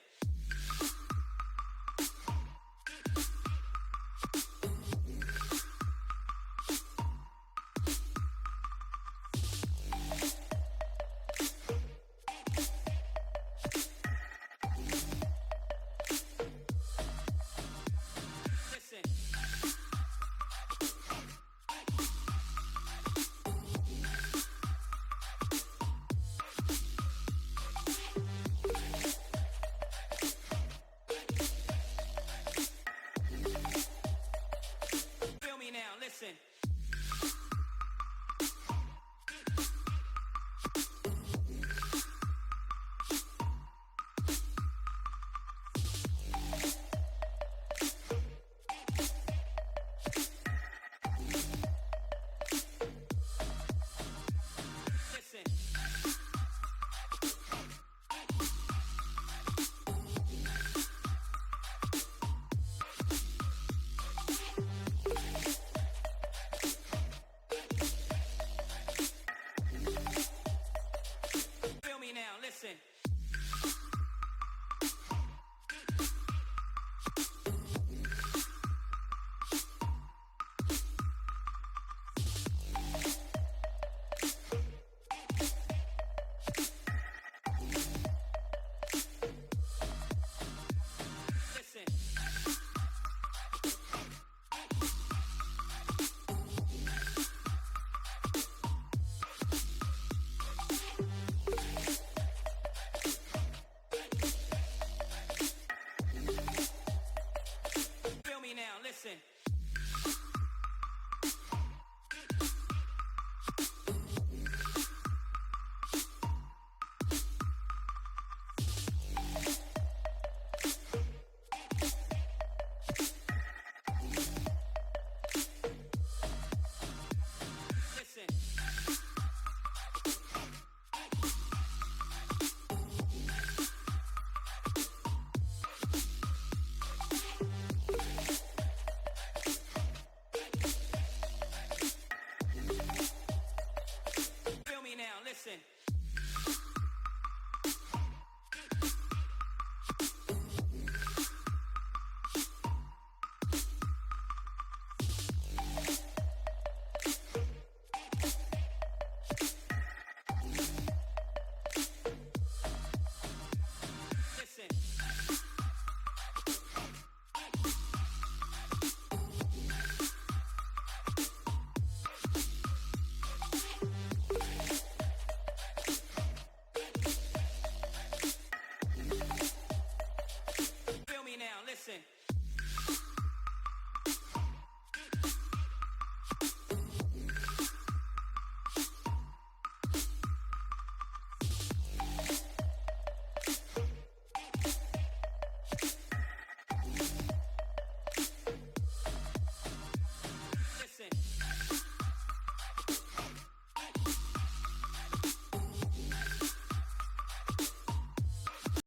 listen.